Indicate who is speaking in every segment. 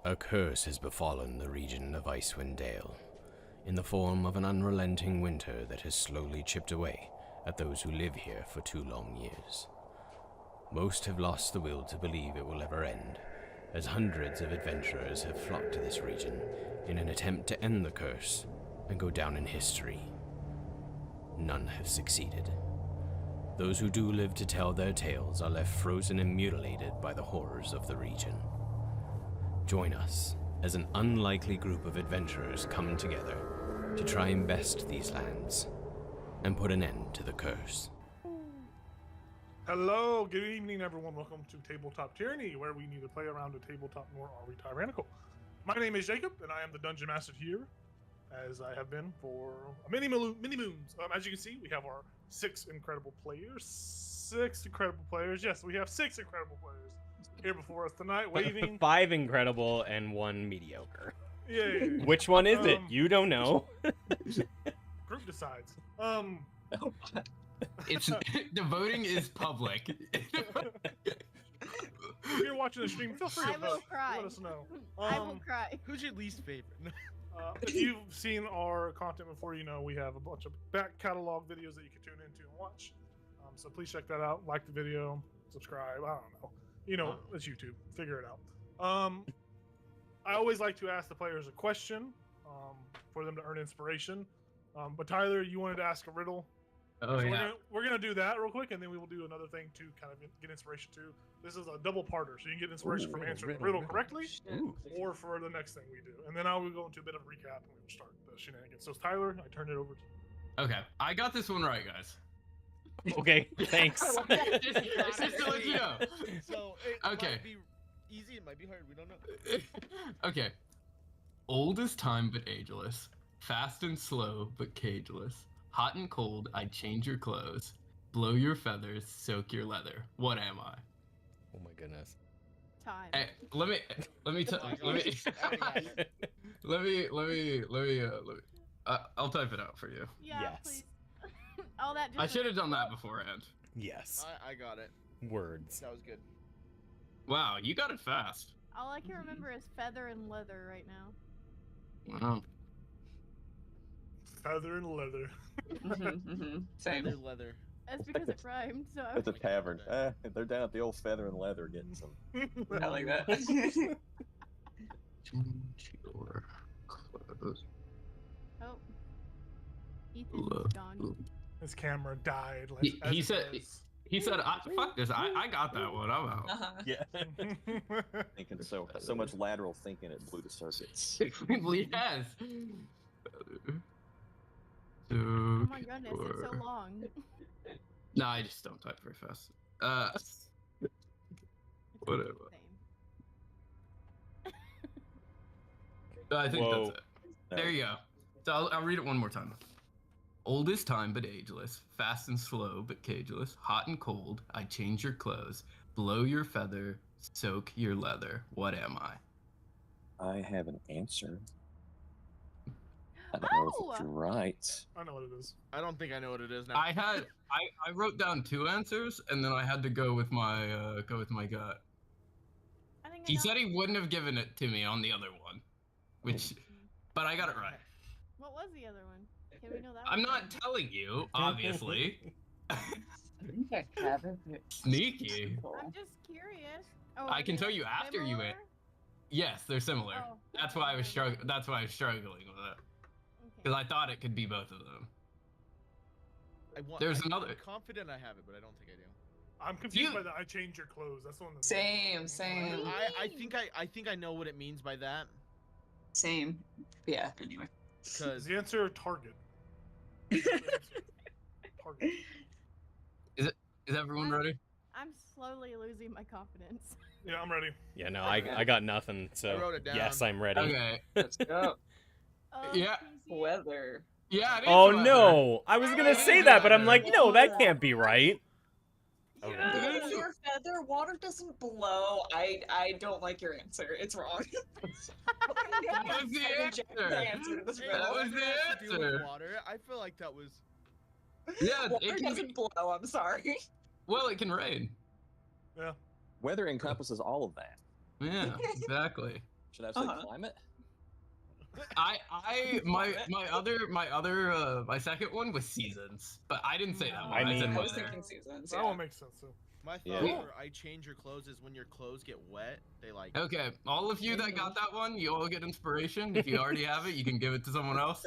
Speaker 1: A curse has befallen the region of Icewind Dale, in the form of an unrelenting winter that has slowly chipped away at those who live here for 2 long years. Most have lost the will to believe it will ever end, as hundreds of adventurers have flocked to this region in an attempt to end the curse and go down in history. None have succeeded. Those who do live to tell their tales are left frozen and mutilated by the horrors of the region. Join us as an unlikely group of adventurers come together to try and best these lands and put an end to the curse.
Speaker 2: Hello, good evening everyone. Welcome to Tabletop Tyranny, where we neither play around a tabletop nor are we tyrannical. My name is Jacob, and I am the Dungeon Master here, as I have been for many moons. As you can see, we have our 6 incredible players. 6 incredible players. Yes, we have 6 incredible players here before us tonight, waving.
Speaker 3: 5 incredible and 1 mediocre.
Speaker 2: Yay.
Speaker 3: Which one is it? You don't know.
Speaker 2: Group decides.
Speaker 4: It's the voting is public.
Speaker 2: If you're watching the stream, feel free to vote. Let us know.
Speaker 5: I will cry.
Speaker 6: Who's your least favorite?
Speaker 2: If you've seen our content before, you know we have a bunch of back catalog videos that you can tune into and watch. So please check that out. Like the video, subscribe. I don't know. You know, it's YouTube. Figure it out. I always like to ask the players a question for them to earn inspiration. But Tyler, you wanted to ask a riddle.
Speaker 4: Oh,
Speaker 2: so
Speaker 4: yeah.
Speaker 2: we're gonna do that real quick, and then we will do another thing to kind of get inspiration too. This is a double parter, so you can get inspiration from answering the riddle correctly, or for the next thing we do. And then I will go into a bit of a recap and we'll start the shenanigans. So Tyler, I turn it over to you.
Speaker 4: Okay, I got this one right, guys.
Speaker 3: Okay, thanks.
Speaker 4: Just to let you know.
Speaker 6: So it might be easy, it might be hard, we don't know.
Speaker 4: Okay. Old as time but ageless, fast and slow but cageless, hot and cold, I'd change your clothes, blow your feathers, soak your leather. What am I?
Speaker 3: Oh my goodness.
Speaker 5: Time.
Speaker 4: Hey, let me I'll type it out for you.
Speaker 5: Yeah,
Speaker 3: Yes.
Speaker 5: please. All that.
Speaker 4: I should have done that beforehand.
Speaker 3: Yes.
Speaker 6: I got it.
Speaker 3: Words.
Speaker 6: That was good.
Speaker 4: Wow, you got it fast.
Speaker 5: All I can remember is feather and leather right now.
Speaker 4: Wow.
Speaker 2: Feather and leather.
Speaker 7: Same.
Speaker 6: Leather.
Speaker 5: That's because it rhymed. So I
Speaker 7: It's a
Speaker 5: was
Speaker 7: tavern. They're down at the old Feather and Leather getting some. I like that.
Speaker 4: Change your clothes.
Speaker 5: oh. Ethan's gone.
Speaker 2: His camera died.
Speaker 4: He said, fuck this, I got that one, I'm out.
Speaker 7: Yeah. Thinking so much lateral thinking it blew the circuits.
Speaker 4: It really has.
Speaker 5: Oh my goodness, it's so long.
Speaker 4: No, I just don't type very fast. Whatever.
Speaker 5: Same.
Speaker 4: I think
Speaker 3: Whoa.
Speaker 4: that's it. There you go. So I'll read it one more time. Old as time but ageless, fast and slow but cageless, hot and cold, I change your clothes, blow your feather, soak your leather. What am I?
Speaker 7: I have an answer. I don't know if it's right.
Speaker 2: I know what it is.
Speaker 6: I don't think I know what it is now.
Speaker 4: I wrote down 2 answers and then I had to go with my gut.
Speaker 5: I think I
Speaker 4: He
Speaker 5: know.
Speaker 4: said he wouldn't have given it to me on the other one, but I got it right.
Speaker 5: What was the other one? Can we know that?
Speaker 4: I'm
Speaker 5: one?
Speaker 4: not telling you, obviously. Sneaky.
Speaker 5: I'm just curious. Oh,
Speaker 4: I can
Speaker 5: they're
Speaker 4: tell you after you
Speaker 5: similar?
Speaker 4: went. Yes, they're similar.
Speaker 5: Oh,
Speaker 4: That's why I was struggling. That's why I was struggling with it,
Speaker 5: Okay.
Speaker 4: because I thought it could be both of them.
Speaker 6: I'm
Speaker 4: another.
Speaker 6: confident I have it, but I don't think I do.
Speaker 2: I'm confused by that. I change your clothes. That's the one. That's
Speaker 7: Same.
Speaker 6: I think I know what it means by that.
Speaker 8: Same. Yeah, anyway.
Speaker 2: Is
Speaker 6: Because
Speaker 2: the answer Target? Target.
Speaker 4: Is everyone ready?
Speaker 5: I'm slowly losing my confidence.
Speaker 2: Yeah, I'm ready.
Speaker 3: Yeah, no, I got nothing, so
Speaker 6: I wrote it down.
Speaker 3: yes, I'm ready.
Speaker 4: Okay.
Speaker 8: Let's go.
Speaker 4: Yeah.
Speaker 5: Can you see it?
Speaker 8: Weather.
Speaker 4: Yeah. It is
Speaker 3: Oh
Speaker 4: weather.
Speaker 3: no! I was gonna say that, but I'm like, no, that can't be right. Okay.
Speaker 8: Blow your feather. Water doesn't blow. I don't like your answer. It's wrong.
Speaker 4: That was the
Speaker 8: I reject
Speaker 4: answer.
Speaker 8: the answer to this
Speaker 6: Hey,
Speaker 4: That
Speaker 8: riddle.
Speaker 4: was
Speaker 6: water
Speaker 4: the
Speaker 6: has to deal with
Speaker 4: answer.
Speaker 6: water. I feel like that was.
Speaker 4: Yeah.
Speaker 8: Water
Speaker 4: It can,
Speaker 8: doesn't blow. I'm sorry.
Speaker 4: well, it can rain.
Speaker 2: Yeah.
Speaker 7: Weather encompasses all of that.
Speaker 4: Yeah. Exactly.
Speaker 7: Should I have said
Speaker 8: Uh-huh.
Speaker 7: climate?
Speaker 4: My second one was seasons, but I didn't say that one.
Speaker 3: I
Speaker 4: said
Speaker 3: mean-
Speaker 8: I was
Speaker 4: weather.
Speaker 8: thinking seasons.
Speaker 2: That
Speaker 8: Yeah.
Speaker 2: one makes sense too.
Speaker 6: My thought
Speaker 7: Yeah.
Speaker 6: for I change your clothes is when your clothes get wet, they like.
Speaker 4: Okay, all of you that got that one, you all get inspiration. If you already have it, you can give it to someone else.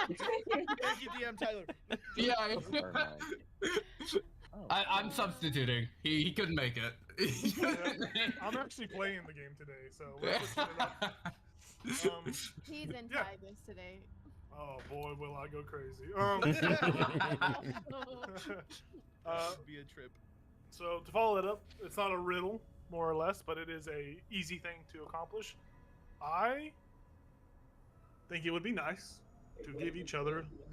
Speaker 6: Thank you, DM Tyler.
Speaker 4: Yeah.
Speaker 7: Or not? Oh.
Speaker 4: I'm substituting. He couldn't make it.
Speaker 2: I'm actually playing the game today, so we're switching it up.
Speaker 5: He's in
Speaker 2: Yeah.
Speaker 5: Tibus today.
Speaker 2: Oh boy, will I go crazy.
Speaker 6: Be a trip.
Speaker 2: So to follow that up, it's not a riddle, more or less, but it is a easy thing to accomplish. I think it would be nice to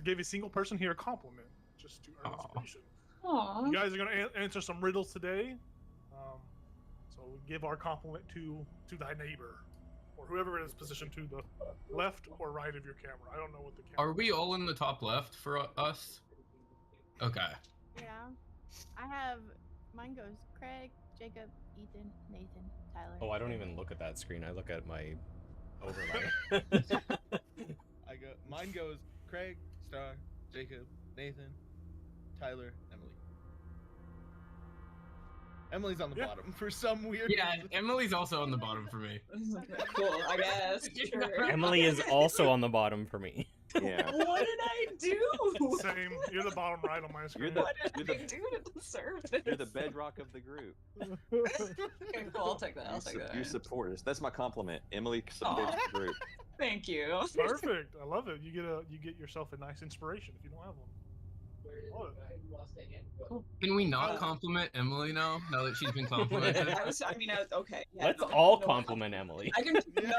Speaker 2: give a single person here a compliment, just to earn inspiration.
Speaker 8: Aw.
Speaker 2: You guys are going to answer some riddles today. So give our compliment to thy neighbor, or whoever is positioned to the left or right of your camera. I don't know what the camera.
Speaker 4: Are we all in the top left for us? Okay.
Speaker 5: Yeah. I have mine goes Craig, Jacob, Ethan, Nathan, Tyler.
Speaker 3: Oh, I don't even look at that screen. I look at my overlay.
Speaker 6: Mine goes Craig, Star, Jacob, Nathan, Tyler, Emily. Emily's on the
Speaker 2: Yeah.
Speaker 6: bottom for some weird
Speaker 4: Yeah,
Speaker 6: reason.
Speaker 4: Emily's also on the bottom for me.
Speaker 8: Cool, I guess. Sure.
Speaker 3: Emily is also on the bottom for me.
Speaker 7: Yeah.
Speaker 8: What did I do?
Speaker 2: Same. You're the bottom right on my
Speaker 7: You're
Speaker 2: screen.
Speaker 7: the
Speaker 8: What did
Speaker 7: you're
Speaker 8: I
Speaker 7: the
Speaker 8: do to deserve this?
Speaker 7: you're the bedrock of the group.
Speaker 8: Okay, cool, I'll take that. I'll take that.
Speaker 7: You support us. That's my compliment. Emily supports
Speaker 8: Aw.
Speaker 7: the group.
Speaker 8: Thank you.
Speaker 2: Perfect. I love it. You get yourself a nice inspiration if you don't have one. Love it.
Speaker 4: Can we not compliment Emily now that she's been complimented?
Speaker 8: Okay. Yeah,
Speaker 3: Let's
Speaker 8: no,
Speaker 3: all
Speaker 8: no,
Speaker 3: compliment Emily.
Speaker 8: I can.
Speaker 6: Yeah.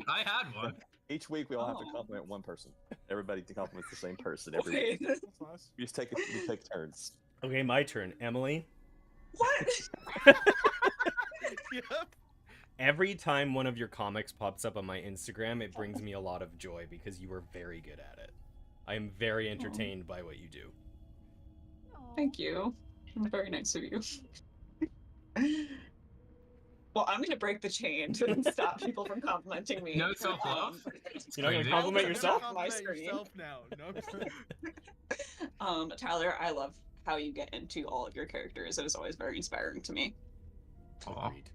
Speaker 4: I had one.
Speaker 7: Each week we all have to
Speaker 8: Oh.
Speaker 7: compliment one person. Everybody compliments the same person every week.
Speaker 8: Wait,
Speaker 2: That's nice.
Speaker 7: We take turns.
Speaker 3: Okay, my turn. Emily,
Speaker 8: what?
Speaker 6: Yep.
Speaker 3: every time one of your comics pops up on my Instagram, it brings me a lot of joy because you are very good at it. I am very entertained by what you do.
Speaker 5: Aw.
Speaker 8: Thank you. Very nice of you. Well, I'm gonna break the chain to stop people from complimenting me.
Speaker 4: No self-love?
Speaker 3: You're not gonna
Speaker 4: Crazy.
Speaker 3: compliment
Speaker 6: Never
Speaker 3: yourself?
Speaker 6: compliment
Speaker 8: My screen.
Speaker 6: yourself now. No.
Speaker 8: Tyler, I love how you get into all of your characters. It is always very inspiring to me.
Speaker 4: Aw.
Speaker 3: Agreed.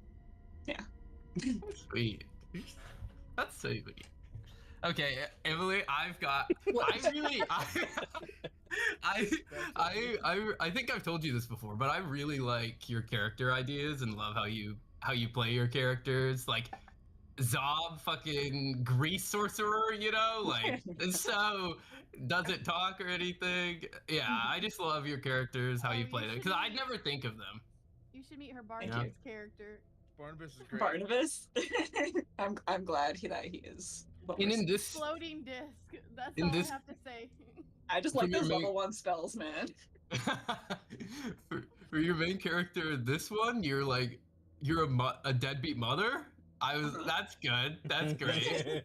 Speaker 4: Sweet. That's so sweet. Okay, Emily, I think I've told you this before, but I really like your character ideas and love how you play your characters. Like Zob, fucking Grease sorcerer, you know, like so doesn't talk or anything. Yeah, I just love your characters, how you
Speaker 5: Oh,
Speaker 4: play
Speaker 5: you
Speaker 4: them,
Speaker 5: should
Speaker 4: because I'd
Speaker 5: be-
Speaker 4: never think of them.
Speaker 5: You should meet her
Speaker 8: Thank
Speaker 5: Barnabas
Speaker 8: you.
Speaker 5: character.
Speaker 6: Barnabas is great.
Speaker 8: Barnabas. I'm glad that he is. what
Speaker 4: And
Speaker 8: we're
Speaker 4: in this,
Speaker 5: Floating disc. That's
Speaker 4: In
Speaker 5: all
Speaker 4: this-
Speaker 5: I have to say.
Speaker 8: I just
Speaker 4: For
Speaker 8: like
Speaker 4: your
Speaker 8: those
Speaker 4: main-
Speaker 8: level 1 spells, man.
Speaker 4: for your main character in this one, you're a deadbeat mother. That's good. That's great.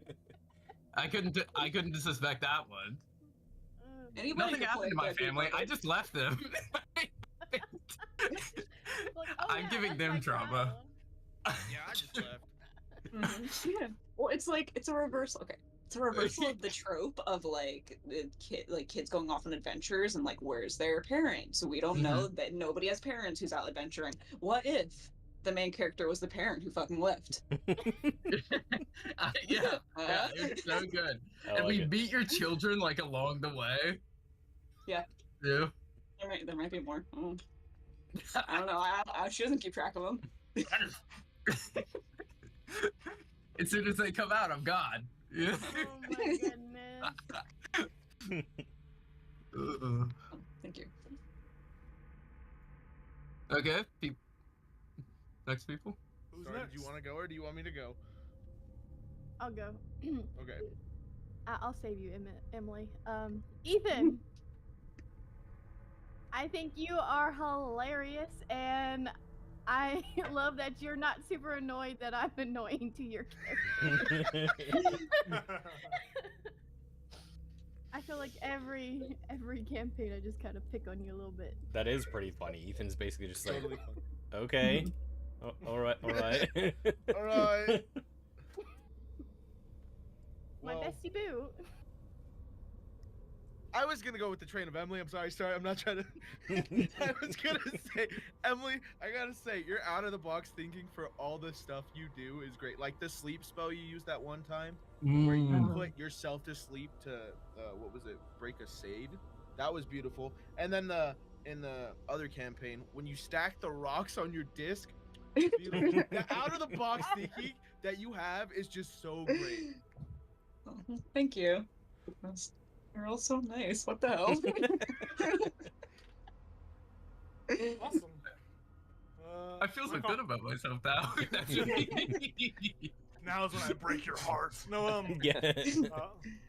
Speaker 4: I couldn't suspect that one.
Speaker 8: Anybody
Speaker 4: Nothing
Speaker 8: can
Speaker 4: happened to
Speaker 8: play
Speaker 4: my
Speaker 8: deadbeat
Speaker 4: family. I
Speaker 8: mother.
Speaker 4: just left them.
Speaker 5: Like, oh,
Speaker 4: I'm
Speaker 5: yeah,
Speaker 4: giving
Speaker 5: that's
Speaker 4: them
Speaker 5: my
Speaker 4: trauma.
Speaker 5: child.
Speaker 6: Yeah, I just left.
Speaker 8: Yeah. Well, it's a reversal. Okay, it's a reversal of the trope of kids going off on adventures and like where's their parents? We don't know that nobody has parents who's out adventuring. What if the main character was the parent who fucking left?
Speaker 4: Yeah, it's so good.
Speaker 3: I
Speaker 4: And
Speaker 3: like
Speaker 4: we
Speaker 3: it.
Speaker 4: beat your children like along the way.
Speaker 8: Yeah.
Speaker 4: Yeah.
Speaker 8: There might be more. I don't know. She doesn't keep track of them.
Speaker 4: As soon as they come out, I'm gone. Yeah.
Speaker 5: Oh my goodness.
Speaker 8: Thank you.
Speaker 4: Okay. Next people.
Speaker 2: Who's
Speaker 6: Sorry,
Speaker 2: next?
Speaker 6: did you want to go or do you want me to go?
Speaker 5: I'll go.
Speaker 6: Okay.
Speaker 5: I'll save you, Emily. Ethan. I think you are hilarious, and I love that you're not super annoyed that I'm annoying to your character. I feel like every campaign I just kind of pick on you a little bit.
Speaker 3: That is pretty funny. Ethan's basically just like,
Speaker 6: Totally fun.
Speaker 3: okay, Oh, all right, all right.
Speaker 6: All right.
Speaker 5: My
Speaker 6: Well,
Speaker 5: bestie boo.
Speaker 6: I was gonna go with the train of Emily. I'm sorry, I'm not trying to. I was gonna say, Emily, I gotta say, you're out of the box thinking for all the stuff you do is great. Like the sleep spell you used that one time, where you
Speaker 4: Mm.
Speaker 6: put yourself to sleep to what was it? Break a sade. That was beautiful. And then in the other campaign, when you stack the rocks on your disc, beautiful. The out of the box thinking that you have is just so great.
Speaker 8: Oh, thank you. You're all so nice. What the hell?
Speaker 2: Awesome.
Speaker 4: I feel so
Speaker 2: my
Speaker 4: good about myself now.
Speaker 2: Now is when I break your hearts. No,
Speaker 3: Yeah.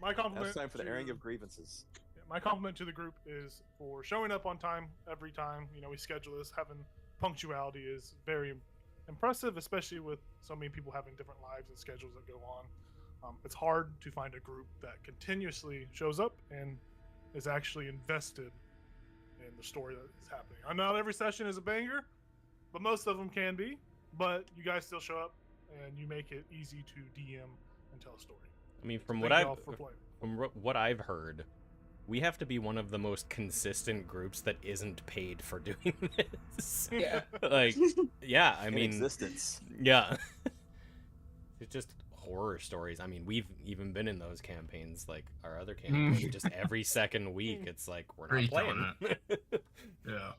Speaker 2: my
Speaker 7: Now
Speaker 2: compliment.
Speaker 7: it's time for the airing
Speaker 2: to-
Speaker 7: of grievances.
Speaker 2: My compliment to the group is for showing up on time every time. You know, we schedule this. Having punctuality is very impressive, especially with so many people having different lives and schedules that go on. It's hard to find a group that continuously shows up and is actually invested in the story that is happening. I know not every session is a banger, but most of them can be. But you guys still show up and you make it easy to DM and tell a story.
Speaker 3: I mean,
Speaker 2: So
Speaker 3: from
Speaker 2: thank
Speaker 3: what
Speaker 2: y'all for playing.
Speaker 3: what I've heard, we have to be one of the most consistent groups that isn't paid for doing this.
Speaker 8: Yeah.
Speaker 3: Like, yeah, I
Speaker 7: In
Speaker 3: mean,
Speaker 7: existence.
Speaker 3: yeah. It's just horror stories. I mean, we've even been in those campaigns, like our other campaign. Just every second week, it's like we're not
Speaker 4: Great
Speaker 3: playing.
Speaker 4: on Yeah.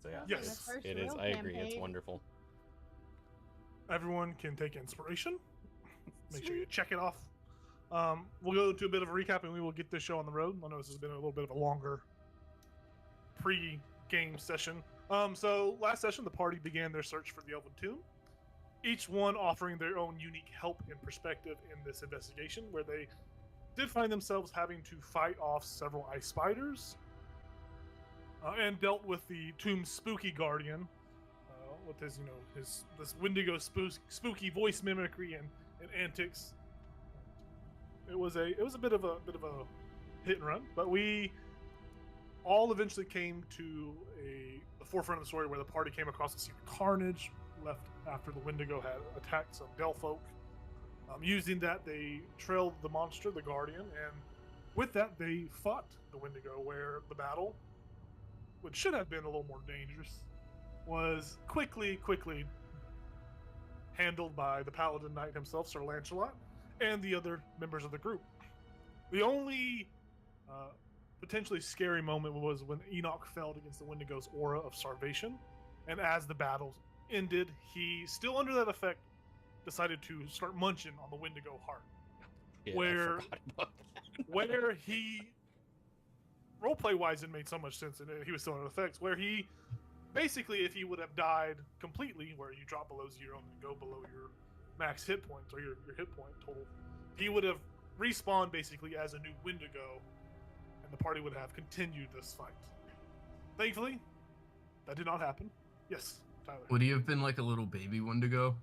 Speaker 3: So yeah,
Speaker 2: Yes.
Speaker 3: it's-
Speaker 5: The first
Speaker 3: it is.
Speaker 5: real
Speaker 3: I agree. It's
Speaker 5: campaign.
Speaker 3: wonderful.
Speaker 2: Everyone can take inspiration. Make sure you check it off. We'll go to a bit of a recap and we will get this show on the road. I know this has been a little bit of a longer pre-game session. So last session, the party began their search for the Elven Tomb, each one offering their own unique help and perspective in this investigation, where they did find themselves having to fight off several ice spiders and dealt with the tomb's spooky guardian with his, this Wendigo spooky voice mimicry and antics. It was a bit of a hit and run, but we all eventually came to the forefront of the story where the party came across a scene of carnage left after the Wendigo had attacked some Dell folk. Using that, they trailed the monster, the Guardian, and with that, they fought the Wendigo, where the battle, which should have been a little more dangerous, was quickly handled by the Paladin Knight himself, Sir Lancelot, and the other members of the group. The only potentially scary moment was when Enoch fell against the Wendigo's aura of starvation, and as the battle ended, he, still under that effect, decided to start munching on the Wendigo heart.
Speaker 3: Yeah, I
Speaker 2: Where-
Speaker 3: forgot about that.
Speaker 2: Where he, roleplay wise, it made so much sense, and he was still under effects, where he, basically, if he would have died completely, where you drop below 0 and go below your max hit points, or your hit point total, he would have respawned basically as a new Wendigo, and the party would have continued this fight. Thankfully, that did not happen. Yes, Tyler.
Speaker 4: Would he have been like a little baby Wendigo?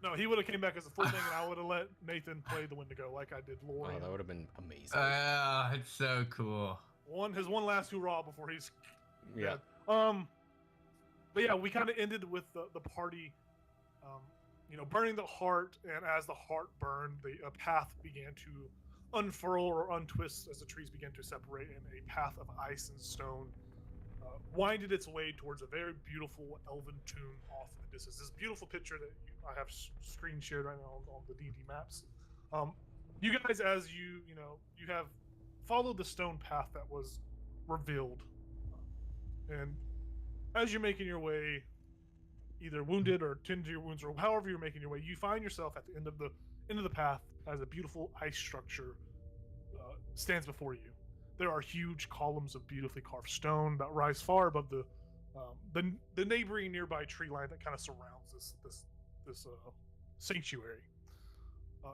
Speaker 2: No, he would have came back as a full thing, and I would have let Nathan play the Wendigo like I did Lori.
Speaker 3: Oh, that would have been amazing.
Speaker 4: Ah, it's so cool.
Speaker 2: His one last hurrah before he's
Speaker 3: Yeah.
Speaker 2: dead. But yeah, we kind of ended with the party, burning the heart, and as the heart burned, a path began to unfurl or untwist as the trees began to separate, and a path of ice and stone winded its way towards a very beautiful elven tomb off in the distance. This beautiful picture that I have screen shared right now on the D&D maps. You guys, as you have followed the stone path that was revealed, and as you're making your way, either wounded or tend to your wounds, or however you're making your way, you find yourself at the end of the path as a beautiful ice structure stands before you. There are huge columns of beautifully carved stone that rise far above the neighboring nearby tree line that kind of surrounds this sanctuary.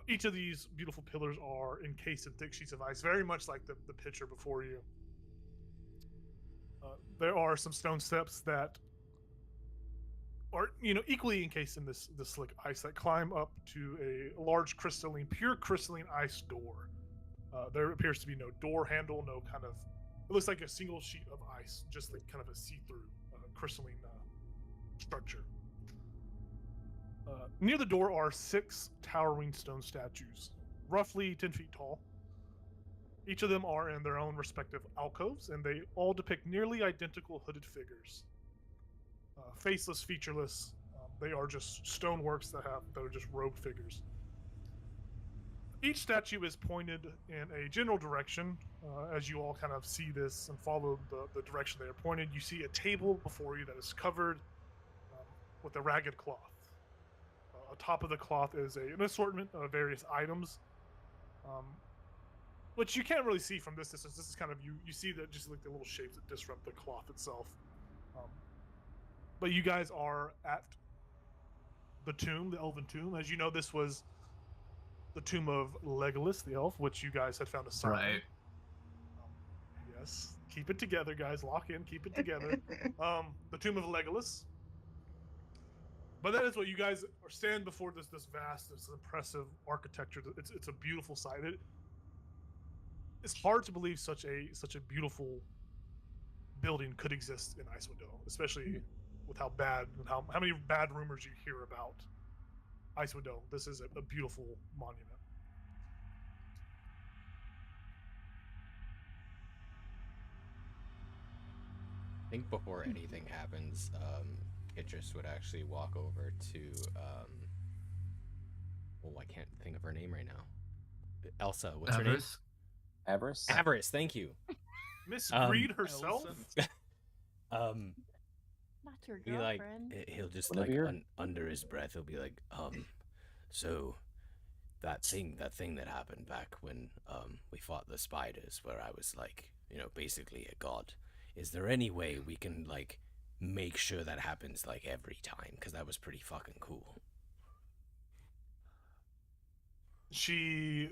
Speaker 2: Each of these beautiful pillars are encased in thick sheets of ice, very much like the picture before you. There are some stone steps that are equally encased in this slick ice that climb up to a large pure crystalline ice door. There appears to be no door handle, no kind of, it looks like a single sheet of ice, just like kind of a see-through crystalline structure. Near the door are 6 towering stone statues, roughly 10 feet tall. Each of them are in their own respective alcoves, and they all depict nearly identical hooded figures. Faceless, featureless. They are just stoneworks that are just robed figures. Each statue is pointed in a general direction. As you all kind of see this and follow the direction they are pointed, you see a table before you that is covered with a ragged cloth. Atop of the cloth is an assortment of various items, which you can't really see from this distance. This is kind of, you see that just like the little shapes that disrupt the cloth itself. But you guys are at the tomb, the elven tomb. As you know, this was the tomb of Legolas, the elf, which you guys had found a sign.
Speaker 4: Right.
Speaker 2: Yes, keep it together, guys. Lock in, keep it together. The tomb of Legolas. But that is what you guys are standing before. This vast, this impressive architecture. It's a beautiful sight. It's hard to believe such a beautiful building could exist in Icewind Dale, especially with how bad and how many bad rumors you hear about Icewind Dale. This is a beautiful monument.
Speaker 3: I think before anything happens, Idris would actually walk over to, I can't think of her name right now. Elsa, what's her name?
Speaker 7: Avarice?
Speaker 3: Avarice, thank you.
Speaker 2: Miss Greed herself?
Speaker 5: Not your
Speaker 1: Be like,
Speaker 5: girlfriend.
Speaker 1: he'll just
Speaker 7: Whatever
Speaker 1: like
Speaker 7: you're-
Speaker 1: under his breath, he'll be like, so that thing that happened back when we fought the spiders, where I was like, basically a god. Is there any way we can like make sure that happens like every time? Because that was pretty fucking cool.
Speaker 2: She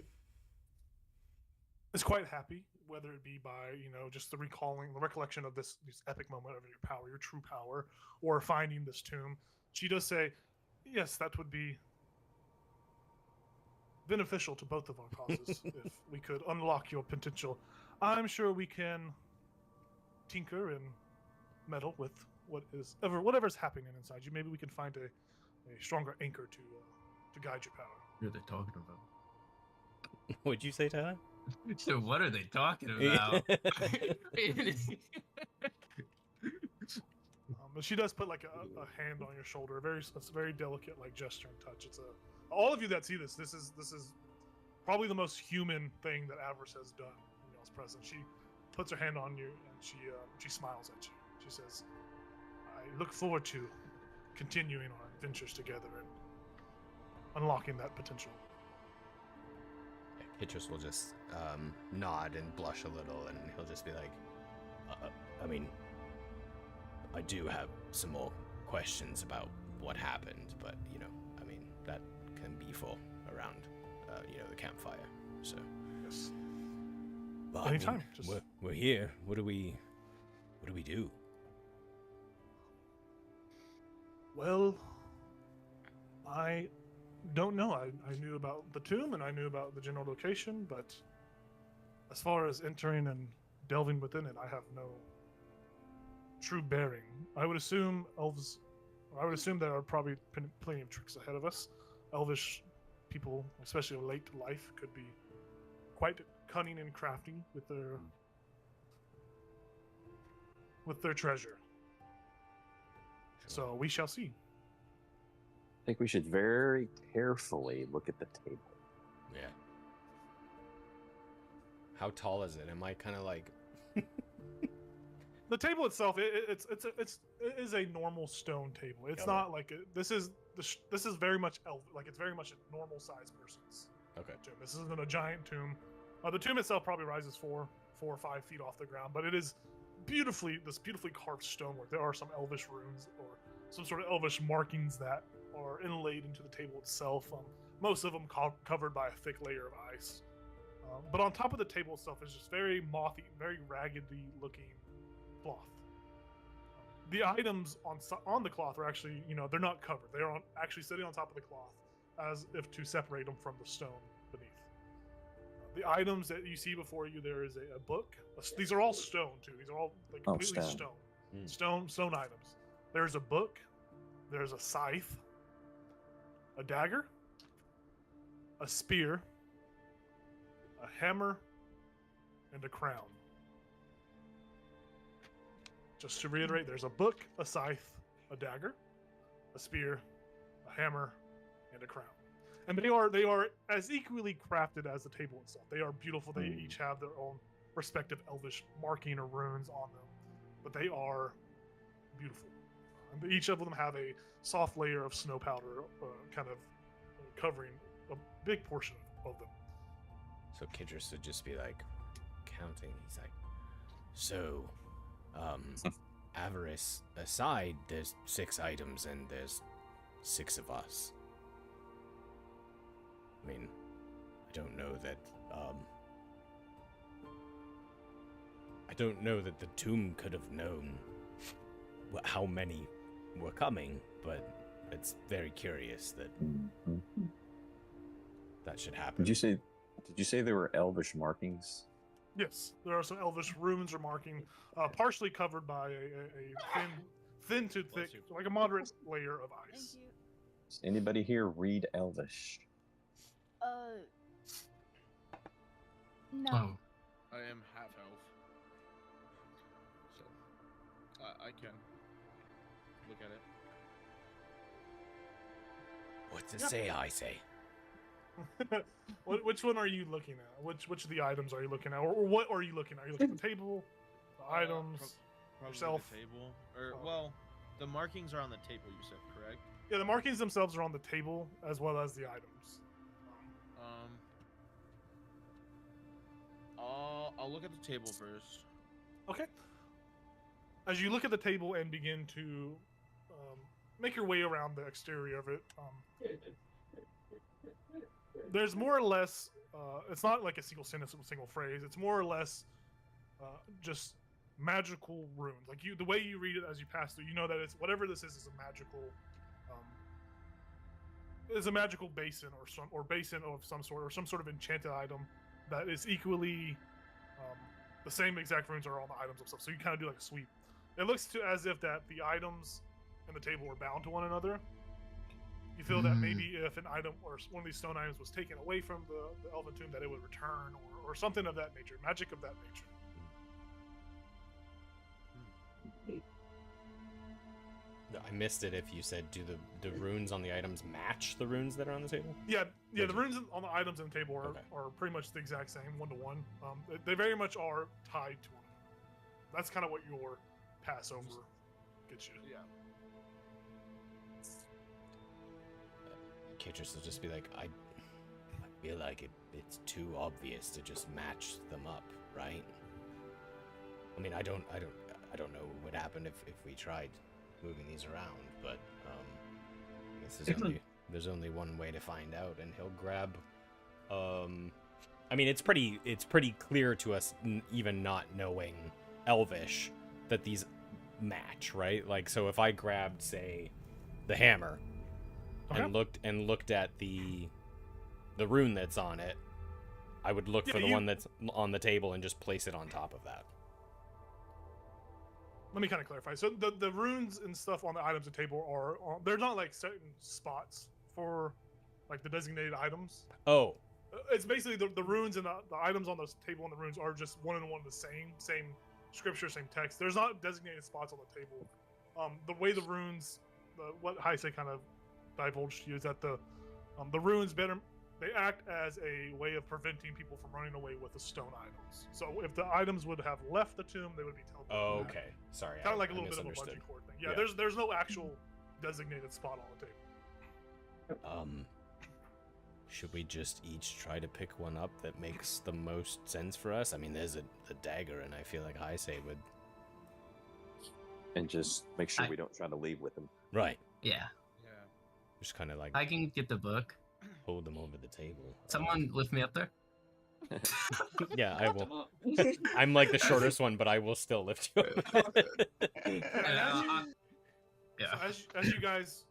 Speaker 2: is quite happy, whether it be by just the recollection of this epic moment of your power, your true power, or finding this tomb. She does say, yes, that would be beneficial to both of our causes if we could unlock your potential. I'm sure we can tinker and meddle with whatever's happening inside you. Maybe we can find a stronger anchor to guide your power.
Speaker 4: What are they talking about?
Speaker 3: What'd you say, Tyler?
Speaker 4: So what are they talking about?
Speaker 2: But she does put like a hand on your shoulder, it's a very delicate like gesture and touch. It's all of you that see this is probably the most human thing that Avarice has done in y'all's presence. She puts her hand on you and she smiles at you. She says, "I look forward to continuing our adventures together and unlocking that potential."
Speaker 3: Idris will just nod and blush a little, and he'll just be like,
Speaker 1: I mean, I do have some more questions about what happened, but that can be for around the campfire. So
Speaker 2: Yes.
Speaker 1: but
Speaker 2: Anytime, just-
Speaker 1: we're here. What do we do?
Speaker 2: Well, I don't know. I knew about the tomb and I knew about the general location, but as far as entering and delving within it, I have no true bearing. I would assume there are probably plenty of tricks ahead of us. Elvish people, especially late to life, could be quite cunning and crafty with their treasure. So we shall see.
Speaker 7: I think we should very carefully look at the table.
Speaker 3: yeah. How tall is it? Am I kind of like...
Speaker 2: The table itself, it is a normal stone table. It's
Speaker 3: Okay.
Speaker 2: not like this is very much it's very much a normal sized person's
Speaker 3: Okay.
Speaker 2: tomb. This isn't a giant tomb. The tomb itself probably rises 4 or 5 feet off the ground, but it is beautifully carved stonework. There are some elvish runes or some sort of elvish markings that are inlaid into the table itself. Most of them covered by a thick layer of ice. But on top of the table itself is just very mothy, very raggedy looking cloth. The items on the cloth are actually, they're not covered. They are actually sitting on top of the cloth as if to separate them from the stone beneath. The items that you see before you, there is a book. These are all stone too. These are all like completely
Speaker 7: stone.
Speaker 3: Hmm.
Speaker 2: Stone items. There's a book. There's a scythe. a dagger, a spear, a hammer, and a crown. Just to reiterate, there's a book, a scythe, a dagger, a spear, a hammer, and a crown. And they are as equally crafted as the table itself. They are beautiful. They each have their own respective elvish marking or runes on them, but they are beautiful. And each of them have a soft layer of snow powder, kind of covering a big portion of them.
Speaker 1: So Kidris would just be like counting. He's like, so, avarice aside, there's 6 items and there's 6 of us. I mean, I don't know that the tomb could have known how many were coming, but it's very curious that that should happen.
Speaker 7: Did you say there were elvish markings?
Speaker 2: Yes, there are some elvish runes or marking, partially covered by a thin to thick, like a moderate layer of ice.
Speaker 5: Thank you.
Speaker 7: Does anybody here read elvish?
Speaker 5: No.
Speaker 4: Oh,
Speaker 6: I am half elf, so I can look at it.
Speaker 1: What to say, I say.
Speaker 2: Which one are you looking at? Which of the items are you looking at, or what are you looking at? Are you looking at the table, the items,
Speaker 6: Probably
Speaker 2: yourself?
Speaker 6: the table, or well, the markings are on the table. You said correct.
Speaker 2: Yeah, the markings themselves are on the table as well as the items.
Speaker 6: I'll look at the table first.
Speaker 2: Okay. As you look at the table and begin to make your way around the exterior of it, there's more or less, it's not like a single sentence or a single phrase, it's more or less just magical runes. Like the way you read it as you pass through, you know that it's whatever this is a magical basin or basin of some sort, or some sort of enchanted item that is equally the same exact runes are on the items themselves. So you kind of do like a sweep. It looks as if that the items and the table are bound to one another. You feel that maybe if an item or one of these stone items was taken away from the elven tomb, that it would return, or something of that nature, magic of that nature.
Speaker 3: I missed it if you said, do the runes on the items match the runes that are on the table?
Speaker 2: Yeah.
Speaker 3: Gotcha.
Speaker 2: The runes on the items and the table are pretty much the exact same, 1-to-1. They very much are tied to one another. That's kind of what your Passover gets you.
Speaker 6: Yeah.
Speaker 1: Kidris will just be like, I feel like it's too obvious to just match them up, right? I mean, I don't know what would happen if we tried moving these around, but I guess there's only one way to find out, and he'll grab. I mean, it's pretty clear to us, even not knowing Elvish, that these match, right? Like, so if I grabbed, say, the hammer, and looked at the rune that's on it, I would look for the one that's on the table and just place it on top of that.
Speaker 2: Let me kind of clarify. So the runes and stuff on the items and table are they're not like certain spots for like the designated items.
Speaker 3: Oh.
Speaker 2: It's basically the runes and the items on the table and the runes are just one and one the same scripture, same text. There's not designated spots on the table. The way the runes, what Heise kind of divulged to you is that the runes they act as a way of preventing people from running away with the stone items. So if the items would have left the tomb, they would be teleported.
Speaker 3: Oh,
Speaker 2: back.
Speaker 3: okay. Sorry.
Speaker 2: Kind of like a
Speaker 3: I
Speaker 2: little bit of a
Speaker 3: misunderstood.
Speaker 2: bungee cord thing. Yeah, there's no actual designated spot on the table.
Speaker 1: Should we just each try to pick one up that makes the most sense for us? I mean, there's the dagger, and I feel like Heise would.
Speaker 7: And just make sure we don't try to leave with them.
Speaker 1: Right.
Speaker 4: yeah.
Speaker 1: Just kind of like
Speaker 4: I can get the book.
Speaker 1: hold them over the table.
Speaker 4: Someone lift me up there.
Speaker 3: Yeah, I will. I'm like the shortest one, but I will still lift you up.
Speaker 4: Yeah.
Speaker 2: So as you guys,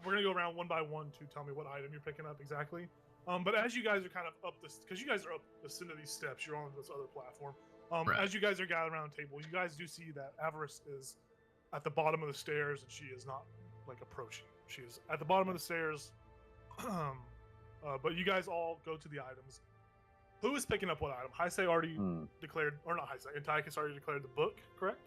Speaker 2: we're gonna go around one by one to tell me what item you're picking up exactly. But as you guys are kind of up this, because you guys are up the end of these steps, you're on this other platform.
Speaker 4: Right.
Speaker 2: As you guys are gathered around the table, you guys do see that Avarice is at the bottom of the stairs, and she is not like approaching. She is at the bottom of the stairs, But you guys all go to the items. Who is picking up what item? Heisei already declared, or not Heisei, Antiochus already declared the book, correct?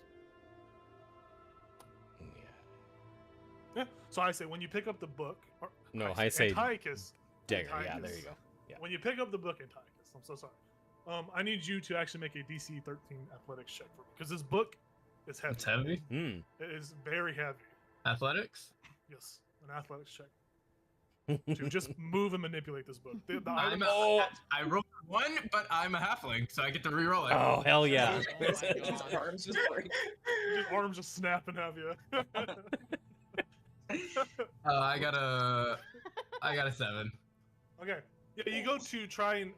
Speaker 2: Yeah. So Heisei, when you pick up the book, or
Speaker 3: No, Heisei
Speaker 2: Antiochus.
Speaker 3: Dagger. Yeah,
Speaker 2: Antiochus,
Speaker 3: there you go. Yeah.
Speaker 2: When you pick up the book, Antiochus, I'm so sorry. I need you to actually make a DC 13 athletics check for me because this book is heavy.
Speaker 4: It's heavy.
Speaker 3: Hmm.
Speaker 2: It is very heavy.
Speaker 4: Athletics.
Speaker 2: Yes, an athletics check to just move and manipulate this book. The
Speaker 4: I'm
Speaker 2: item,
Speaker 4: I rolled 1, but I'm a halfling, so I get to re-roll it.
Speaker 3: Oh hell yeah!
Speaker 6: Oh my
Speaker 8: His
Speaker 6: God.
Speaker 8: arms just break.
Speaker 2: His arms just snapping have you.
Speaker 4: I got a 7.
Speaker 2: Okay. Yeah, you go to try and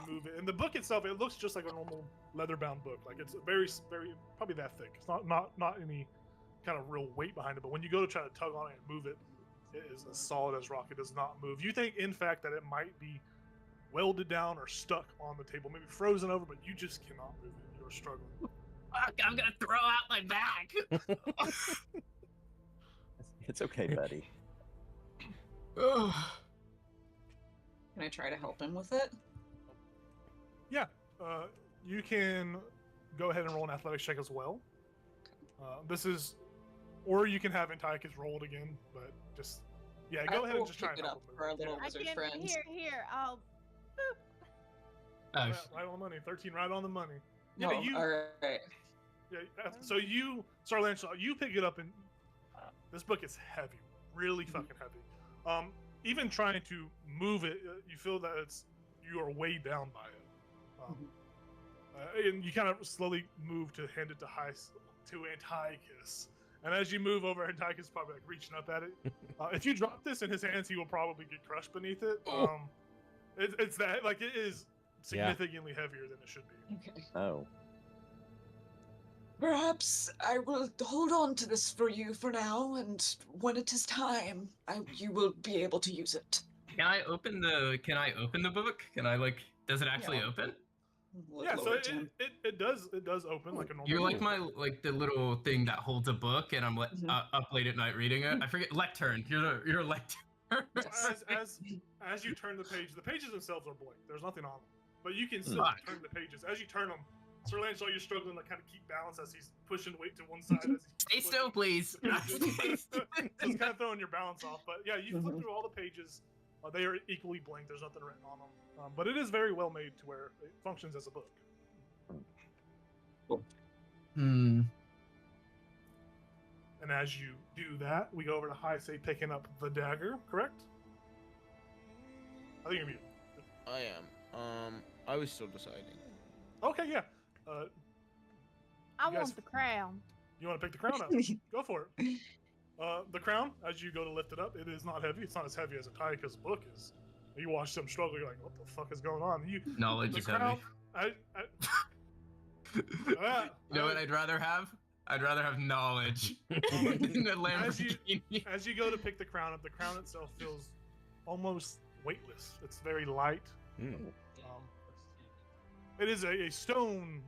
Speaker 2: move it, and the book itself, it looks just like a normal leather-bound book. Like it's very probably that thick. It's not any kind of real weight behind it. But when you go to try to tug on it and move it, it is as solid as rock. It does not move. You think, in fact, that it might be welded down or stuck on the table, maybe frozen over, but you just cannot move it. You're struggling.
Speaker 4: Fuck, I'm gonna throw out my back.
Speaker 7: It's okay, buddy.
Speaker 8: Can I try to help him with it?
Speaker 2: Yeah, you can go ahead and roll an athletics check as well. This is, or you can have Antiochus roll it again, but just, yeah, go
Speaker 8: I
Speaker 2: ahead and
Speaker 8: will
Speaker 2: just try
Speaker 8: pick
Speaker 2: and
Speaker 8: it
Speaker 2: help
Speaker 8: up
Speaker 2: him.
Speaker 8: for our little
Speaker 5: I
Speaker 8: wizard
Speaker 5: can
Speaker 8: friends.
Speaker 5: here. I'll.
Speaker 4: Oh,
Speaker 2: Yeah, right on the money. 13, right on the money. Yeah,
Speaker 8: No,
Speaker 2: you.
Speaker 8: all right.
Speaker 2: Yeah, so you, Sir Lancelot, you pick it up, and this book is heavy, really fucking heavy. Even trying to move it, you feel that you are weighed down by it. And you kind of slowly move to hand it to Antiochus. And as you move over, Antiochus is probably like reaching up at it. If you drop this in his hands, he will probably get crushed beneath it. It's that, like, it is significantly heavier than it should be.
Speaker 8: Okay.
Speaker 7: Oh.
Speaker 8: Perhaps I will hold on to this for you for now, and when it is time, you will be able to use it.
Speaker 4: Can I open the book? Can I does it actually
Speaker 8: Yeah.
Speaker 4: open?
Speaker 2: Yeah, so it does open like a normal.
Speaker 4: You're like
Speaker 2: book.
Speaker 4: the little thing that holds a book, and I'm up late at night reading it. I forget lectern. You're a lectern.
Speaker 2: As you turn the pages themselves are blank. There's nothing on them, but you can still
Speaker 4: Fuck.
Speaker 2: turn the pages. As you turn them, Sir Lancelot, you're struggling to kind of keep balance as he's pushing weight to one side. As
Speaker 4: Stay still, please.
Speaker 2: So it's kind of throwing your balance off. But yeah, you flip through all the pages. They are equally blank. There's nothing written on them. But it is very well made to where it functions as a book.
Speaker 4: Hmm.
Speaker 2: And as you do that, we go over to Heisei picking up the dagger, correct? I think you're muted.
Speaker 6: I am. I was still deciding.
Speaker 2: Okay, yeah.
Speaker 5: I
Speaker 2: You guys-
Speaker 5: want the crown.
Speaker 2: You want to pick the crown up? Go for it. The crown, as you go to lift it up, it is not heavy. It's not as heavy as Antiochus' book is. You watch them struggle. You're like, what the fuck is going on?
Speaker 4: Knowledge
Speaker 2: The
Speaker 4: is
Speaker 2: crown.
Speaker 4: heavy.
Speaker 2: You
Speaker 4: You know what I'd rather have? I'd rather have knowledge than a Lamborghini.
Speaker 2: As you go to pick the crown up, the crown itself feels almost weightless. It's very light. It is a stone,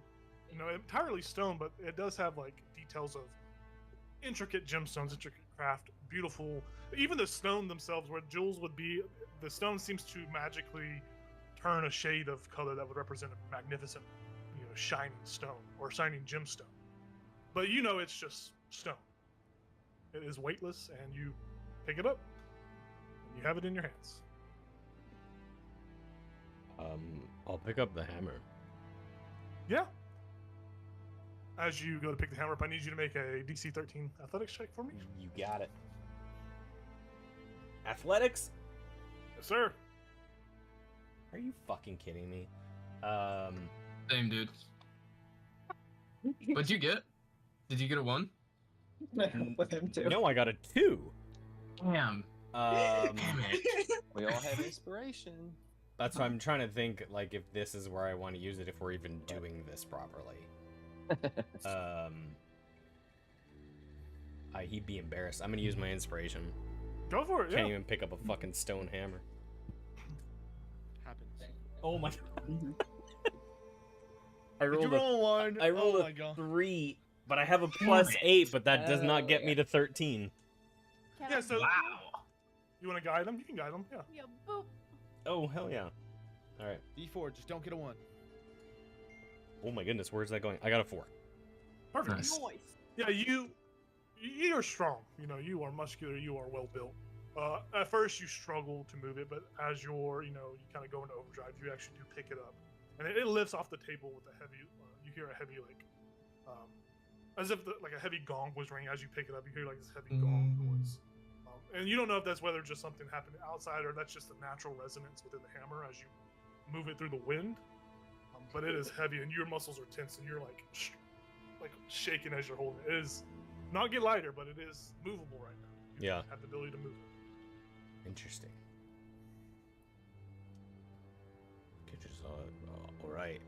Speaker 2: entirely stone, but it does have like details of intricate gemstones, intricate craft, beautiful. Even the stone themselves, where jewels would be, the stone seems to magically turn a shade of color that would represent a magnificent, shining stone or shining gemstone. But it's just stone. It is weightless, and you pick it up, and you have it in your hands.
Speaker 3: I'll pick up the hammer.
Speaker 2: Yeah. As you go to pick the hammer up, I need you to make a DC 13 athletics check for me.
Speaker 3: You got it. Athletics?
Speaker 2: Yes, sir.
Speaker 3: Are you fucking kidding me?
Speaker 4: Same dude. What'd you get? Did you get a 1?
Speaker 8: With him too.
Speaker 3: No, I got a 2.
Speaker 4: Damn.
Speaker 3: Damn
Speaker 4: it.
Speaker 7: We all have inspiration.
Speaker 3: That's why I'm trying to think, like, if this is where I want to use it, if we're even doing this properly. He'd be embarrassed. I'm gonna use my inspiration.
Speaker 2: Go for it,
Speaker 3: Can't
Speaker 2: yeah.
Speaker 3: even pick up a fucking stone hammer.
Speaker 6: Happens.
Speaker 3: Oh my god. I
Speaker 6: Did you
Speaker 3: rolled
Speaker 6: roll one?
Speaker 3: I rolled
Speaker 6: Oh
Speaker 3: a
Speaker 6: my God.
Speaker 3: 3, but I have a +8, but that does not get me to 13.
Speaker 5: Can
Speaker 2: Yeah,
Speaker 5: I-
Speaker 2: so
Speaker 4: Wow.
Speaker 2: You want to guide them? You can guide them. Yeah.
Speaker 5: Yeah, boop.
Speaker 3: Oh, hell yeah. All right.
Speaker 6: D4, just don't get a 1.
Speaker 3: Oh my goodness, where's that going? I got a 4.
Speaker 2: Perfect.
Speaker 4: Nice.
Speaker 5: Noise.
Speaker 2: Yeah, you are strong. You know, you are muscular. You are well built. At first, you struggle to move it, but as you kind of go into overdrive, you actually do pick it up, and it lifts off the table with a heavy. You hear a heavy as if like a heavy gong was ringing as you pick it up. You hear like this heavy gong noise, and you don't know if that's whether just something happened outside or that's just the natural resonance within the hammer as you move it through the wind. But it is heavy, and your muscles are tense, and you're like shaking as you're holding it. It is not get lighter, but it is movable right now. You
Speaker 3: Yeah.
Speaker 2: have the ability to move it.
Speaker 3: Interesting. Kitcher's all right.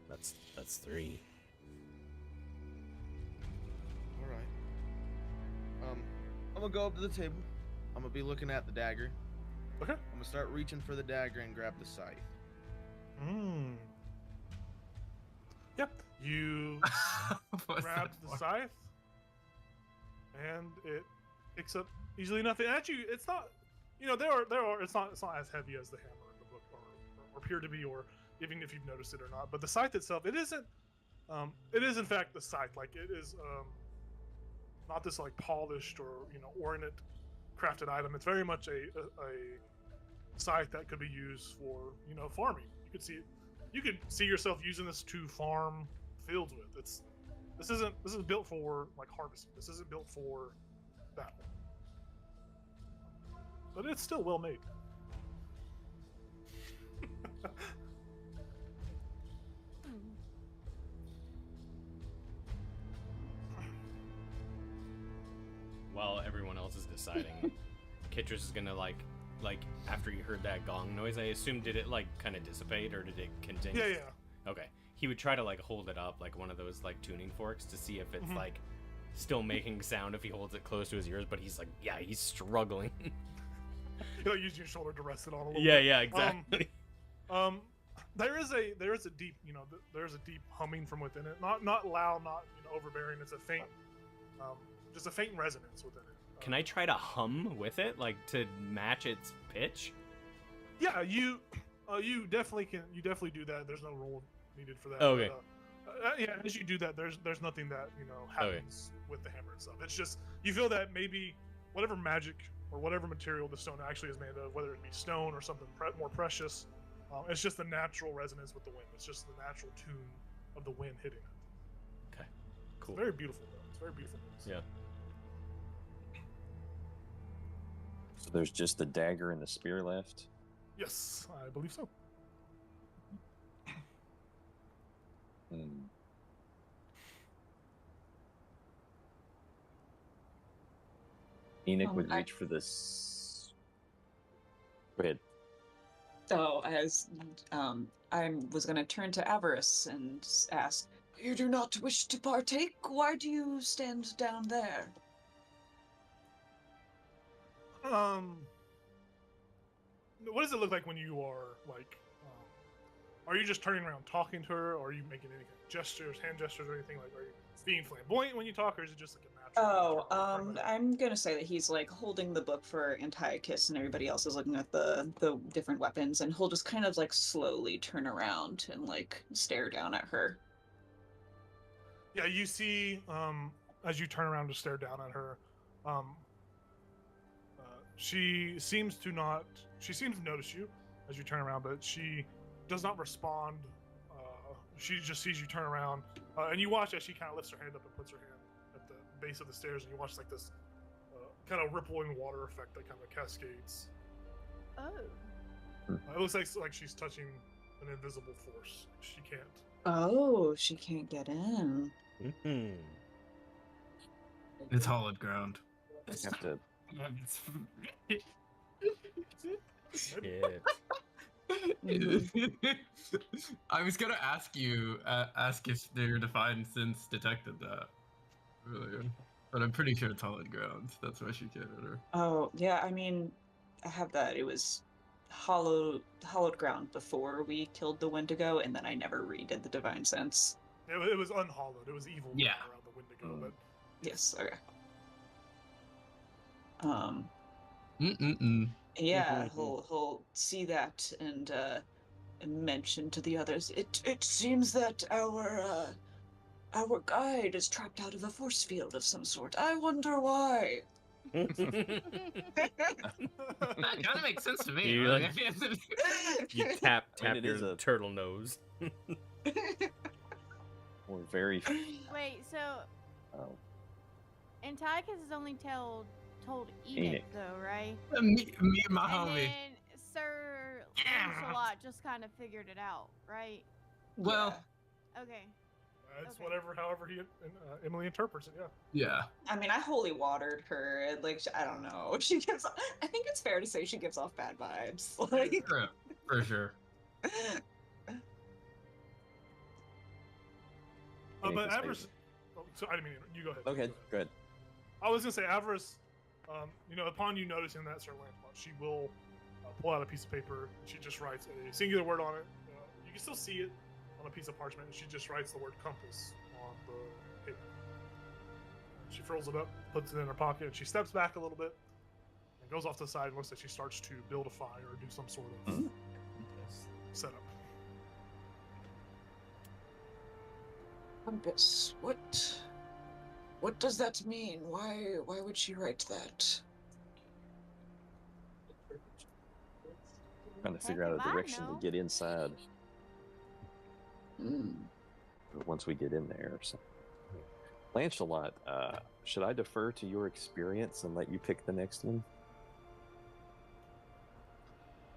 Speaker 3: That's 3.
Speaker 6: All right. I'm gonna go up to the table. I'm gonna be looking at the dagger.
Speaker 2: Okay.
Speaker 6: I'm gonna start reaching for the dagger and grab the scythe.
Speaker 2: Yep. You
Speaker 4: What's
Speaker 2: grab
Speaker 4: that
Speaker 2: the
Speaker 4: for?
Speaker 2: scythe, and it picks up easily enough. And actually, it's not. You know, there are. It's not as heavy as the hammer in the book, or appear to be, or even if you've noticed it or not. But the scythe itself, it isn't. It is in fact the scythe. Like it is. Not this like polished or ornate, crafted item. It's very much a scythe that could be used for farming. You could see yourself using this to farm fields with. This isn't built for like harvesting. This isn't built for battle. But it's still well made.
Speaker 3: While everyone else is deciding, Kitris is gonna like after he heard that gong noise, I assume, did it like kind of dissipate or did it continue?
Speaker 2: Yeah.
Speaker 3: Okay. He would try to like hold it up like one of those like tuning forks to see if it's
Speaker 2: Mhm.
Speaker 3: like still making sound if he holds it close to his ears, but he's like, yeah, he's struggling.
Speaker 2: You'll use your shoulder to rest it on a little
Speaker 3: yeah,
Speaker 2: bit.
Speaker 3: yeah, exactly.
Speaker 2: There is a deep, there's a deep humming from within it. Not loud, not overbearing. It's a faint, just a faint resonance within it.
Speaker 3: Can I try to hum with it, like to match its pitch?
Speaker 2: Yeah, you definitely can. You definitely do that. There's no roll needed for that.
Speaker 3: Okay.
Speaker 2: But, yeah, as you do that, there's nothing that happens with the hammer itself. It's just you feel that maybe whatever magic or whatever material the stone actually is made of, whether it be stone or something more precious, it's just the natural resonance with the wind. It's just the natural tune of the wind hitting it.
Speaker 3: Okay, cool.
Speaker 2: It's very beautiful, though. It's very beautiful.
Speaker 3: Yeah.
Speaker 7: So there's just the dagger and the spear left.
Speaker 2: Yes, I believe so.
Speaker 7: Enoch would
Speaker 8: I-
Speaker 7: reach for this. Go ahead.
Speaker 8: So I was gonna turn to Avarice and ask, "You do not wish to partake? Why do you stand down there?"
Speaker 2: What does it look like when you are like? Are you just turning around talking to her, or are you making any kind of gestures, hand gestures, or anything like? Are you being flamboyant when you talk, or is it just like a natural?
Speaker 8: I'm gonna say that he's like holding the book for Antiochus, and everybody else is looking at the different weapons, and he'll just kind of like slowly turn around and like stare down at her.
Speaker 2: Yeah, you see, as you turn around to stare down at her, she seems to notice you as you turn around, but she does not respond. She just sees you turn around, and you watch as she kind of lifts her hand up and puts her hand at the base of the stairs, and you watch like this kind of rippling water effect that kind of cascades.
Speaker 5: Oh.
Speaker 2: It looks like she's touching an invisible force. She can't.
Speaker 8: Oh, she can't get in.
Speaker 3: Mm-hmm.
Speaker 4: It's hollowed ground.
Speaker 7: I have to.
Speaker 3: Shit.
Speaker 4: I was gonna ask if their divine sense detected that earlier, but I'm pretty sure it's hollowed ground. That's why she can't enter.
Speaker 8: Oh, yeah, I mean, I have that. It was hollowed ground before we killed the Wendigo, and then I never redid the divine sense.
Speaker 2: It was unhollowed. It was evil
Speaker 4: Yeah.
Speaker 2: around the Wendigo, but
Speaker 8: Yes, okay. Yeah, he'll see that and mention to the others. It seems that our guide is trapped out of a force field of some sort. I wonder why.
Speaker 4: That kind of makes sense to me.
Speaker 3: You,
Speaker 4: Like,
Speaker 3: You tap
Speaker 7: I mean, it
Speaker 3: your
Speaker 7: is a-
Speaker 3: turtle nose.
Speaker 7: We're very.
Speaker 5: Wait, so
Speaker 7: Oh,
Speaker 5: Antiochus has only told
Speaker 7: Enoch.
Speaker 5: Enoch, though, right?
Speaker 4: me and my
Speaker 5: And
Speaker 4: homie.
Speaker 5: then Sir Lancelot just kind of figured it out, right?
Speaker 4: Well,
Speaker 5: Okay.
Speaker 2: It's
Speaker 5: Okay.
Speaker 2: whatever, however Emily interprets it. Yeah.
Speaker 4: yeah.
Speaker 8: I mean, I holy watered her. And, like, I don't know. She gives. I think it's fair to say she gives off bad vibes. Like,
Speaker 4: For sure.
Speaker 7: Enoch
Speaker 2: But
Speaker 7: is
Speaker 2: Avarice. Oh, so I didn't mean you go ahead.
Speaker 7: okay,
Speaker 2: Go ahead.
Speaker 7: good.
Speaker 2: I was gonna say Avarice. Upon you noticing that Sir Lancelot, she will pull out a piece of paper. And she just writes a singular word on it. You can still see it on a piece of parchment. And she just writes the word compass on the paper. She furls it up, puts it in her pocket, and she steps back a little bit and goes off to the side and looks like she starts to build a fire or do some sort of setup.
Speaker 8: compass. What does that mean? Why would she write that?
Speaker 7: Trying to figure
Speaker 5: Heck
Speaker 7: out
Speaker 5: if
Speaker 7: a
Speaker 5: I
Speaker 7: direction to
Speaker 5: know.
Speaker 7: get inside
Speaker 8: Hmm.
Speaker 7: once we get in there. So, Lancelot, should I defer to your experience and let you pick the next one?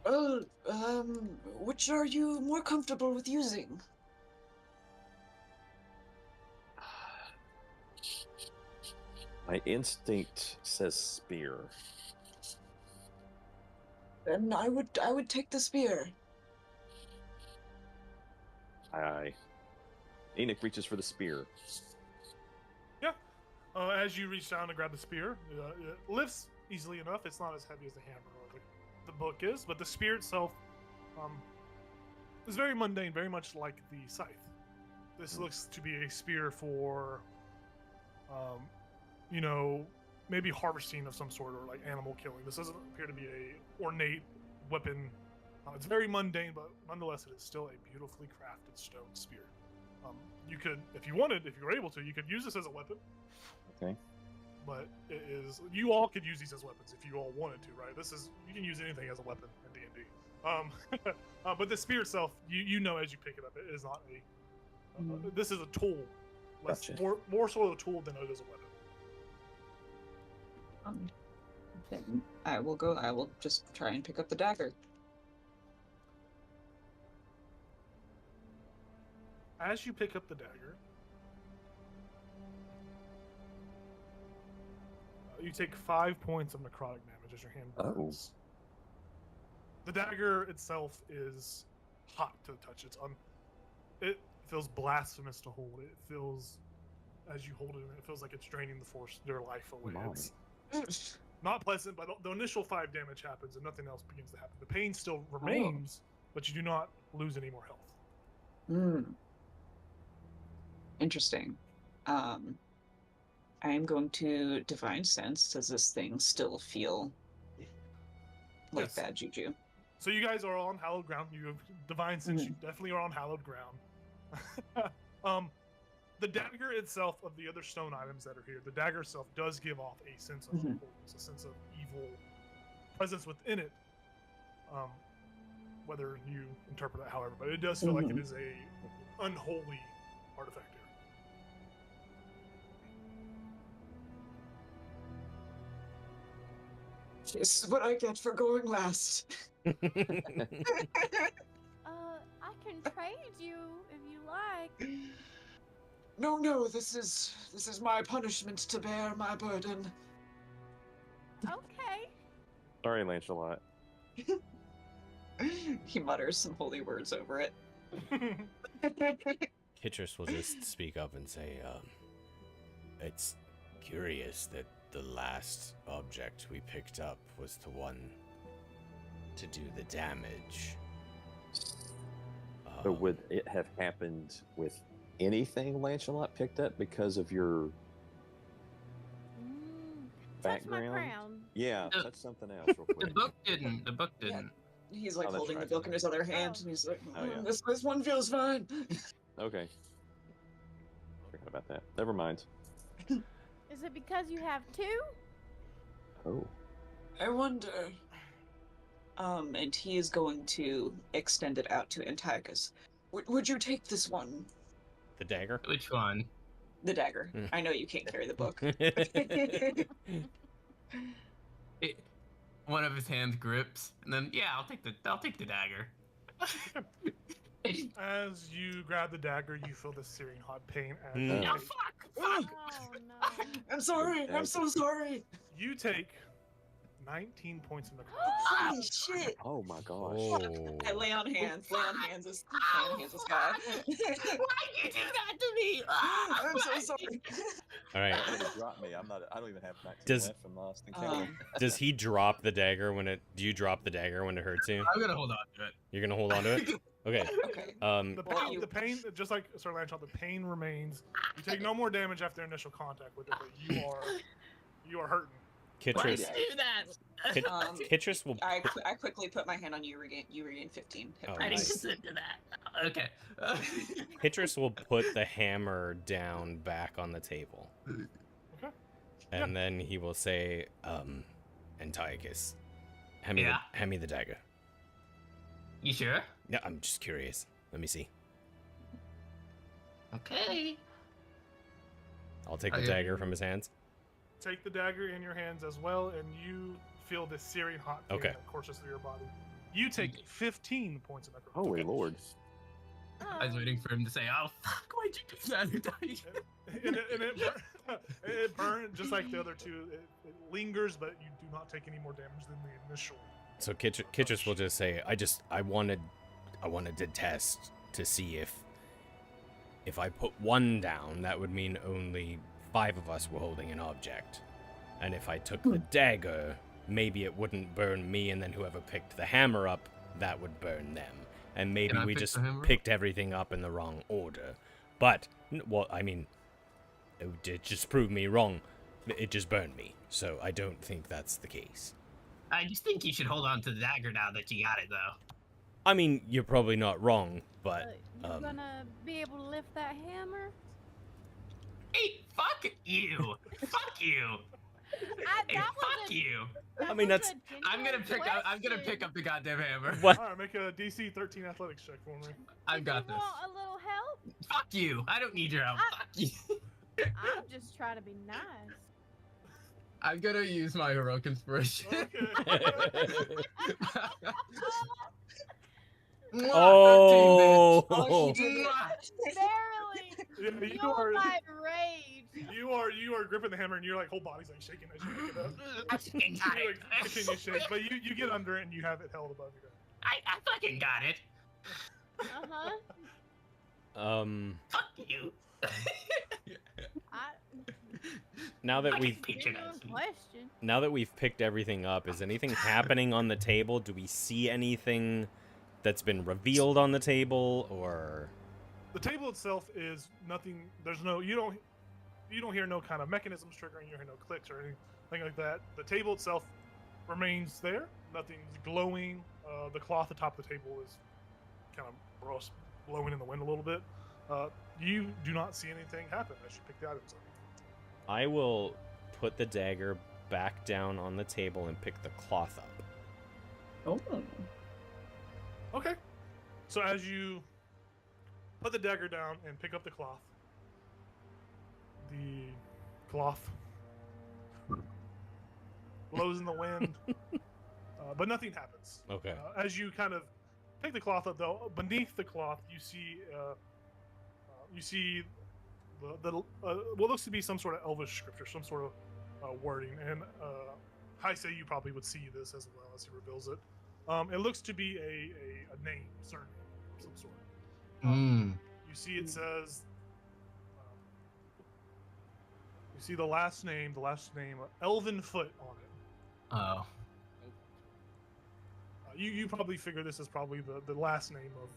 Speaker 8: Well, which are you more comfortable with using?
Speaker 7: My instinct says spear.
Speaker 8: Then I would take the spear.
Speaker 7: Aye. Enoch reaches for the spear.
Speaker 2: As you reach down to grab the spear, it lifts easily enough. It's not as heavy as the hammer or the book is, but the spear itself is very mundane, very much like the scythe. This looks to be a spear for, maybe harvesting of some sort or like animal killing. This doesn't appear to be a ornate weapon. It's very mundane, but nonetheless, it is still a beautifully crafted stone spear. You could, if you wanted, if you were able to, you could use this as a weapon.
Speaker 7: Okay.
Speaker 2: But it is, you all could use these as weapons if you all wanted to, right? You can use anything as a weapon in D&D. But the spear itself, you know as you pick it up, it is not a. This is a tool,
Speaker 7: Gotcha.
Speaker 2: more sort of a tool than it is a weapon.
Speaker 8: Then I will just try and pick up the dagger.
Speaker 2: As you pick up the dagger, you take 5 points of necrotic damage as your hand burns. The dagger itself is hot to the touch. It feels blasphemous to hold. It feels, as you hold it, it feels like it's draining their life away.
Speaker 7: My.
Speaker 2: It's not pleasant, but the initial 5 damage happens and nothing else begins to happen. The pain still remains, but you do not lose any more health.
Speaker 8: Hmm. Interesting. I am going to divine sense. Does this thing still feel like
Speaker 2: Yes.
Speaker 8: bad juju?
Speaker 2: So you guys are on hallowed ground. You have divine sense. You definitely are on hallowed ground. The dagger itself, of the other stone items that are here, the dagger itself does give off a sense of holiness, a sense of evil presence within it. Whether you interpret it however, but it does feel like it is a unholy artifact here.
Speaker 8: This is what I get for going last.
Speaker 5: I can trade you if you like.
Speaker 8: No, this is my punishment to bear my burden.
Speaker 5: Okay.
Speaker 7: Sorry, Lancelot.
Speaker 8: He mutters some holy words over it.
Speaker 1: Kitris will just speak up and say, it's curious that the last object we picked up was the one to do the damage.
Speaker 7: So would it have happened with anything Lancelot picked up because of your
Speaker 5: touch my
Speaker 7: background.
Speaker 5: crown.
Speaker 7: Yeah,
Speaker 4: The-
Speaker 7: touch something else real
Speaker 4: The
Speaker 7: quick.
Speaker 4: book didn't. The book didn't.
Speaker 8: He's like
Speaker 7: Oh, that's
Speaker 8: holding the
Speaker 7: right.
Speaker 8: book in his other hand,
Speaker 5: Oh.
Speaker 8: and he's like,
Speaker 7: Oh, yeah.
Speaker 8: this one feels fine.
Speaker 7: Okay. Forgot about that. Never mind.
Speaker 5: Is it because you have two?
Speaker 7: Oh.
Speaker 8: I wonder. And he is going to extend it out to Antiochus. Would you take this one?
Speaker 3: The dagger.
Speaker 4: Which one?
Speaker 8: The dagger.
Speaker 3: Hmm.
Speaker 8: I know you can't carry the book.
Speaker 4: One of his hands grips, and then I'll take the dagger.
Speaker 2: As you grab the dagger, you feel the searing hot pain. As
Speaker 3: Mm.
Speaker 2: you
Speaker 4: Oh,
Speaker 2: take-
Speaker 4: fuck!
Speaker 5: Oh no.
Speaker 8: I'm sorry. I'm so sorry.
Speaker 2: You take 19 points in the
Speaker 8: Holy shit.
Speaker 7: Oh my gosh.
Speaker 3: Oh.
Speaker 8: I lay on hands. Lay on hands. This guy.
Speaker 4: Why'd you do that to me?
Speaker 8: I'm so sorry.
Speaker 3: All right.
Speaker 7: It dropped me. I don't even have 19
Speaker 3: Does-
Speaker 7: left from last encounter.
Speaker 3: Does he drop the dagger when it? Do you drop the dagger when it hurts you?
Speaker 4: I'm gonna hold on to it.
Speaker 3: You're gonna hold on to it. Okay.
Speaker 8: Okay.
Speaker 2: The
Speaker 8: Well,
Speaker 2: pain,
Speaker 8: you-
Speaker 2: the pain, just like Sir Lancelot, the pain remains. You take no more damage after initial contact with it, but you are hurting.
Speaker 4: Why'd
Speaker 3: Kitris.
Speaker 4: you do that?
Speaker 3: Kit-
Speaker 8: Um,
Speaker 3: Kitris will.
Speaker 8: I quickly put my hand on you. You regain 15 hit
Speaker 3: Oh,
Speaker 8: points.
Speaker 4: I didn't
Speaker 3: nice.
Speaker 4: listen to that. Okay.
Speaker 3: Kitris will put the hammer down back on the table.
Speaker 2: Okay.
Speaker 3: And then he will say, Antiochus, hand me the dagger.
Speaker 4: You sure?
Speaker 3: No, I'm just curious. Let me see.
Speaker 4: Okay.
Speaker 3: I'll take the
Speaker 4: Okay.
Speaker 3: dagger from his hands.
Speaker 2: Take the dagger in your hands as well, and you feel this searing hot pain
Speaker 3: Okay.
Speaker 2: that courses through your body. You take 15 points of necrosis.
Speaker 7: Holy Lord.
Speaker 4: I was waiting for him to say, "Oh fuck, why'd you do that?"
Speaker 2: It burned just like the other two. It lingers, but you do not take any more damage than the initial.
Speaker 3: So Kitris will just say, I wanted to test to see if I put one down, that would mean only 5 of us were holding an object. And if I took the dagger, maybe it wouldn't burn me, and then whoever picked the hammer up, that would burn them. And maybe
Speaker 4: Can I
Speaker 3: we
Speaker 4: pick
Speaker 3: just
Speaker 4: the hammer up?
Speaker 3: picked everything up in the wrong order. But, well, I mean, it just proved me wrong. It just burned me. So I don't think that's the case.
Speaker 4: I just think you should hold on to the dagger now that you got it, though.
Speaker 3: I mean, you're probably not wrong, but
Speaker 5: You're gonna be able to lift that hammer?
Speaker 4: Hey, fuck you! Fuck you! Hey,
Speaker 5: That was
Speaker 4: fuck
Speaker 5: a-
Speaker 4: you!
Speaker 5: that
Speaker 3: I mean,
Speaker 5: was
Speaker 3: that's-
Speaker 5: a
Speaker 4: I'm gonna
Speaker 5: genuine
Speaker 4: pick up the goddamn hammer.
Speaker 3: what?
Speaker 2: All right, make a DC 13 athletics check for me.
Speaker 4: I've
Speaker 5: Did you
Speaker 4: got this.
Speaker 5: want a little help?
Speaker 4: Fuck you! I don't need your help.
Speaker 5: I-
Speaker 4: Fuck you!
Speaker 5: I'm just trying to be nice.
Speaker 4: I'm gonna use my heroic inspiration.
Speaker 2: Okay.
Speaker 4: Mwah,
Speaker 3: Oh!
Speaker 4: 13, bitch.
Speaker 8: Oh, he did it.
Speaker 4: Mwah.
Speaker 5: Barely.
Speaker 2: you
Speaker 5: Fuel
Speaker 2: are
Speaker 5: my rage.
Speaker 2: you are gripping the hammer, and your like whole body's like shaking as you pick it up.
Speaker 4: I fucking got
Speaker 2: You,
Speaker 4: it.
Speaker 2: like, continue to shake, but you get under it and you have it held above your head.
Speaker 4: I fucking got it.
Speaker 5: Uh-huh.
Speaker 4: Fuck you.
Speaker 3: Now that
Speaker 4: Fucking
Speaker 3: we've
Speaker 4: piece of shit.
Speaker 5: Question.
Speaker 3: now that we've picked everything up, is anything happening on the table? Do we see anything that's been revealed on the table, or
Speaker 2: The table itself is nothing. There's no you don't hear no kind of mechanisms triggering. You hear no clicks or anything like that. The table itself remains there. Nothing's glowing. The cloth atop the table is kind of blowing in the wind a little bit. You do not see anything happen as you pick the items up.
Speaker 3: I will put the dagger back down on the table and pick the cloth up.
Speaker 8: Oh.
Speaker 2: Okay. So as you put the dagger down and pick up the cloth blows in the wind, but nothing happens.
Speaker 3: Okay.
Speaker 2: As you kind of pick the cloth up, though, beneath the cloth you see what looks to be some sort of elvish scripture, some sort of wording, and Heise, you probably would see this as well as he reveals it. It looks to be a name, surname, of some sort. You see it says, you see the last name, Elven Foot on it.
Speaker 4: Oh.
Speaker 2: You probably figure this is probably the last name of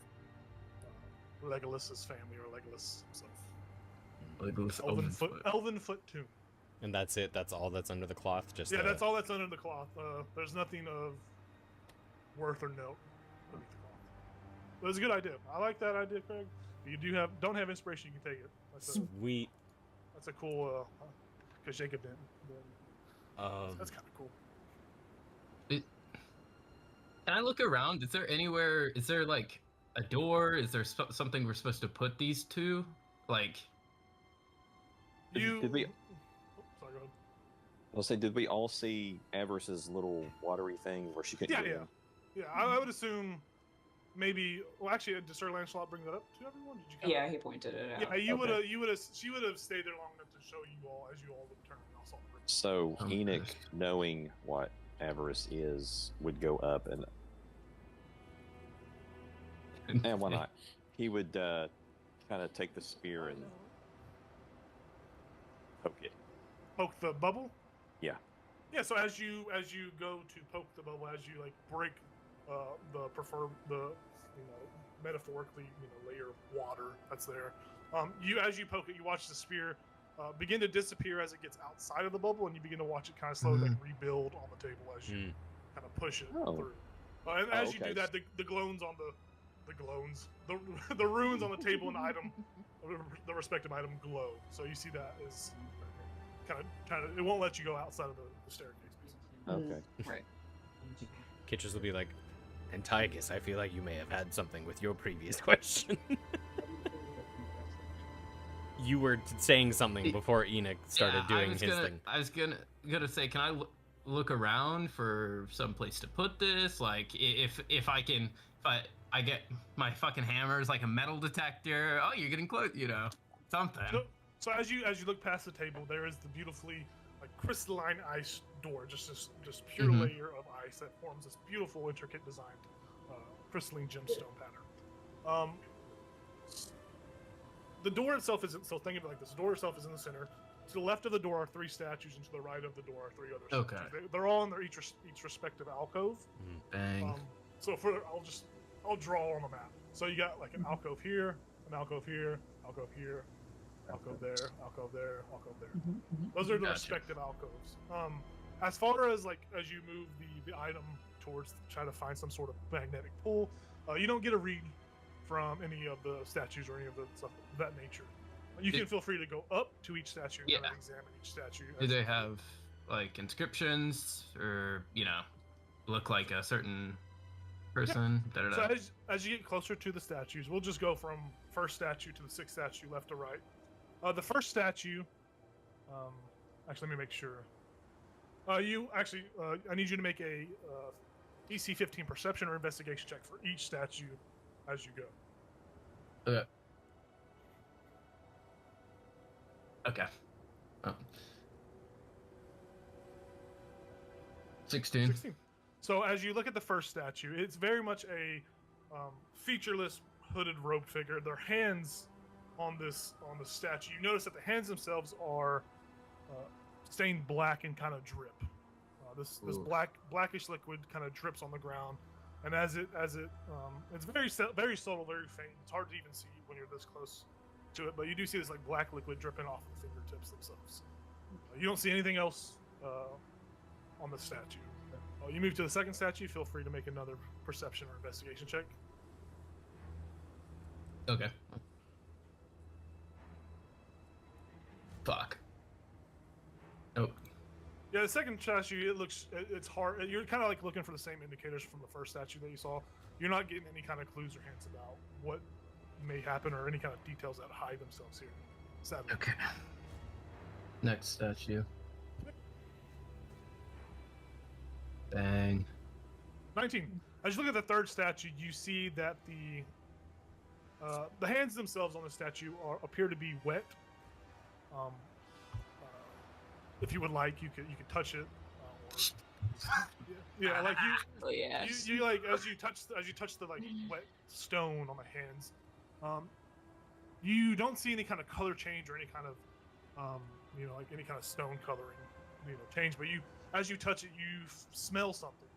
Speaker 2: Legolas's family or Legolas himself.
Speaker 4: Legolas
Speaker 2: Elven Foot Tomb.
Speaker 3: And that's it? That's all that's under the cloth? Just
Speaker 2: Yeah, that's all that's under the cloth. There's nothing of worth or note underneath the cloth. But it's a good idea. I like that idea, Craig. If you don't have inspiration, you can take it.
Speaker 3: Sweet.
Speaker 2: That's a cool. Because Jacob didn't. That's kind of cool.
Speaker 4: Can I look around? Is there anywhere? Is there like a door? Is there something we're supposed to put these to? Like,
Speaker 7: Did we?
Speaker 2: Oh, sorry, go ahead.
Speaker 7: I'll say, did we all see Avarice's little watery thing where she couldn't
Speaker 2: Yeah,
Speaker 7: get
Speaker 2: yeah.
Speaker 7: in?
Speaker 2: Yeah, I would assume maybe. Well, actually, did Sir Lancelot bring that up to everyone? Did you?
Speaker 8: Yeah, he pointed it out.
Speaker 2: Yeah, you
Speaker 7: Okay.
Speaker 2: would have. She would have stayed there long enough to show you all as you all would turn and saw the room.
Speaker 7: So
Speaker 4: Oh,
Speaker 7: Enoch,
Speaker 4: gosh.
Speaker 7: knowing what Avarice is, would go up and why not? He would kind of take the spear and poke it.
Speaker 2: Poke the bubble.
Speaker 7: Yeah.
Speaker 2: Yeah. So as you go to poke the bubble, as you like break metaphorically layer of water that's there. As you poke it, you watch the spear begin to disappear as it gets outside of the bubble, and you begin to watch it kind of slowly like rebuild on the table as you kind of push it
Speaker 7: Oh.
Speaker 2: through. And as you do that, the glones on the runes on the table and item, the respective item glow. So you see that is kind of it won't let you go outside of the staircase.
Speaker 7: Okay.
Speaker 8: Right.
Speaker 3: Kitchers will be like, Antiochus, I feel like you may have had something with your previous question. You were saying something before Enoch started doing his thing.
Speaker 4: I was gonna say, can I look around for some place to put this? Like, if I get my fucking hammer is like a metal detector. Oh, you're getting close, something.
Speaker 2: So as you look past the table, there is the beautifully like crystalline ice door, just pure layer of ice that forms this beautiful, intricate designed crystalline gemstone pattern. The door itself isn't. So think of it like this: the door itself is in the center. To the left of the door are 3 statues, and to the right of the door are 3 other statues.
Speaker 4: Okay.
Speaker 2: They're all in their each respective alcove.
Speaker 4: Bang.
Speaker 2: So I'll draw on the map. So you got like an alcove here, an alcove here, alcove here, alcove there, alcove there, alcove there. Those are the
Speaker 4: Gotcha.
Speaker 2: respective alcoves. As far as like as you move the item towards try to find some sort of magnetic pull, you don't get a read from any of the statues or any of the stuff of that nature. You can feel free to go up to each statue and kind of examine each statue.
Speaker 4: Do they have like inscriptions or look like a certain person?
Speaker 2: Yeah. So as you get closer to the statues, we'll just go from first statue to the 6th statue left to right. The first statue, actually let me make sure. I need you to make a DC 15 perception or investigation check for each statue as you go.
Speaker 4: Okay. Oh. 16.
Speaker 2: 16. So as you look at the first statue, it's very much a featureless hooded robed figure. Their hands on the statue, you notice that the hands themselves are stained black and kind of drip. This blackish liquid kind of drips on the ground, and as it it's very subtle, very faint. It's hard to even see when you're this close to it, but you do see this like black liquid dripping off the fingertips themselves. You don't see anything else on the statue. You move to the 2nd statue. Feel free to make another perception or investigation check.
Speaker 4: Okay. Fuck. Nope.
Speaker 2: Yeah, the 2nd statue, it's hard. You're kind of like looking for the same indicators from the first statue that you saw. You're not getting any kind of clues or hints about what may happen or any kind of details that hide themselves here. Sadly.
Speaker 4: Okay. Next statue. Bang.
Speaker 2: 19. As you look at the 3rd statue, you see that the hands themselves on the statue appear to be wet. If you would like, you could touch it. Yeah, like you.
Speaker 8: Oh yes.
Speaker 2: You like as you touch the like wet stone on the hands. You don't see any kind of color change or any kind of like any kind of stone coloring change, but as you touch it, you smell something.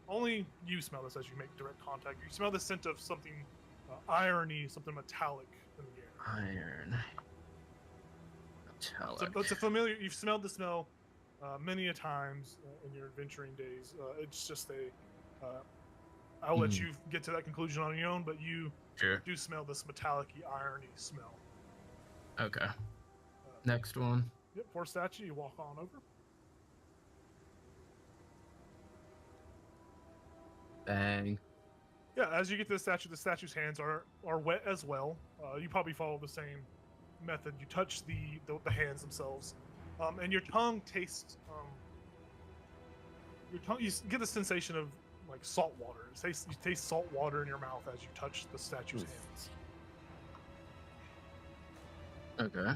Speaker 2: Only you smell this as you make direct contact. You smell the scent of something irony, something metallic in the air.
Speaker 4: Iron. Metallic.
Speaker 2: It's a familiar. You've smelled the smell many a times in your adventuring days. It's just a. I'll let you get to that conclusion on your own, but you
Speaker 4: Sure.
Speaker 2: do smell this metallic-y, irony smell.
Speaker 4: Okay. Next one.
Speaker 2: Yep, for statue, you walk on over.
Speaker 4: Bang.
Speaker 2: Yeah, as you get to the statue's hands are wet as well. You probably follow the same method. You touch the hands themselves, and your tongue tastes. You get the sensation of like salt water. You taste salt water in your mouth as you touch the statue's hands.
Speaker 4: Okay.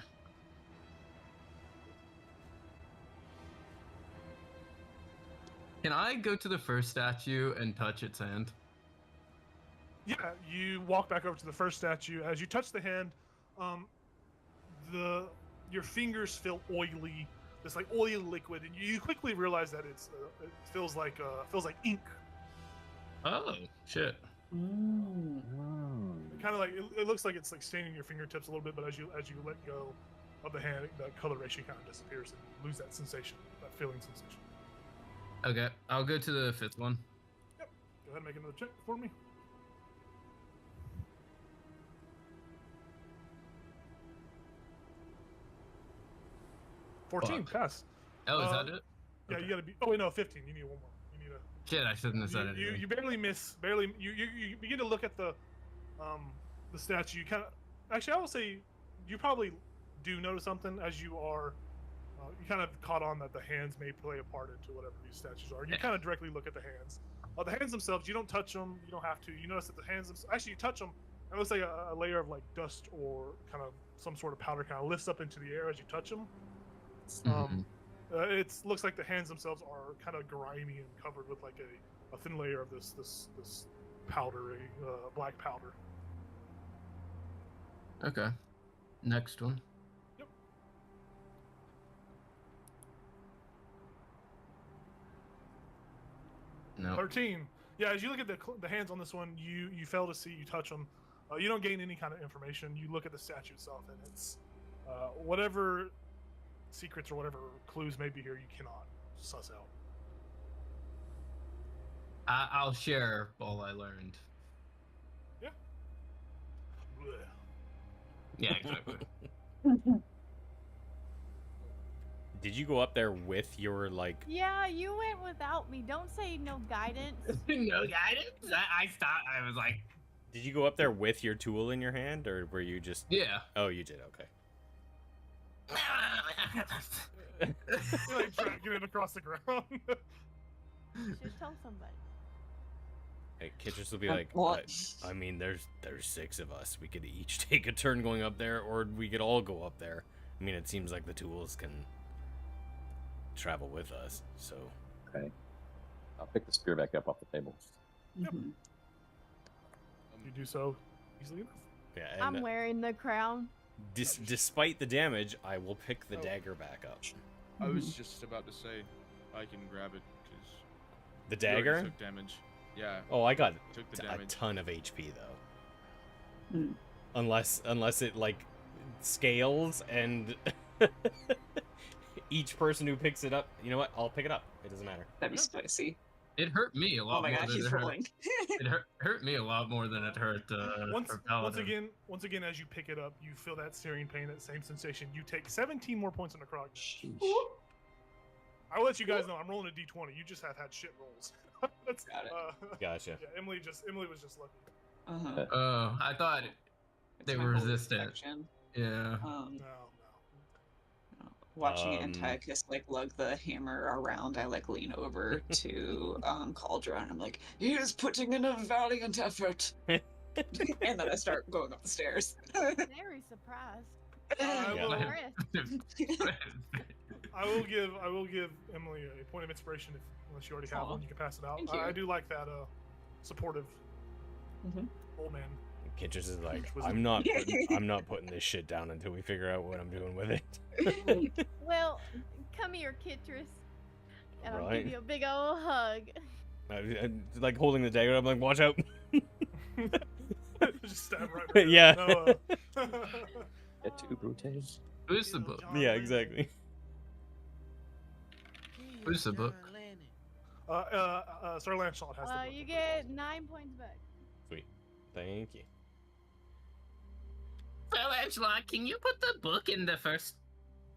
Speaker 4: Can I go to the first statue and touch its hand?
Speaker 2: Yeah, you walk back over to the first statue. As you touch the hand, your fingers feel oily, this like oily liquid, and you quickly realize that it feels like ink.
Speaker 4: Oh, shit.
Speaker 2: Kind of like it looks like it's like staining your fingertips a little bit, but as you let go of the hand, that coloration kind of disappears, and you lose that sensation, that feeling sensation.
Speaker 4: Okay, I'll go to the fifth one.
Speaker 2: Yep. Go ahead and make another check for me. $14, pass.
Speaker 4: Oh, is that it?
Speaker 2: Yeah,
Speaker 4: Okay.
Speaker 2: you gotta be. Oh wait, no, 15. You need one more. You need a.
Speaker 4: Shit, I shouldn't have said
Speaker 2: You
Speaker 4: anything.
Speaker 2: barely miss. Barely. You begin to look at the statue. You kind of. Actually, I will say, you probably do notice something as you are. You kind of caught on that the hands may play a part into whatever these statues are. You
Speaker 4: Yeah.
Speaker 2: kind of directly look at the hands. The hands themselves, you don't touch them. You don't have to. You notice that the hands. Actually, you touch them. It looks like a layer of like dust or kind of some sort of powder kind of lifts up into the air as you touch them. It looks like the hands themselves are kind of grimy and covered with like a thin layer of this powdery black powder.
Speaker 4: Okay. Next one.
Speaker 2: Yep.
Speaker 4: No.
Speaker 2: 13. Yeah, as you look at the hands on this one, you fail to see. You touch them. You don't gain any kind of information. You look at the statue itself, and it's whatever secrets or whatever clues may be here, you cannot suss out.
Speaker 4: I'll share all I learned.
Speaker 2: Yeah. Blech.
Speaker 4: Yeah, exactly.
Speaker 3: Did you go up there with your like?
Speaker 5: Yeah, you went without me. Don't say no guidance.
Speaker 4: No guidance? I stopped. I was like,
Speaker 3: Did you go up there with your tool in your hand, or were you just?
Speaker 4: yeah.
Speaker 3: Oh, you did. Okay.
Speaker 2: You're like dragging it across the ground.
Speaker 5: Should tell somebody.
Speaker 3: Hey, Kitchers will be like,
Speaker 8: What?
Speaker 3: I mean, there's 6 of us. We could each take a turn going up there, or we could all go up there. I mean, it seems like the tools can travel with us. So
Speaker 7: Okay. I'll pick the spear back up off the table.
Speaker 8: Mhm.
Speaker 2: You do so easily enough.
Speaker 3: yeah,
Speaker 5: I'm
Speaker 3: and
Speaker 5: wearing the crown.
Speaker 3: despite the damage, I will pick the
Speaker 6: Oh.
Speaker 3: dagger back up.
Speaker 6: I was just about to say I can grab it because
Speaker 3: The dagger?
Speaker 6: took damage. Yeah,
Speaker 3: Oh, I got
Speaker 6: took the
Speaker 3: a
Speaker 6: damage.
Speaker 3: ton of HP though.
Speaker 8: Hmm.
Speaker 3: Unless it like scales and each person who picks it up, you know what? I'll pick it up. It doesn't matter.
Speaker 8: That'd be spicy.
Speaker 4: It hurt me a lot
Speaker 8: Oh my
Speaker 4: more
Speaker 8: gosh,
Speaker 4: than
Speaker 8: he's
Speaker 4: it hurt.
Speaker 8: rolling.
Speaker 4: It hurt me a lot more than it hurt.
Speaker 2: Once
Speaker 4: Paladin.
Speaker 2: again, as you pick it up, you feel that searing pain, that same sensation. You take 17 more points in the croc.
Speaker 7: Sheesh.
Speaker 2: I'll let you guys know. I'm rolling a d20. You just have had shit rolls. That's,
Speaker 8: Got it.
Speaker 3: Gotcha.
Speaker 2: Yeah, Emily was just lucky.
Speaker 8: Uh-huh.
Speaker 4: Oh, I thought
Speaker 8: It's
Speaker 4: they
Speaker 8: my
Speaker 4: were
Speaker 8: whole
Speaker 4: resistant.
Speaker 8: protection.
Speaker 4: Yeah.
Speaker 2: No.
Speaker 8: Watching
Speaker 3: Um,
Speaker 8: Antiochus like lug the hammer around, I like lean over to Cauldron. I'm like, he is putting in a valiant effort. And then I start going up the stairs.
Speaker 5: Very surprised.
Speaker 2: I
Speaker 3: Yeah.
Speaker 2: will.
Speaker 5: Impressed.
Speaker 2: I will give Emily a point of inspiration unless you already have
Speaker 8: Aw.
Speaker 2: one. You can pass it out.
Speaker 8: Thank
Speaker 2: I
Speaker 8: you.
Speaker 2: do like that supportive
Speaker 8: Mhm.
Speaker 2: old man.
Speaker 3: Kitchers is like,
Speaker 2: Was
Speaker 3: I'm
Speaker 2: it-
Speaker 3: not putting this shit down until we figure out what I'm doing with it.
Speaker 5: Well, come here, Kitris. And I'll
Speaker 3: Right.
Speaker 5: give you a big old hug.
Speaker 3: I like holding the dagger. I'm like, watch out.
Speaker 2: Just stab right. there.
Speaker 3: Yeah.
Speaker 2: No,
Speaker 7: Et tu, Brutes?
Speaker 4: Who's the book?
Speaker 2: John
Speaker 3: Yeah,
Speaker 2: Lennon.
Speaker 3: exactly.
Speaker 4: Where's the book?
Speaker 2: Sir Lancelot has the book.
Speaker 5: You get 9 points back.
Speaker 3: Sweet. Thank you.
Speaker 4: So, Angela, can you put the book in the first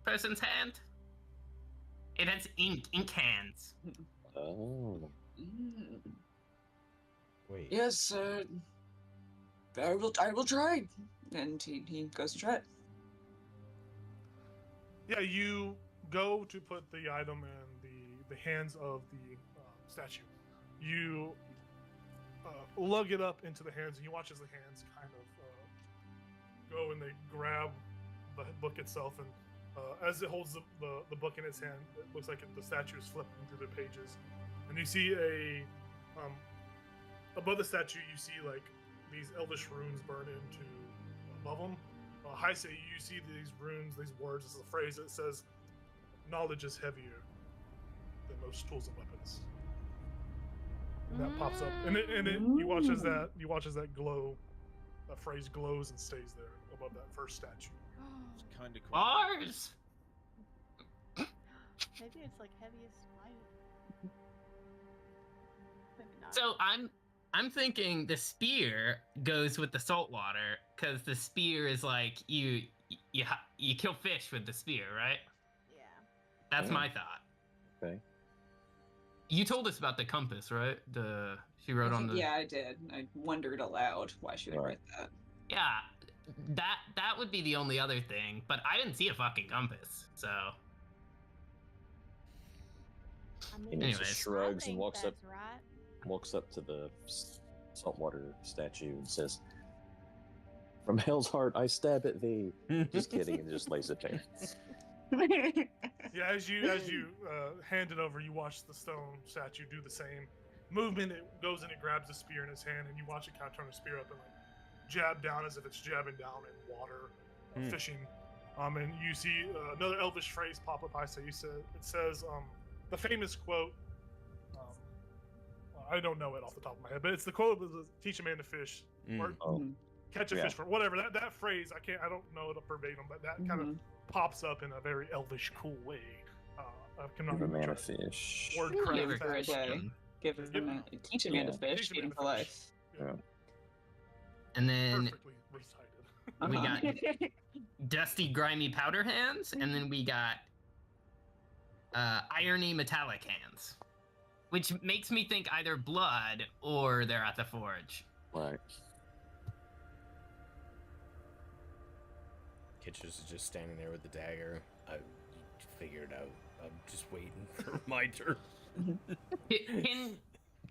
Speaker 4: person's hand? It has ink hands.
Speaker 7: Oh.
Speaker 8: Mm.
Speaker 3: Wait.
Speaker 8: Yes, I will try. And he goes to try it.
Speaker 2: Yeah, you go to put the item in the hands of the statue. You lug it up into the hands, and you watch as the hands kind of go and they grab the book itself, and as it holds the book in its hand, it looks like the statue is flipping through the pages, and you see above the statue you see like these elvish runes burn into above them. Heise, you see these runes, these words. This is a phrase that says, "Knowledge is heavier than most tools and weapons." And that pops up, and you watch as that glow, that phrase glows and stays there above that first statue.
Speaker 6: It's kind of cool.
Speaker 4: Bars!
Speaker 5: Maybe it's like heaviest light. Maybe not.
Speaker 4: So I'm thinking the spear goes with the salt water, because the spear is like you kill fish with the spear, right?
Speaker 5: Yeah.
Speaker 4: That's
Speaker 7: Yeah.
Speaker 4: my thought.
Speaker 7: Okay.
Speaker 4: You told us about the compass, right? She wrote on the
Speaker 8: Yeah, I did. I wondered aloud why she would
Speaker 7: Right.
Speaker 8: write that.
Speaker 4: Yeah, that would be the only other thing, but I didn't see a fucking compass, so
Speaker 5: I mean,
Speaker 7: And he just
Speaker 4: Anyways.
Speaker 7: shrugs
Speaker 5: I
Speaker 7: and
Speaker 5: think
Speaker 7: walks up
Speaker 5: that's right.
Speaker 7: to the saltwater statue and says, "From hell's heart, I stab at thee." Just kidding, and just lays it there.
Speaker 2: Yeah, as you hand it over, you watch the stone statue do the same movement. It goes and it grabs the spear in his hand, and you watch it kind of turn the spear up and like jab down as if it's jabbing down in water, fishing. And you see another elvish phrase pop up. It says the famous quote. I don't know it off the top of my head, but it's the quote of "Teach a man to fish," or
Speaker 7: Oh,
Speaker 2: catch a
Speaker 7: Yeah.
Speaker 2: fish for whatever. That phrase, I don't know it verbatim, but that kind of pops up in a very elvish, cool way. I cannot
Speaker 7: give a man
Speaker 2: try
Speaker 7: a
Speaker 2: to
Speaker 7: fish.
Speaker 2: word
Speaker 8: Give
Speaker 2: correct
Speaker 8: her a
Speaker 2: that.
Speaker 8: day. Give him teach a man to
Speaker 7: Yeah.
Speaker 8: fish,
Speaker 2: Teach a
Speaker 8: feed
Speaker 2: man
Speaker 8: him
Speaker 2: to
Speaker 8: for
Speaker 2: fish.
Speaker 8: life.
Speaker 2: Yeah,
Speaker 4: and then
Speaker 2: perfectly recited.
Speaker 4: we
Speaker 8: Uh-huh.
Speaker 4: got dusty, grimy powder hands, and then we got irony metallic hands, which makes me think either blood or they're at the forge.
Speaker 7: Right.
Speaker 3: Kitchers is just standing there with the dagger. I figured out. I'm just waiting for my turn.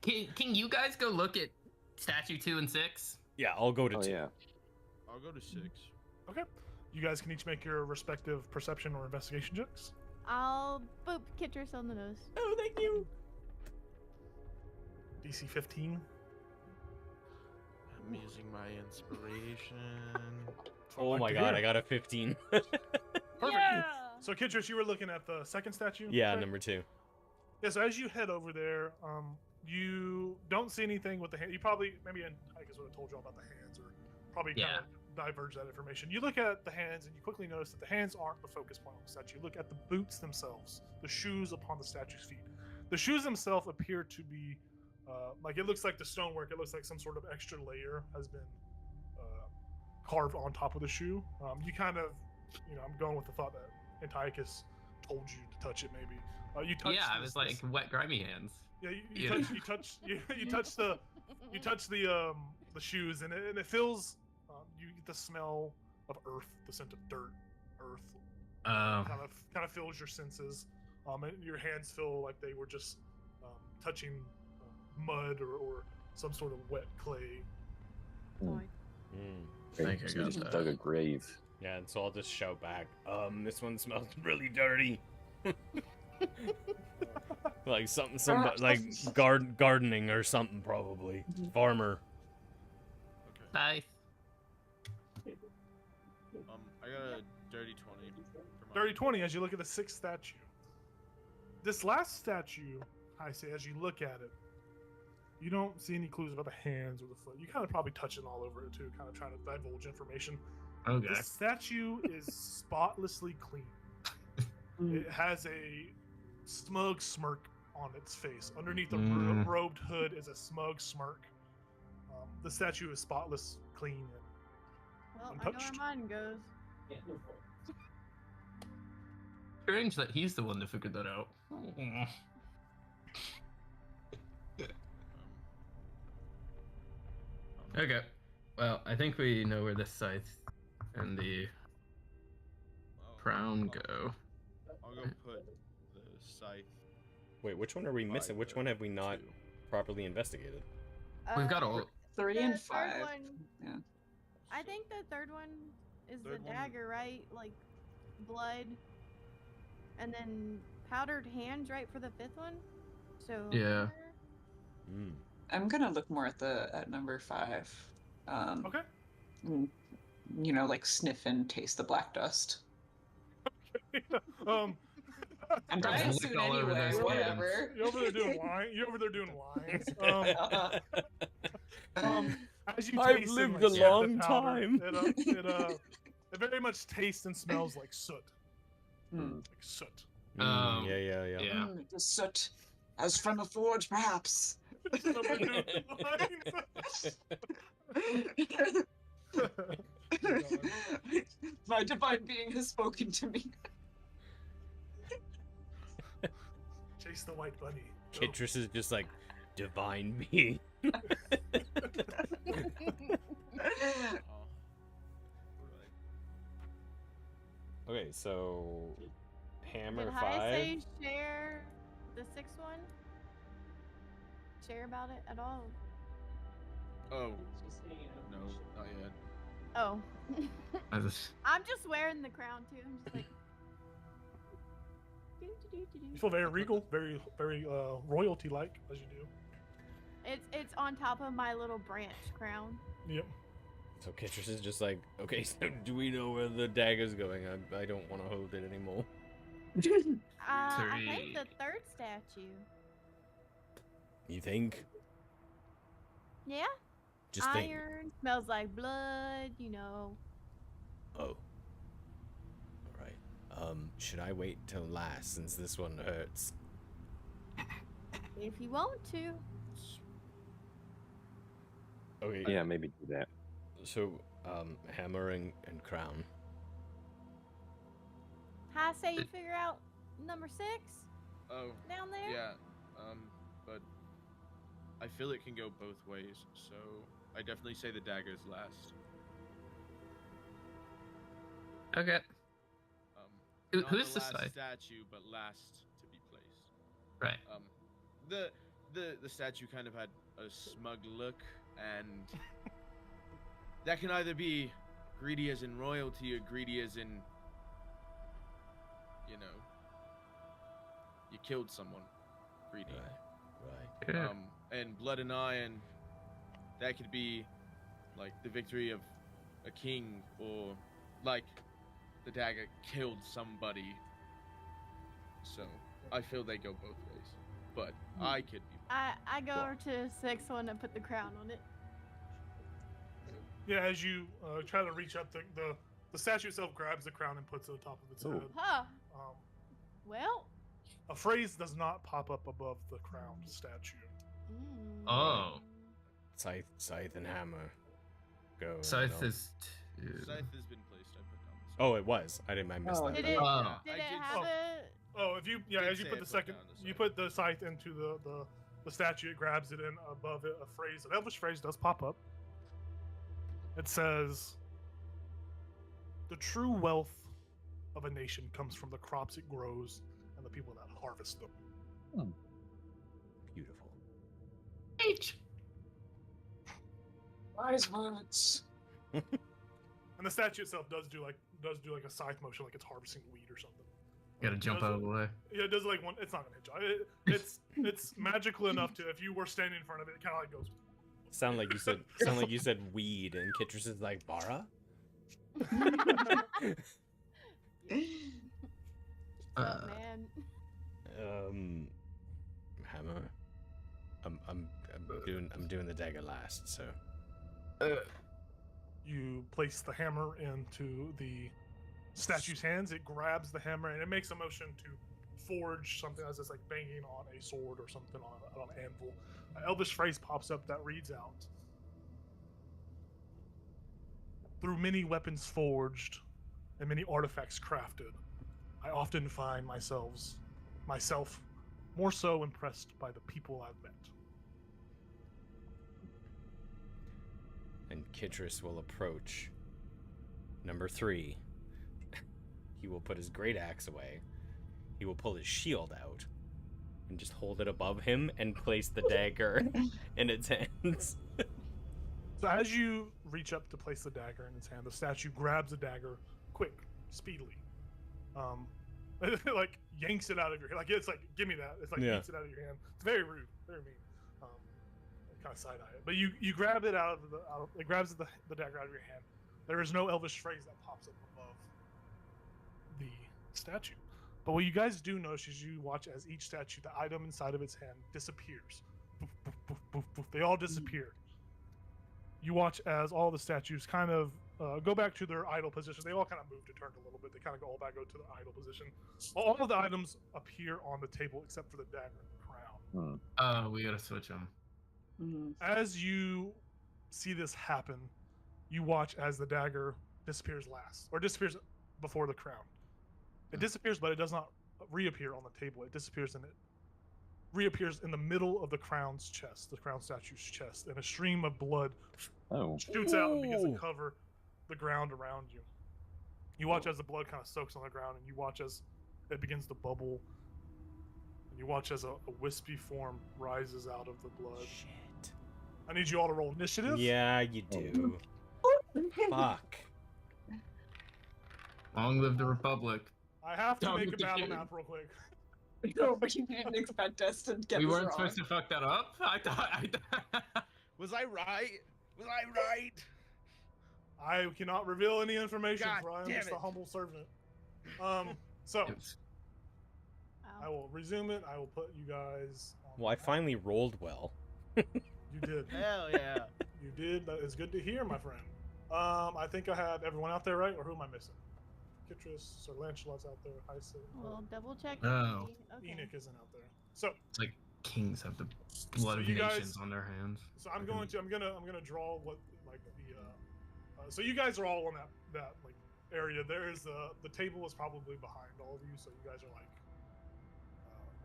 Speaker 4: Can you guys go look at statue 2 and 6?
Speaker 3: Yeah, I'll go to
Speaker 7: Oh
Speaker 3: 2.
Speaker 7: yeah.
Speaker 6: I'll go to 6.
Speaker 2: Okay, you guys can each make your respective perception or investigation checks.
Speaker 5: I'll boop Kitrus on the nose.
Speaker 3: Oh, thank you.
Speaker 2: DC 15.
Speaker 6: I'm using my inspiration.
Speaker 2: That's what I
Speaker 3: Oh
Speaker 2: like
Speaker 3: my
Speaker 2: to
Speaker 3: god,
Speaker 2: hear.
Speaker 3: I got a 15.
Speaker 2: Perfect. So, Kitris, you were looking at the second statue?
Speaker 3: Yeah,
Speaker 2: correct?
Speaker 3: number 2.
Speaker 2: Yeah, so as you head over there, you don't see anything with the hand. You probably, maybe Antiochus would have told you all about the hands, or probably kind of diverge that information. You look at the hands, and you quickly notice that the hands aren't the focus point of the statue. You look at the boots themselves, the shoes upon the statue's feet. The shoes themselves appear to be, like, it looks like the stonework, it looks like some sort of extra layer has been carved on top of the shoe. You kind of, I'm going with the thought that Antiochus told you to touch it, maybe. You touch
Speaker 4: Yeah, I
Speaker 2: this-
Speaker 4: was like
Speaker 2: this-
Speaker 4: wet, grimy hands.
Speaker 2: yeah,
Speaker 4: Yeah.
Speaker 2: you touch the shoes, and it feels you get the smell of earth, the scent of dirt, earth. Kind of fills your senses. And your hands feel like they were just touching mud or some sort of wet clay.
Speaker 7: Great.
Speaker 4: Think I
Speaker 7: So you
Speaker 4: got
Speaker 7: just
Speaker 4: that.
Speaker 7: dug a grave.
Speaker 3: Yeah, and so I'll just shout back, this one smells really dirty. Like some like gardening or something, probably. Farmer.
Speaker 6: Okay.
Speaker 4: Nice.
Speaker 6: I got a dirty 20. For my-
Speaker 2: Dirty 20 as you look at the sixth statue. This last statue, I say, as you look at it, You don't see any clues about the hands or the foot. You kind of probably touching all over it too, kind of trying to divulge information.
Speaker 4: Okay.
Speaker 2: This statue is spotlessly clean. It has a smug smirk on its face. Underneath the robed hood is a smug smirk. The statue is spotless, clean, and
Speaker 5: Well,
Speaker 2: untouched.
Speaker 5: I know where mine goes.
Speaker 4: Strange that he's the one that figured that out. Okay. Well, I think we know where the scythe and the crown go.
Speaker 6: I'll go put the scythe.
Speaker 3: Wait, which one are we missing? Which one have we not properly investigated?
Speaker 4: We've got all.
Speaker 8: 3
Speaker 5: the
Speaker 8: and
Speaker 5: third
Speaker 8: 5.
Speaker 5: one-
Speaker 8: Yeah.
Speaker 5: I think the third one is
Speaker 6: Third
Speaker 5: the
Speaker 6: one-
Speaker 5: dagger, right? Like blood, and then powdered hands, right, for the fifth one. So
Speaker 4: Yeah.
Speaker 3: Mm.
Speaker 8: I'm gonna look more at number 5.
Speaker 2: Okay.
Speaker 8: You know, like sniff and taste the black dust.
Speaker 2: um,
Speaker 8: I'm
Speaker 4: Grab
Speaker 8: dying
Speaker 4: some
Speaker 8: soon
Speaker 4: lick all over
Speaker 8: anyway.
Speaker 4: those
Speaker 8: Whatever.
Speaker 2: you're over there doing lines. You're over there doing lines. As you
Speaker 3: I've
Speaker 2: taste and,
Speaker 3: lived
Speaker 2: like,
Speaker 3: a
Speaker 2: sniff the
Speaker 3: long
Speaker 2: powder,
Speaker 3: time.
Speaker 2: It very much tastes and smells like soot.
Speaker 8: Hmm.
Speaker 2: Like soot.
Speaker 3: Yeah.
Speaker 4: Yeah.
Speaker 8: The soot, as from a forge, perhaps.
Speaker 2: Over there doing lines.
Speaker 8: My divine being has spoken to me.
Speaker 2: Chase the white bunny. Go.
Speaker 3: Kitris is just like divine being. Okay, so hammer
Speaker 5: Did
Speaker 3: 5.
Speaker 5: I say share the sixth one? Share about it at all?
Speaker 6: Oh. No, not yet.
Speaker 5: Oh.
Speaker 4: I just.
Speaker 5: I'm just wearing the crown too. I'm just like.
Speaker 2: You feel very regal, very royalty-like as you do.
Speaker 5: It's on top of my little branch crown.
Speaker 2: Yep.
Speaker 3: So Kitris is just like, okay, so do we know where the dagger's going? I don't want to hold it anymore.
Speaker 5: I think
Speaker 4: Three.
Speaker 5: the third statue.
Speaker 3: You think?
Speaker 5: Yeah.
Speaker 3: Just think.
Speaker 5: Iron smells like blood. You know.
Speaker 3: Oh. Alright. Should I wait till last since this one hurts?
Speaker 5: If you want to.
Speaker 3: Okay.
Speaker 7: Yeah, maybe do that.
Speaker 3: So, hammer and crown.
Speaker 5: I say you figure out number 6
Speaker 6: Oh,
Speaker 5: down there.
Speaker 6: yeah. But I feel it can go both ways, so I definitely say the dagger's last.
Speaker 4: Okay. Who-
Speaker 6: Not
Speaker 4: who's
Speaker 6: the
Speaker 4: the
Speaker 6: last
Speaker 4: scythe?
Speaker 6: statue, but last to be placed.
Speaker 4: Right.
Speaker 6: The statue kind of had a smug look, and that can either be greedy as in royalty or greedy as in, you know, you killed someone. Greedy.
Speaker 3: Right.
Speaker 4: Yeah.
Speaker 6: And blood and iron, that could be like the victory of a king, or like the dagger killed somebody. So I feel they go both ways, but I could be.
Speaker 5: I go over to the 6th one and put the crown on it.
Speaker 2: Yeah, as you try to reach up, the statue itself grabs the crown and puts it on top of its
Speaker 7: Ooh.
Speaker 2: head.
Speaker 5: Huh.
Speaker 2: Um,
Speaker 5: Well.
Speaker 2: a phrase does not pop up above the crowned statue.
Speaker 4: Oh.
Speaker 3: Scythe and hammer. Go.
Speaker 4: Scythe
Speaker 3: no.
Speaker 4: is 2.
Speaker 6: Scythe has been placed. I put down the scythe.
Speaker 3: Oh, it was. I missed
Speaker 8: Oh,
Speaker 3: that.
Speaker 5: Did it?
Speaker 4: Oh.
Speaker 5: Did
Speaker 6: I
Speaker 5: it
Speaker 6: did
Speaker 5: have
Speaker 2: say-
Speaker 5: a?
Speaker 2: Oh, if you
Speaker 6: Did
Speaker 2: as you
Speaker 6: say
Speaker 2: put
Speaker 6: I
Speaker 2: the
Speaker 6: put
Speaker 2: second,
Speaker 6: down the
Speaker 2: you
Speaker 6: scythe.
Speaker 2: put the scythe into the statue, it grabs it in above it. A phrase, an Elvish phrase, does pop up. It says, "The true wealth of a nation comes from the crops it grows and the people that harvest them."
Speaker 3: Beautiful.
Speaker 4: H.
Speaker 8: Wise words.
Speaker 2: And the statue itself does do like a scythe motion, like it's harvesting wheat or something.
Speaker 4: Gotta jump out of the way.
Speaker 2: Yeah, it does like one. It's not gonna hit you. It's magical enough to, if you were standing in front of it, it kind of like goes.
Speaker 3: Sound like you said weed, and Kitris is like bara.
Speaker 5: What's up, man?
Speaker 3: Hammer. I'm I'm doing the dagger last, so.
Speaker 2: You place the hammer into the statue's hands. It grabs the hammer and it makes a motion to forge something as it's like banging on a sword or something on an anvil. An elvish phrase pops up that reads out: "Through many weapons forged and many artifacts crafted, I often find myself more so impressed by the people I've met."
Speaker 3: And Kitris will approach number 3. He will put his great axe away. He will pull his shield out and just hold it above him and place the dagger in its hands.
Speaker 2: So as you reach up to place the dagger in its hand, the statue grabs the dagger quick, speedily. Like yanks it out of your hand. Like it's like, give me that. It's like yanks it out of your hand. It's very rude, very mean. Kind of side eye it, but you grab it out of it grabs the dagger out of your hand. There is no elvish phrase that pops up above the statue. But what you guys do notice is you watch as each statue, the item inside of its hand disappears. Poof, poof, poof, poof, poof. They all disappear. You watch as all the statues kind of go back to their idle position. They all kind of move to turn a little bit. They kind of go back to the idle position. All of the items appear on the table except for the dagger and the crown.
Speaker 4: Oh, we gotta switch them.
Speaker 2: As you see this happen, you watch as the dagger disappears last, or disappears before the crown. It disappears, but it does not reappear on the table. It disappears reappears in the middle of the crown's chest, the crown statue's chest, and a stream of blood shoots out and begins to cover the ground around you. You watch as the blood kind of soaks on the ground, and you watch as it begins to bubble. And you watch as a wispy form rises out of the blood.
Speaker 3: Shit.
Speaker 2: I need you all to roll initiative.
Speaker 3: Yeah, you do. Fuck.
Speaker 4: Long live the Republic.
Speaker 2: I have to
Speaker 4: Don't
Speaker 2: make a
Speaker 4: get the
Speaker 2: battle
Speaker 4: shit.
Speaker 2: map real quick.
Speaker 8: No, but you didn't expect us to get
Speaker 4: We
Speaker 8: this
Speaker 4: weren't
Speaker 8: wrong.
Speaker 4: supposed to fuck that up? I thought.
Speaker 6: Was I right? Was I right?
Speaker 2: I cannot reveal any information,
Speaker 6: God
Speaker 2: for I am
Speaker 6: damn
Speaker 2: just a
Speaker 6: it.
Speaker 2: humble servant. So I will resume it. I will put you guys on
Speaker 3: Well, I finally rolled well.
Speaker 2: You did.
Speaker 6: Hell yeah.
Speaker 2: You did. That is good to hear, my friend. I think I have everyone out there, right? Or who am I missing? Kitris, Sir Lancelot's out there. Hyson.
Speaker 5: We'll double check.
Speaker 4: Oh.
Speaker 5: Okay.
Speaker 2: Enoch isn't out there. So
Speaker 4: It's like kings have the blood of
Speaker 2: you guys-
Speaker 4: nations on their hands.
Speaker 2: So I'm gonna draw what like the so you guys are all on that like area. There is the table is probably behind all of you, so you guys are like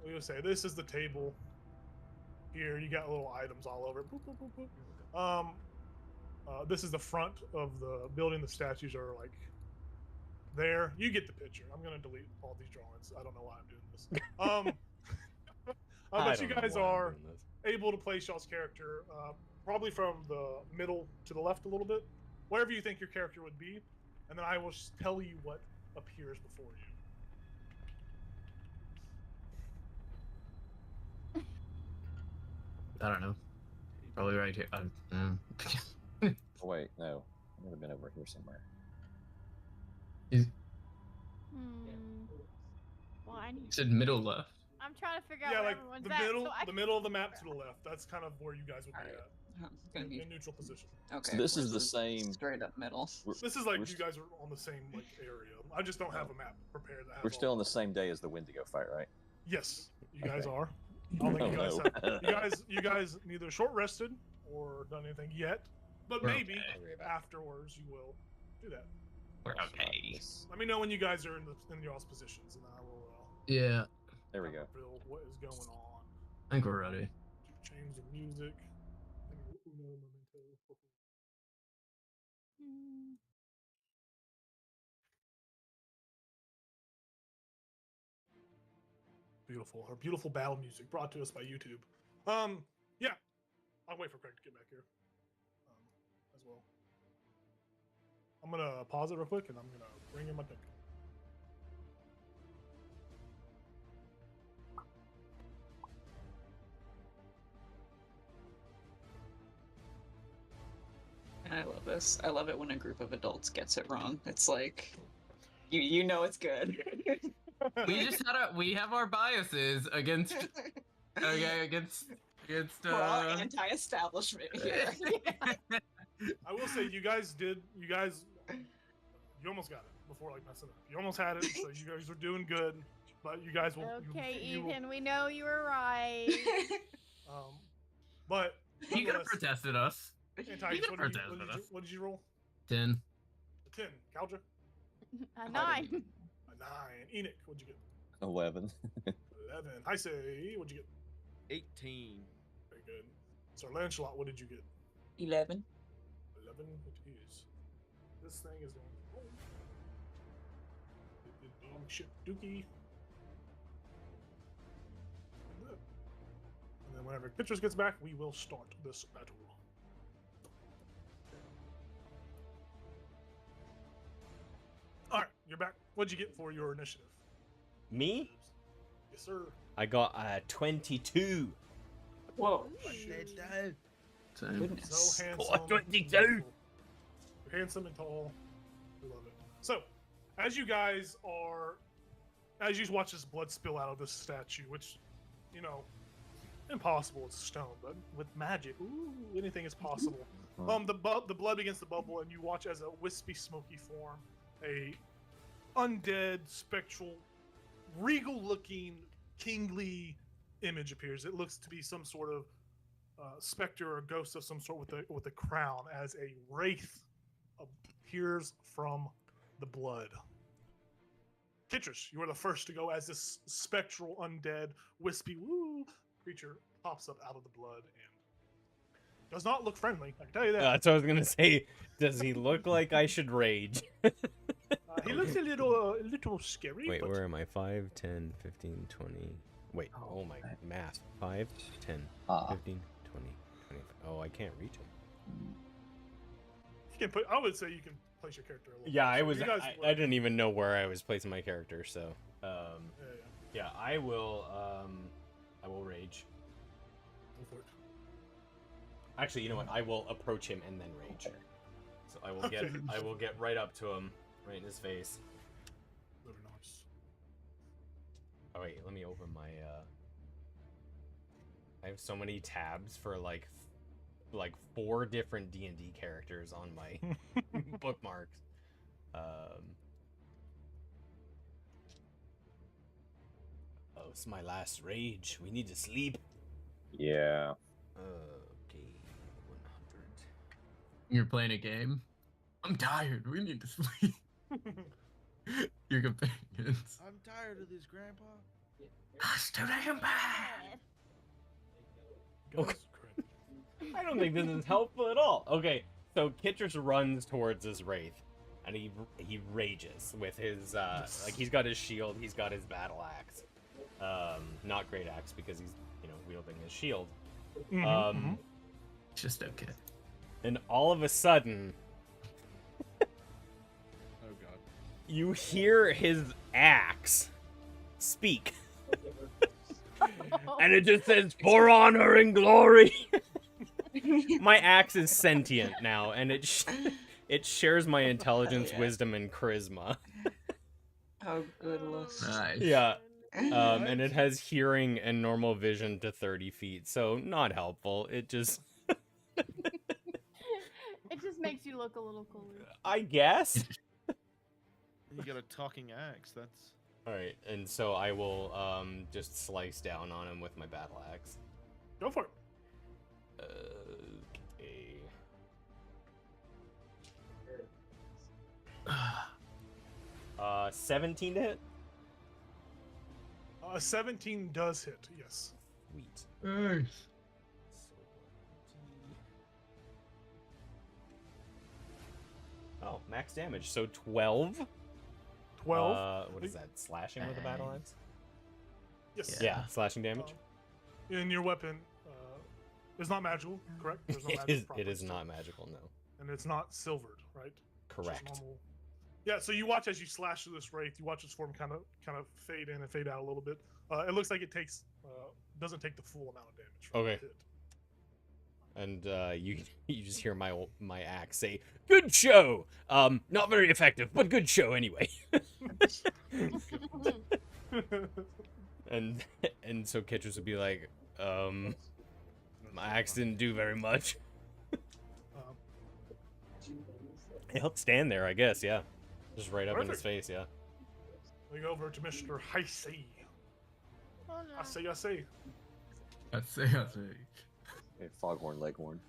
Speaker 2: we would say this is the table. Here you got little items all over. Boop, boop, boop, boop. This is the front of the building. The statues are like there. You get the picture. I'm gonna delete all these drawings. I don't know why I'm doing this. But you guys are able to place y'all's character probably from the middle to the left a little bit, wherever you think your character would be, and then I will tell you what appears before you.
Speaker 4: I don't know. Probably right here.
Speaker 7: Oh, wait, no. I would have been over here somewhere.
Speaker 5: Well, I need.
Speaker 4: You said middle left.
Speaker 5: I'm trying to figure out
Speaker 2: Yeah,
Speaker 5: where
Speaker 2: like
Speaker 5: everyone's
Speaker 2: the
Speaker 5: at.
Speaker 2: middle,
Speaker 5: so I
Speaker 2: the middle of the map to the left. That's kind of where you guys would be
Speaker 8: Alright.
Speaker 2: at,
Speaker 8: It's gonna be
Speaker 2: in neutral position.
Speaker 8: okay.
Speaker 7: So this is the
Speaker 8: we're
Speaker 7: same.
Speaker 8: straight up middle.
Speaker 2: This is like
Speaker 7: We're
Speaker 2: you guys are on the same like area. I just don't have a map prepared. That has
Speaker 7: We're still
Speaker 2: all
Speaker 7: on the same day as the Wendigo fight, right?
Speaker 2: Yes, you guys
Speaker 7: Okay.
Speaker 2: are. I don't think you guys
Speaker 7: Oh,
Speaker 2: have.
Speaker 7: no.
Speaker 2: You guys neither short rested or done anything yet, but
Speaker 4: We're
Speaker 2: maybe
Speaker 4: okay.
Speaker 2: afterwards you will do that.
Speaker 4: We're okay.
Speaker 2: Let me know when you guys are in y'all's positions, and I will
Speaker 4: Yeah,
Speaker 7: There we go.
Speaker 2: reveal what is going on.
Speaker 4: I think we're ready.
Speaker 2: Change the music. Uno momento.
Speaker 5: Hmm.
Speaker 2: Beautiful. Her beautiful battle music brought to us by YouTube. Yeah. I'll wait for Craig to get back here. As well. I'm gonna pause it real quick and I'm gonna bring in my thing.
Speaker 8: And I love this. I love it when a group of adults gets it wrong. It's like you know it's good.
Speaker 4: We have our biases against It's
Speaker 8: We're all anti-establishment here.
Speaker 2: I will say you guys you almost got it before like messing up. You almost had it, so you guys are doing good. But you guys will.
Speaker 5: Okay,
Speaker 2: you will-
Speaker 5: Ethan, we know you were right.
Speaker 2: But
Speaker 4: He could have
Speaker 2: nonetheless,
Speaker 4: protested us.
Speaker 2: Antigus,
Speaker 4: could've protested us.
Speaker 2: what did you roll?
Speaker 4: 10.
Speaker 2: A 10. Caldra?
Speaker 5: A 9.
Speaker 2: A 9. Enoch, what'd you get?
Speaker 7: 11.
Speaker 2: 11. I say, what'd you get?
Speaker 6: 18.
Speaker 2: Very good. Sir Lancelot, what did you get?
Speaker 8: 11.
Speaker 2: 11 it is. This thing is going to roll. Dog shit dookie. And then whenever Citrus gets back, we will start this battle. Alright, you're back. What'd you get for your initiative?
Speaker 3: Me?
Speaker 2: Yes, sir.
Speaker 3: I got 22.
Speaker 8: Whoa.
Speaker 4: Same.
Speaker 8: Goodness.
Speaker 2: So handsome.
Speaker 3: Oh, 22.
Speaker 2: beautiful. You're handsome and tall. We love it. So, as you watch this blood spill out of this statue, which, you know, impossible, it's stone, but with magic, ooh, anything is possible. The blood begins to bubble, and you watch as a wispy, smoky form, a undead, spectral, regal-looking, kingly image appears. It looks to be some sort of specter or ghost of some sort with a crown, as a wraith appears from the blood. Citrus, you are the first to go as this spectral, undead, wispy creature pops up out of the blood and does not look friendly. I can tell you that.
Speaker 3: That's what I was gonna say. Does he look like I should rage?
Speaker 2: He looks a little scary.
Speaker 3: Wait,
Speaker 2: but
Speaker 3: where am I? 5, 10, 15, 20. Wait, oh my math. 5, 10, 15, 20, 25. Oh, I can't reach him.
Speaker 2: you can put. I would say you can place your character a little.
Speaker 3: Yeah, I
Speaker 2: closer.
Speaker 3: was.
Speaker 2: You guys
Speaker 3: I didn't even know where I was placing my character, so.
Speaker 2: Yeah.
Speaker 3: I will. I will rage.
Speaker 2: Go for it.
Speaker 3: Actually, you know what? I will approach him and then rage. So I will get.
Speaker 2: Okay.
Speaker 3: I will get right up to him, right in his face.
Speaker 2: Very nice.
Speaker 3: Oh wait, let me open my. I have so many tabs for like 4 different D&D characters on my bookmarks. Oh, it's my last rage. We need to sleep.
Speaker 7: Yeah.
Speaker 3: Okay, 100.
Speaker 4: You're playing a game? I'm tired. We need to sleep. Your companions.
Speaker 6: I'm tired of this, Grandpa.
Speaker 4: Studying bad.
Speaker 3: Okay. I don't think this is helpful at all. Okay, so Citrus runs towards this wraith, and he rages with his like he's got his shield, he's got his battle axe, not great axe because he's wielding his shield.
Speaker 4: Just okay.
Speaker 3: And all of a sudden,
Speaker 6: Oh God.
Speaker 3: you hear his axe speak, and it just says, "For honor and glory." My axe is sentient now, and it shares my intelligence, wisdom, and charisma.
Speaker 8: Oh, goodness.
Speaker 4: Nice.
Speaker 3: Yeah. And it has hearing and normal vision to 30 feet, so not helpful. It just...
Speaker 5: It just makes you look a little cooler.
Speaker 3: I guess?
Speaker 6: You got a talking axe. That's.
Speaker 3: Alright, and so I will just slice down on him with my battle axe.
Speaker 2: Go for it.
Speaker 3: Okay. 17 to hit?
Speaker 2: 17 does hit, yes.
Speaker 3: Sweet.
Speaker 4: Nice.
Speaker 3: Oh, max damage. So 12?
Speaker 2: 12.
Speaker 3: What is that? Slashing with a battle axe?
Speaker 2: Yes.
Speaker 3: Yeah, slashing damage.
Speaker 2: And your weapon is not magical, correct? There's no magical
Speaker 3: It is
Speaker 2: properties to
Speaker 3: not magical, no.
Speaker 2: And it's not silvered, right? It's just
Speaker 3: Correct.
Speaker 2: normal. Yeah, so you watch as you slash through this wraith, you watch its form kind of fade in and fade out a little bit. It looks like it takes doesn't take the full amount of damage from
Speaker 3: Okay.
Speaker 2: the hit.
Speaker 3: And you just hear my axe say, "Good show. Not very effective, but good show anyway." And so Citrus would be like, My axe didn't do very much.
Speaker 2: Um,
Speaker 3: He'll stand there, I guess. Yeah, just right up in his
Speaker 2: Perfect.
Speaker 3: face. Yeah.
Speaker 2: we go over to Mr. Heisey. I say.
Speaker 4: I say.
Speaker 7: Hey, Foghorn Leghorn.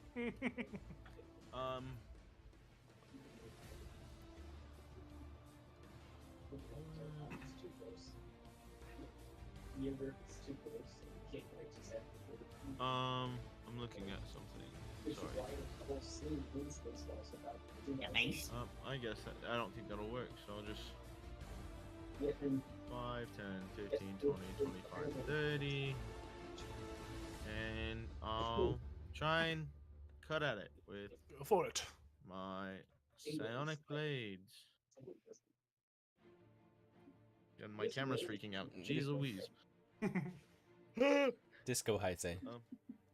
Speaker 6: I'm looking at something. Sorry. I guess I don't think that'll work, so I'll just 5, 10, 15, 20, 25, 30. And I'll try and cut at it with
Speaker 2: Go for it.
Speaker 6: my psionic blades. And my camera's freaking out. Jeez Louise.
Speaker 3: Disco Heisei.
Speaker 6: Um,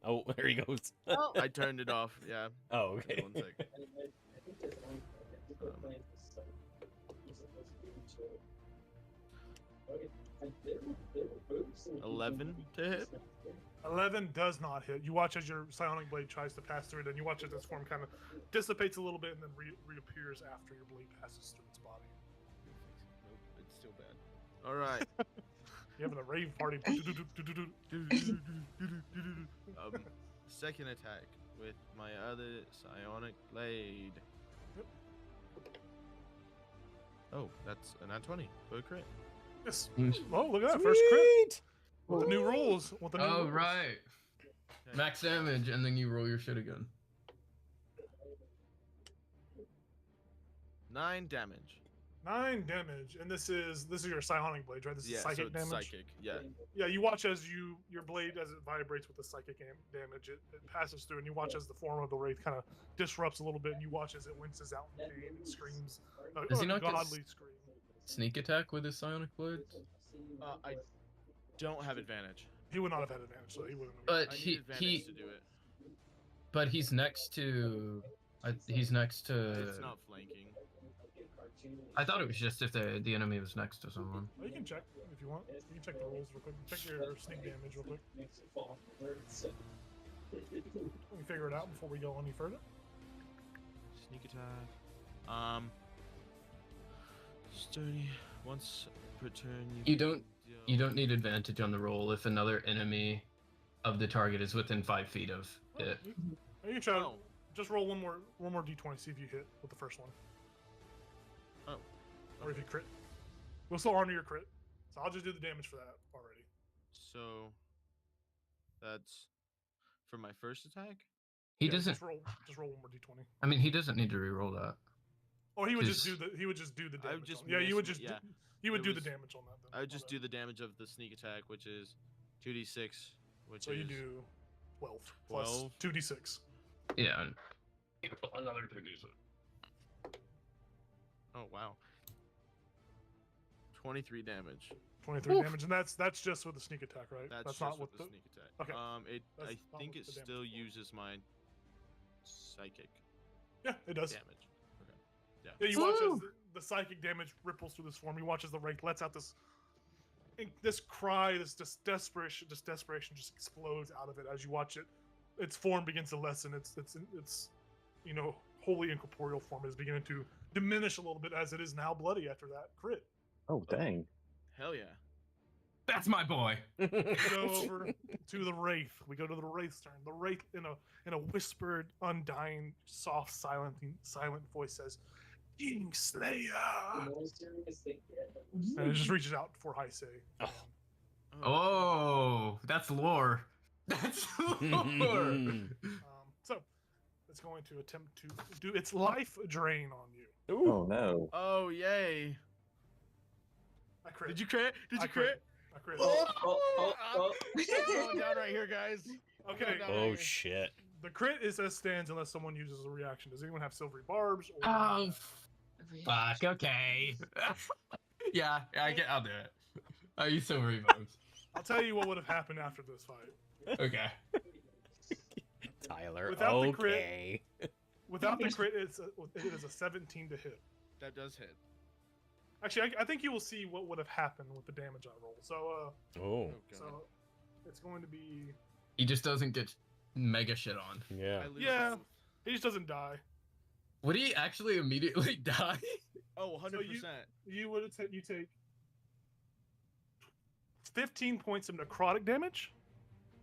Speaker 3: Oh, there he goes.
Speaker 5: Oh,
Speaker 6: I turned it off. Yeah.
Speaker 3: Oh, okay.
Speaker 6: 1 sec. 11 to hit.
Speaker 2: 11 does not hit. You watch as your psionic blade tries to pass through it, and you watch as its form kind of dissipates a little bit and then reappears after your blade passes through its body.
Speaker 6: Nope, it's still bad. All right.
Speaker 2: You're having a rave party.
Speaker 6: Second attack with my other psionic blade.
Speaker 2: Yep.
Speaker 6: Oh, that's a nat 20 for a crit.
Speaker 2: Yes. Oh, look at that first crit. With the new rules. With the new
Speaker 4: Oh
Speaker 2: rules.
Speaker 4: right. Max damage, and then you roll your shit again.
Speaker 6: 9 damage.
Speaker 2: 9 damage, and this is your psionic blade, right? This is
Speaker 6: Yeah,
Speaker 2: psychic
Speaker 6: so it's
Speaker 2: damage.
Speaker 6: psychic. Yeah.
Speaker 2: Yeah, you watch as your blade as it vibrates with the psychic damage, it passes through, and you watch as the form of the wraith kind of disrupts a little bit, and you watch as it winces out in pain and screams
Speaker 4: Does he
Speaker 2: a
Speaker 4: not get
Speaker 2: godly scream.
Speaker 4: Sneak attack with his psionic blade?
Speaker 6: I don't have advantage.
Speaker 2: He would not have had advantage, so he wouldn't.
Speaker 4: But
Speaker 6: I need
Speaker 4: he
Speaker 6: advantage to do it.
Speaker 4: but he's next to he's next to
Speaker 6: It's not flanking.
Speaker 4: I thought it was just if the enemy was next to someone.
Speaker 2: Well, you can check if you want. You can check the rules real quick. Check your sneak damage real quick. Let me figure it out before we go any further.
Speaker 6: Sneak attack. Sturdy. Once per turn,
Speaker 4: You don't need advantage on the roll if another enemy of the target is within 5 feet of it.
Speaker 2: You can try.
Speaker 6: Oh.
Speaker 2: Just roll one more d20. See if you hit with the first one.
Speaker 6: Oh.
Speaker 2: Or if you crit. We'll still honor your crit. So I'll just do the damage for that already.
Speaker 6: So that's for my first attack.
Speaker 4: He
Speaker 2: Yeah,
Speaker 4: doesn't.
Speaker 2: Just roll one more d20.
Speaker 4: I mean, he doesn't need to re-roll that.
Speaker 2: Or he would just
Speaker 4: Just-
Speaker 2: do the
Speaker 6: I would
Speaker 2: damage.
Speaker 6: just
Speaker 2: on, yeah, you would
Speaker 6: miss-
Speaker 2: just
Speaker 6: yeah.
Speaker 2: you would
Speaker 6: It
Speaker 2: do
Speaker 6: was-
Speaker 2: the damage on that. Then,
Speaker 6: I would just do the damage of the sneak attack, which is 2d6, which
Speaker 2: So
Speaker 6: is
Speaker 2: you do 12 plus
Speaker 6: 12.
Speaker 2: 2d6.
Speaker 4: Yeah. and- Another 2d6.
Speaker 6: oh wow, 23 damage.
Speaker 2: 23
Speaker 4: Oof.
Speaker 2: damage, and that's just with the sneak attack, right?
Speaker 6: That's just
Speaker 2: not
Speaker 6: with
Speaker 2: with
Speaker 6: the
Speaker 2: the.
Speaker 6: sneak attack.
Speaker 2: Okay.
Speaker 6: I
Speaker 2: That's not
Speaker 6: think
Speaker 2: with
Speaker 6: it
Speaker 2: the
Speaker 6: still uses my psychic
Speaker 2: Yeah, it does.
Speaker 6: damage. Okay.
Speaker 2: Yeah, you watch as
Speaker 4: Ooh.
Speaker 2: the psychic damage ripples through this form. You watch as the wraith lets out this cry, this desperation just explodes out of it as you watch it. Its form begins to lessen. Its wholly incorporeal form is beginning to diminish a little bit as it is now bloody after that crit.
Speaker 7: Oh, dang.
Speaker 6: Hell yeah.
Speaker 4: That's my boy.
Speaker 2: We go over to the wraith. We go to the wraith's turn. The wraith, in a whispered, undying, soft, silent voice says, "King Slayer." And it just reaches out for Heisei.
Speaker 3: Oh.
Speaker 4: Oh, that's lore. That's lore.
Speaker 2: So it's going to attempt to do its life drain on you.
Speaker 7: Oh, no.
Speaker 6: Oh yay!
Speaker 2: I crit.
Speaker 6: Did you crit? Did
Speaker 2: I
Speaker 6: you crit?
Speaker 2: I crit.
Speaker 6: I'm going down right here, guys.
Speaker 2: Okay.
Speaker 6: Going down right
Speaker 3: Oh
Speaker 6: here.
Speaker 3: shit.
Speaker 2: The crit is as stands unless someone uses a reaction. Does anyone have silvery barbs? Or
Speaker 4: Oh, fuck. Okay. yeah, I'll do it. I use silvery bones.
Speaker 2: I'll tell you what would have happened after this fight.
Speaker 4: Okay.
Speaker 3: Tyler.
Speaker 2: Without the crit-
Speaker 3: Okay.
Speaker 2: Without the crit, it is a 17 to hit.
Speaker 6: That does hit.
Speaker 2: Actually, I think you will see what would have happened with the damage I roll. So,
Speaker 3: Oh.
Speaker 6: God.
Speaker 2: so it's going to be
Speaker 4: He just doesn't get mega shit on.
Speaker 3: Yeah.
Speaker 6: I lose
Speaker 2: Yeah.
Speaker 6: both.
Speaker 2: He just doesn't die.
Speaker 4: Would he actually immediately die?
Speaker 6: Oh, 100%.
Speaker 2: You would you take 15 points of necrotic damage,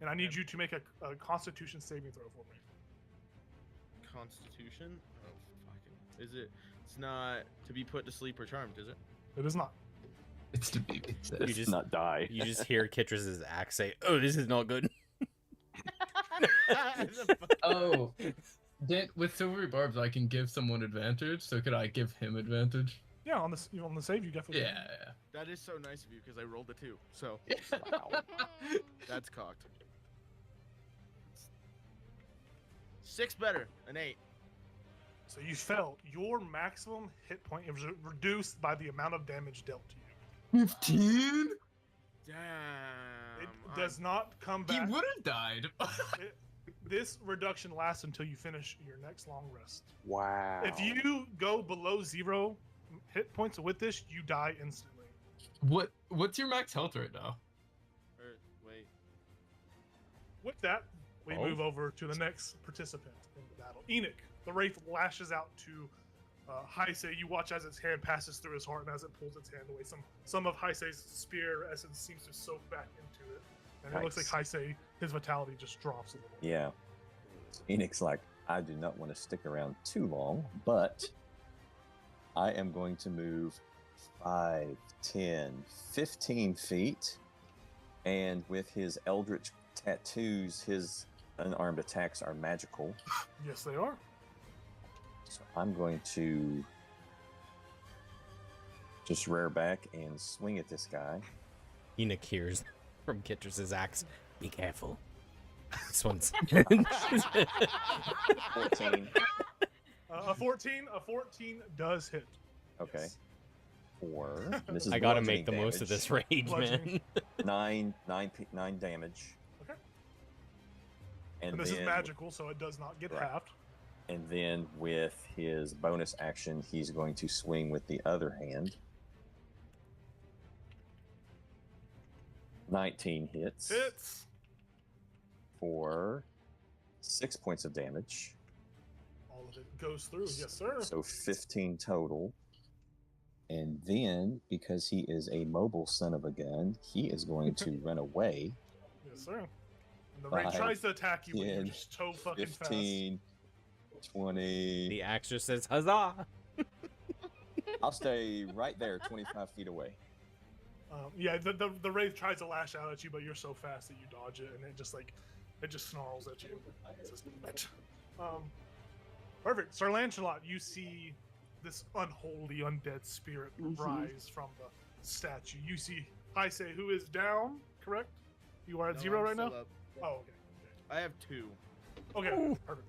Speaker 2: and I need you to make a Constitution saving throw for me.
Speaker 6: Constitution? Oh, fucking. Is it? It's not to be put to sleep or charmed, is it?
Speaker 2: It is not.
Speaker 4: It's to be.
Speaker 3: You just
Speaker 7: not die.
Speaker 3: You just hear Kitris's axe say, "Oh, this is not good."
Speaker 4: Oh, with silvery barbs, I can give someone advantage. So could I give him advantage?
Speaker 2: Yeah, on the save, you definitely.
Speaker 4: Yeah.
Speaker 2: can.
Speaker 6: That is so nice of you because I rolled a 2. So
Speaker 4: Wow.
Speaker 6: that's cocked. 6 better, an 8.
Speaker 2: So you felt your maximum hit point is reduced by the amount of damage dealt to you.
Speaker 4: 15?
Speaker 6: Damn.
Speaker 2: It does not come
Speaker 4: He
Speaker 2: back.
Speaker 4: would have died.
Speaker 2: This reduction lasts until you finish your next long rest.
Speaker 7: Wow.
Speaker 2: If you go below 0 hit points with this, you die instantly.
Speaker 4: What's your max health right now?
Speaker 6: Wait.
Speaker 2: With that, we
Speaker 3: Oh.
Speaker 2: move over to the next participant in the battle. Enoch, the wraith lashes out to Heisei. You watch as its hand passes through his heart and as it pulls its hand away. Some of Heisei's spear essence seems to soak back into it. And it looks like Heisei, his vitality just drops a little.
Speaker 7: Yeah. Enoch's like, I do not want to stick around too long, but I am going to move 5, 10, 15 feet. And with his eldritch tattoos, his unarmed attacks are magical.
Speaker 2: Yes, they are.
Speaker 7: So I'm going to just rear back and swing at this guy.
Speaker 3: Enoch hears from Kitris's axe, "Be careful." This one's
Speaker 7: 14.
Speaker 2: A 14 does hit.
Speaker 7: Okay.
Speaker 2: Yes.
Speaker 7: 4. This is
Speaker 3: I gotta
Speaker 7: bludgeoning
Speaker 3: make the most of
Speaker 7: damage.
Speaker 3: this rage,
Speaker 2: Bludgeoning.
Speaker 3: man.
Speaker 7: 9 damage.
Speaker 2: Okay.
Speaker 7: And
Speaker 2: And this is
Speaker 7: then-
Speaker 2: magical, so it does not get
Speaker 7: Right.
Speaker 2: halved.
Speaker 7: And then with his bonus action, he's going to swing with the other hand. 19 hits
Speaker 2: Hits.
Speaker 7: for 6 points of damage.
Speaker 2: All of it goes through. Yes, sir.
Speaker 7: So 15 total. And then, because he is a mobile son of a gun, he is going to run away.
Speaker 2: Yes, sir. And the wraith
Speaker 7: 5,
Speaker 2: tries to attack you, but you're
Speaker 7: 10,
Speaker 2: just so fucking
Speaker 7: 15, 20.
Speaker 3: The axe just says, "Huzzah!"
Speaker 7: I'll stay right there, 25 feet away.
Speaker 2: fast. Yeah, the wraith tries to lash out at you, but you're so fast that you dodge it, and it just snarls at you. It says, "What?" Perfect. Sir Lancelot, you see this unholy undead spirit rise from the statue. You see Heisei, who is down, correct? You are at
Speaker 6: No,
Speaker 2: 0
Speaker 6: I'm
Speaker 2: right now?
Speaker 6: still up.
Speaker 2: Oh, okay.
Speaker 6: I have 2.
Speaker 2: Okay, perfect.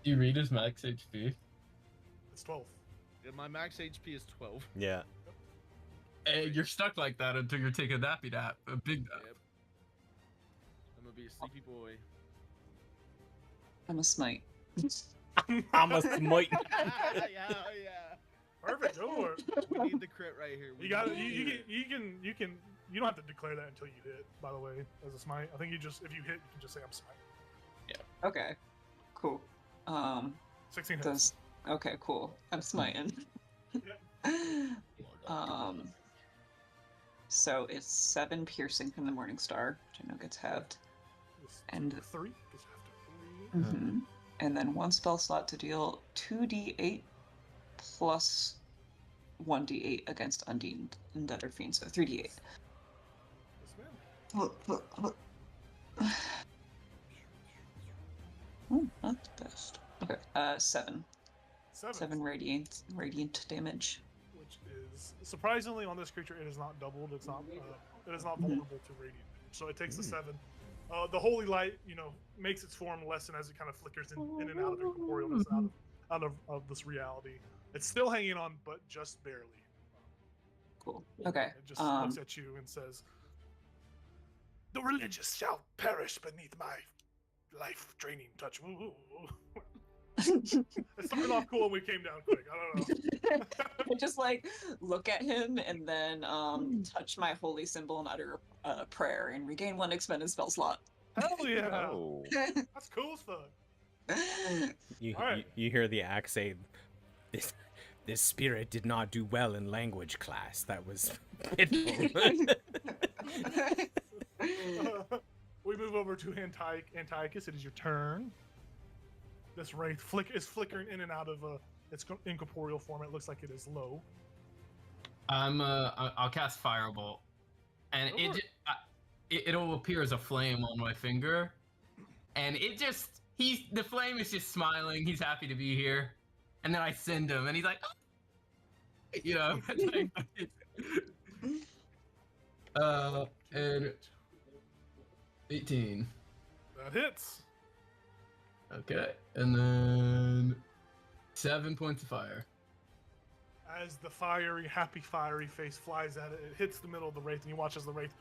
Speaker 4: Do you read his max HP?
Speaker 2: It's 12.
Speaker 6: Yeah, my max HP is 12.
Speaker 3: Yeah.
Speaker 4: Hey, you're stuck like that until you're taking a nappy nap. A big nap.
Speaker 6: Yep. I'm gonna be a sleepy boy.
Speaker 8: I'm a smite.
Speaker 3: I'm a smite.
Speaker 6: yeah.
Speaker 2: Perfect, go for it.
Speaker 6: We need the crit right here. We
Speaker 2: You got it.
Speaker 6: need
Speaker 2: You can. You don't have to declare that until you hit. By the way, as a smite, I think if you hit, you can just say I'm smite.
Speaker 8: Okay. Cool.
Speaker 2: 16 hits.
Speaker 8: Does okay, cool. I'm smiting. So it's 7 piercing from the Morning Star, which I know gets halved. And
Speaker 2: 3 is after 3.
Speaker 8: hmm And then 1 spell slot to deal 2d8 plus 1d8 against undead or fiend, so 3d8.
Speaker 2: Yes, ma'am.
Speaker 8: Not the best. Okay, 7. 7 radiant damage.
Speaker 2: Which is surprisingly on this creature, it is not doubled. It is not vulnerable to radiant. So it takes the 7. The holy light, makes its form lessen as it kind of flickers in and out of incorporealness, out of this reality. It's still hanging on, but just barely.
Speaker 8: Cool. Okay.
Speaker 2: It just looks at you and says, "The religious shall perish beneath my life-draining touch." Woo. It started off cool and we came down quick. I don't know.
Speaker 8: I just look at him and then touch my holy symbol and utter a prayer and regain 1 expended spell slot.
Speaker 2: Hell yeah.
Speaker 7: Oh.
Speaker 2: That's cool as fuck. Alright.
Speaker 3: You hear the axe say, "This spirit did not do well in language class. That was pitiful."
Speaker 2: We move over to Antiochus. It is your turn. This wraith is flickering in and out of its incorporeal form. It looks like it is low.
Speaker 4: I'll cast Firebolt, and
Speaker 2: Go for
Speaker 4: it'll appear as a flame on my finger, and the flame is just smiling. He's happy to be here, and then I send him, and he's like, "Oh," you know. And 18.
Speaker 2: That hits.
Speaker 4: Okay, and then 7 points of fire.
Speaker 2: As the happy fiery face flies at it, it hits the middle of the wraith, and you watch as the wraith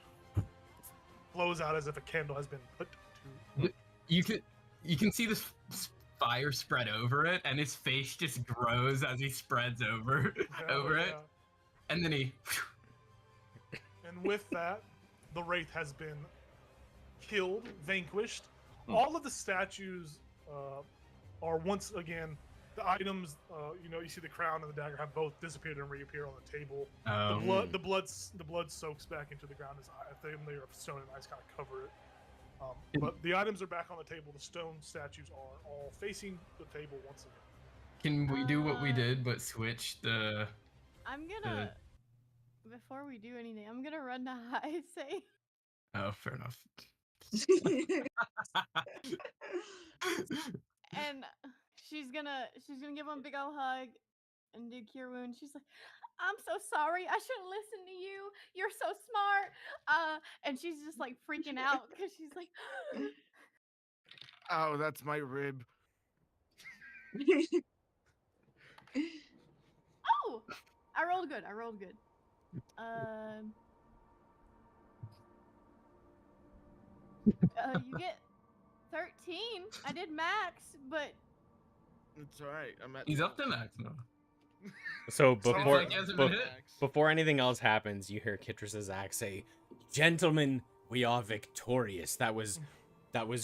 Speaker 2: blows out as if a candle has been put to.
Speaker 4: You can see this fire spread over it, and his face just grows as he spreads over it, and then he.
Speaker 2: And with that, the wraith has been killed, vanquished. All of the statues are once again. The items, you see the crown and the dagger have both disappeared and reappear on the table. The blood soaks back into the ground as they are of stone and ice kind of cover it. But the items are back on the table. The stone statues are all facing the table once again.
Speaker 4: Can we do what we did, but switch the?
Speaker 5: I'm gonna. Before we do anything, I'm gonna run to high say.
Speaker 4: Oh, fair enough.
Speaker 5: And she's gonna give him a big old hug and do cure wound. She's like, "I'm so sorry. I shouldn't listen to you. You're so smart." And she's just like freaking out because she's like,
Speaker 6: Oh, that's my rib.
Speaker 5: "Oh, I rolled good. You get 13. I did max, but
Speaker 6: It's alright. I'm at.
Speaker 4: He's up to max now.
Speaker 3: So
Speaker 4: Sounds like he hasn't been hit.
Speaker 3: before anything else happens, you hear Kittrus's axe say, "Gentlemen, we are victorious. That was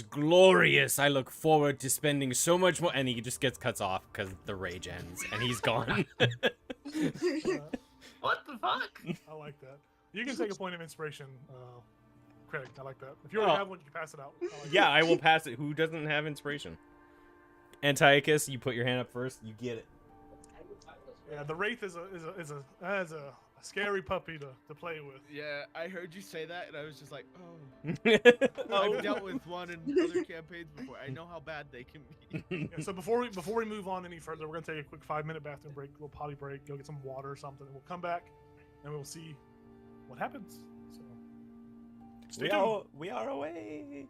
Speaker 3: glorious. I look forward to spending so much more." And he just gets cuts off because the rage ends, and he's gone.
Speaker 4: What the fuck?
Speaker 2: I like that. You can take a point of inspiration, Craig. I like that. If you already have one, you can pass it out.
Speaker 3: Yeah, I will pass it. Who doesn't have inspiration? Antiochus, you put your hand up first. You get it.
Speaker 2: Yeah, the wraith is a scary puppy to play with.
Speaker 6: Yeah, I heard you say that, and I was just like, oh.
Speaker 3: Oh.
Speaker 6: I've dealt with one in other campaigns before. I know how bad they can be.
Speaker 2: Yeah, so before we move on any further, we're gonna take a quick 5-minute bathroom break, a little potty break, go get some water or something, and we'll come back and we'll see what happens. So stay tuned.
Speaker 3: We are away.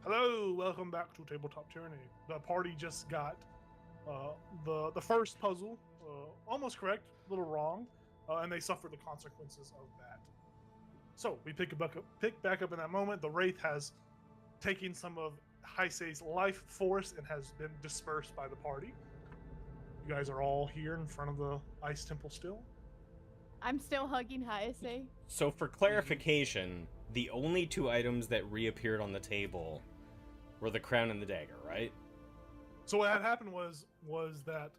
Speaker 2: Hello, welcome back to Tabletop Tyranny. The party just got the first puzzle almost correct, a little wrong, and they suffer the consequences of that. So we pick back up in that moment. The Wraith has taken some of Heisei's life force and has been dispersed by the party. You guys are all here in front of the Ice Temple still.
Speaker 5: I'm still hugging Heisei.
Speaker 3: So for clarification, the only two items that reappeared on the table were the crown and the dagger, right?
Speaker 2: So what had happened was that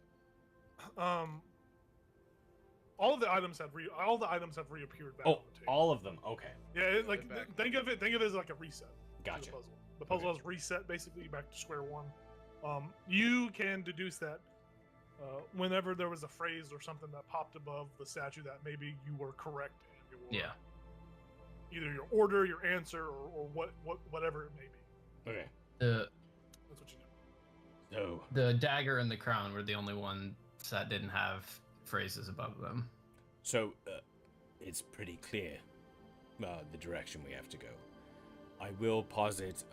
Speaker 2: all the items have reappeared back on the table.
Speaker 3: All of them. Okay.
Speaker 2: Yeah,
Speaker 6: Back.
Speaker 2: think of it as like a reset. to
Speaker 3: Gotcha.
Speaker 2: The puzzle. The puzzle has reset basically back to square one. You can deduce that whenever there was a phrase or something that popped above the statue that maybe you were correct in your either your order, your answer, or whatever it may be.
Speaker 3: Okay.
Speaker 2: That's what you know.
Speaker 3: So
Speaker 4: The dagger and the crown were the only ones that didn't have phrases above them.
Speaker 3: So it's pretty clear the direction we have to go. I will posit,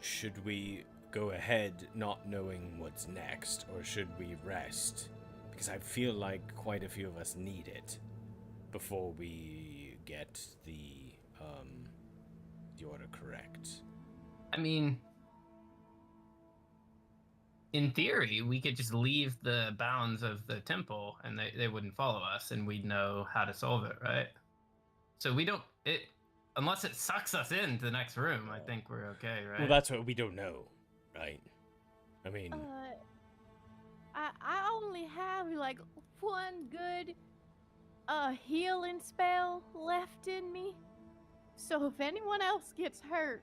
Speaker 3: should we go ahead not knowing what's next, or should we rest? Because I feel like quite a few of us need it before we get the order correct.
Speaker 4: I mean, in theory, we could just leave the bounds of the temple and they wouldn't follow us and we'd know how to solve it, right? So we don't, unless it sucks us into the next room, I think we're okay, right?
Speaker 3: Well, that's what we don't know, right? I mean,
Speaker 5: I only have like one good healing spell left in me. So if anyone else gets hurt,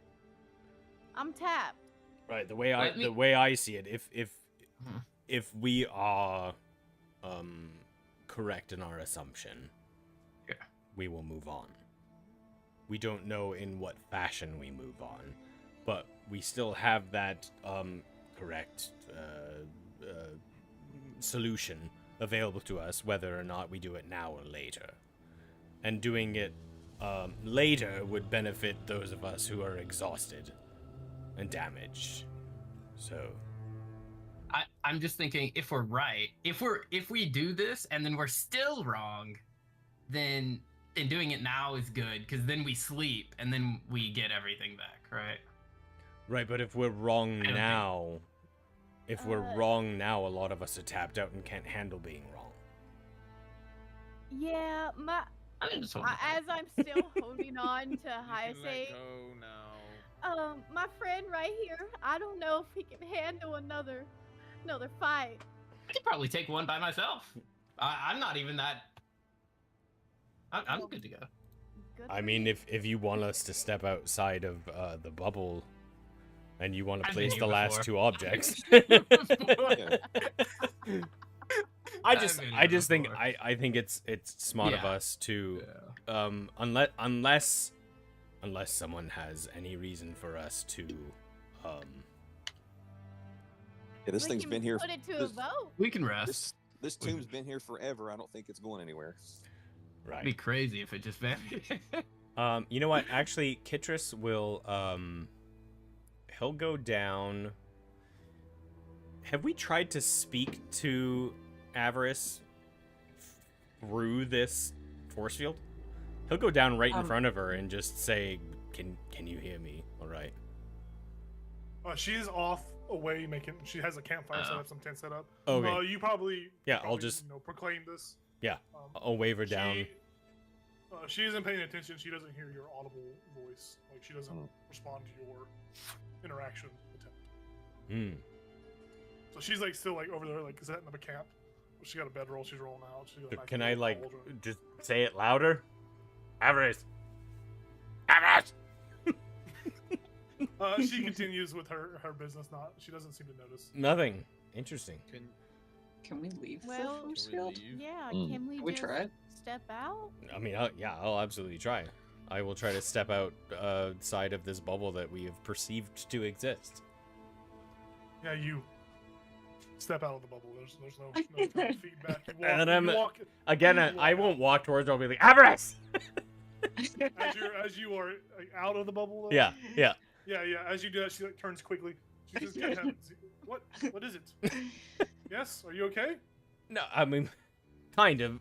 Speaker 5: I'm tapped.
Speaker 3: right, the way I see it, if we are correct in our assumption,
Speaker 4: yeah,
Speaker 3: we will move on. We don't know in what fashion we move on, but we still have that correct solution available to us, whether or not we do it now or later. And doing it later would benefit those of us who are exhausted and damaged. So
Speaker 4: I'm just thinking, if we're right, if we do this and then we're still wrong, then doing it now is good, because then we sleep and then we get everything back, right?
Speaker 3: right, but if we're wrong
Speaker 4: don't
Speaker 3: now, a lot of us are tapped out and can't handle being wrong.
Speaker 5: Yeah,
Speaker 4: I just want
Speaker 5: as I'm still holding on to
Speaker 6: You can let
Speaker 5: Heisei,
Speaker 6: go now.
Speaker 5: my friend right here, I don't know if he can handle another fight.
Speaker 4: I could probably take one by myself. I'm not even that. I'm good to go.
Speaker 5: Good
Speaker 3: I
Speaker 5: for
Speaker 3: mean,
Speaker 5: you.
Speaker 3: if you want us to step outside of the bubble, and you want to
Speaker 4: I've been
Speaker 3: place
Speaker 4: here
Speaker 3: the last
Speaker 4: before.
Speaker 3: two objects,
Speaker 6: Yeah.
Speaker 3: I
Speaker 4: I've
Speaker 3: just
Speaker 4: been
Speaker 3: I
Speaker 4: here
Speaker 3: just think
Speaker 4: before.
Speaker 3: I think it's smart of
Speaker 4: Yeah.
Speaker 3: us to unless someone has any reason for us to
Speaker 7: Yeah, this
Speaker 5: We
Speaker 7: thing's
Speaker 5: can
Speaker 7: been here.
Speaker 5: Put it to a
Speaker 7: This,
Speaker 5: vote.
Speaker 4: We can rest.
Speaker 7: this tomb's been here forever. I don't think it's going anywhere.
Speaker 4: It'd be
Speaker 3: right.
Speaker 4: crazy if it just vanished.
Speaker 3: You know what? Actually, Kitris will he'll go down. Have we tried to speak to Avarice through this force field? He'll go down right in front of her and just say, "Can you hear me? All right."
Speaker 2: She's off away making. She has a campfire set
Speaker 4: Oh.
Speaker 2: up, some tent set up.
Speaker 3: Okay.
Speaker 2: You probably.
Speaker 3: Yeah, I'll
Speaker 2: probably,
Speaker 3: just-
Speaker 2: proclaim this.
Speaker 3: Yeah,
Speaker 2: Um,
Speaker 3: I'll wave her down.
Speaker 2: She isn't paying attention. She doesn't hear your audible voice. Like she doesn't
Speaker 7: Oh.
Speaker 2: respond to your interaction attempt.
Speaker 3: Hmm.
Speaker 2: So she's like still like over there, like setting up a camp. She got a bedroll. She's rolling out. She's got a nice
Speaker 3: Can I
Speaker 2: little
Speaker 3: like
Speaker 2: cauldron.
Speaker 3: just say it louder? Avarice. Avarice.
Speaker 2: She continues with her business. She doesn't seem to notice.
Speaker 3: Nothing. Interesting.
Speaker 8: Can we leave
Speaker 5: Well,
Speaker 8: the force
Speaker 6: Can we
Speaker 8: field?
Speaker 6: leave?
Speaker 5: Yeah,
Speaker 7: Mm.
Speaker 5: can we
Speaker 8: Can we
Speaker 5: just
Speaker 8: try?
Speaker 5: step out?
Speaker 3: I mean, I'll absolutely try. I will try to step outside of this bubble that we have perceived to exist.
Speaker 2: Yeah, you step out of the bubble. There's no kind of feedback. You walk,
Speaker 3: And I'm-
Speaker 2: you walk
Speaker 3: Again,
Speaker 2: You
Speaker 3: I
Speaker 2: walk
Speaker 3: won't walk towards her. I'll be like, Avarice!
Speaker 2: as you are like, out of the bubble. Though,
Speaker 3: Yeah.
Speaker 2: Yeah, yeah. As you do that, she like turns quickly. She says, "Good heavens, what? What is it? Yes, are you okay?"
Speaker 3: No, I mean, kind of.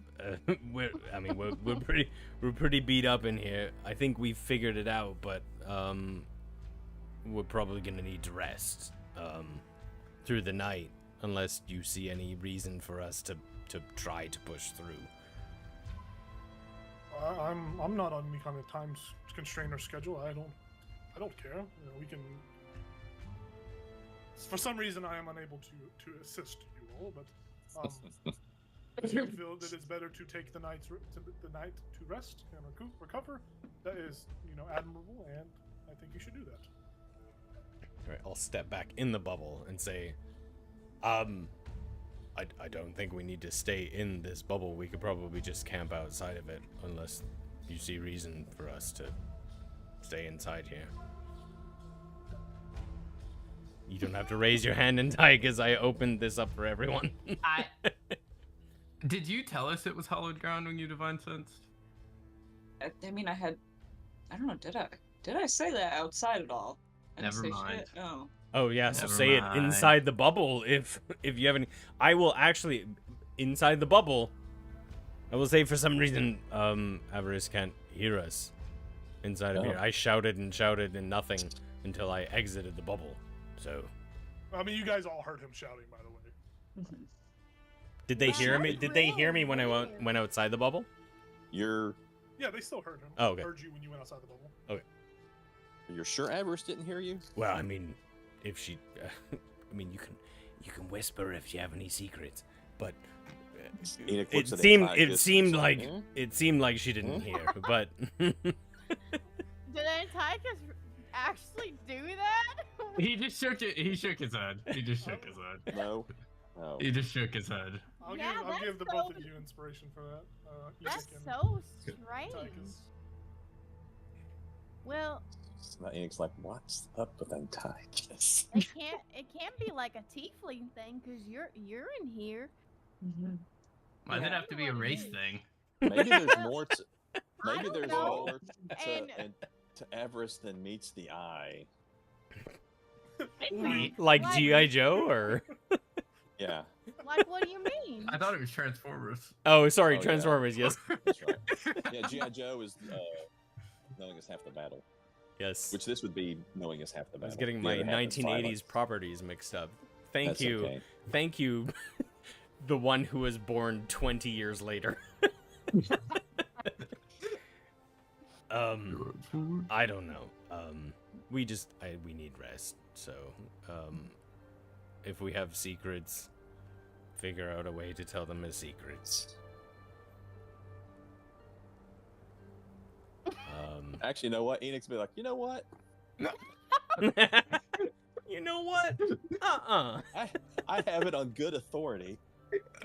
Speaker 3: We're pretty beat up in here. I think we figured it out, but we're probably gonna need to rest through the night, unless you see any reason for us to try to push through.
Speaker 2: I'm not on any kind of time constraint or schedule. I don't care. You know, we can. For some reason, I am unable to assist you all, but if you feel that it's better to take the night to rest and recover, that is, admirable, and I think you should do that.
Speaker 3: All right, I'll step back in the bubble and say, I don't think we need to stay in this bubble. We could probably just camp outside of it, unless you see reason for us to stay inside here. You don't have to raise your hand and die, because I opened this up for everyone.
Speaker 4: Did you tell us it was hallowed ground when you divine sensed?
Speaker 8: I mean, I don't know, did I say that outside at all? I didn't
Speaker 4: Never
Speaker 8: say
Speaker 4: mind.
Speaker 8: shit? Oh.
Speaker 3: Oh yeah, so
Speaker 4: Never
Speaker 3: say it
Speaker 4: mind.
Speaker 3: inside the bubble if you have any. I will actually inside the bubble. I will say for some reason Avarice can't hear us inside of
Speaker 7: Oh.
Speaker 3: here. I shouted and nothing until I exited the bubble. So
Speaker 2: I mean, you guys all heard him shouting, by the way.
Speaker 8: Mhm.
Speaker 3: did they hear me?
Speaker 5: That's
Speaker 3: Did they hear me
Speaker 5: really
Speaker 3: when I
Speaker 5: weird.
Speaker 3: went outside the bubble?
Speaker 7: You're
Speaker 2: Yeah, they still heard him.
Speaker 3: Oh, okay.
Speaker 2: Heard you when you went outside the bubble.
Speaker 7: you're sure Avarice didn't hear you?
Speaker 3: Well, I mean, if she, I mean, you can whisper if you have any secrets, but
Speaker 7: Enoch
Speaker 3: it
Speaker 7: looks at
Speaker 3: seemed
Speaker 7: entire distance
Speaker 3: like
Speaker 7: "Hmm?"
Speaker 3: it seemed like she didn't hear, but.
Speaker 5: Did Antiochus actually do that?
Speaker 4: He just shook it. He shook his head. He just shook his head.
Speaker 7: No. No.
Speaker 4: He just shook his head.
Speaker 2: I'll
Speaker 5: Yeah,
Speaker 2: give the
Speaker 5: that's
Speaker 2: both
Speaker 5: so-
Speaker 2: of you inspiration for that.
Speaker 5: That's
Speaker 2: Enoch and
Speaker 5: so strange.
Speaker 2: Antiochus.
Speaker 5: Well,
Speaker 7: Enoch's like, what's up with Antiochus?
Speaker 5: it can't be like a tiefling thing, because you're in here.
Speaker 8: Mhm.
Speaker 4: Why does it
Speaker 8: Yeah.
Speaker 4: have to be a race thing?
Speaker 7: Maybe there's more to.
Speaker 5: I
Speaker 7: Maybe
Speaker 5: don't
Speaker 7: there's
Speaker 5: know.
Speaker 7: more
Speaker 5: And-
Speaker 7: to Avarice than meets the eye.
Speaker 3: Like
Speaker 5: What?
Speaker 3: G.I. Joe, or
Speaker 7: Yeah,
Speaker 5: Like, what do you mean?
Speaker 4: I thought it was Transformers.
Speaker 3: oh, sorry,
Speaker 7: Oh, yeah.
Speaker 3: Transformers. Yes,
Speaker 7: that's right. Yeah, G.I. Joe is knowing is half the battle.
Speaker 3: yes.
Speaker 7: Which this would be knowing is half the
Speaker 3: I
Speaker 7: battle.
Speaker 3: was getting
Speaker 7: The
Speaker 3: my
Speaker 7: other half is
Speaker 3: 1980s
Speaker 7: violence.
Speaker 3: properties mixed up. Thank
Speaker 7: That's
Speaker 3: you,
Speaker 7: okay.
Speaker 3: thank you, the one who was born 20 years later. I don't know. We need rest. So, if we have secrets, figure out a way to tell them as secrets.
Speaker 7: Actually, you know what? Enoch's be like, you know what?
Speaker 3: You know what?
Speaker 7: I have it on good authority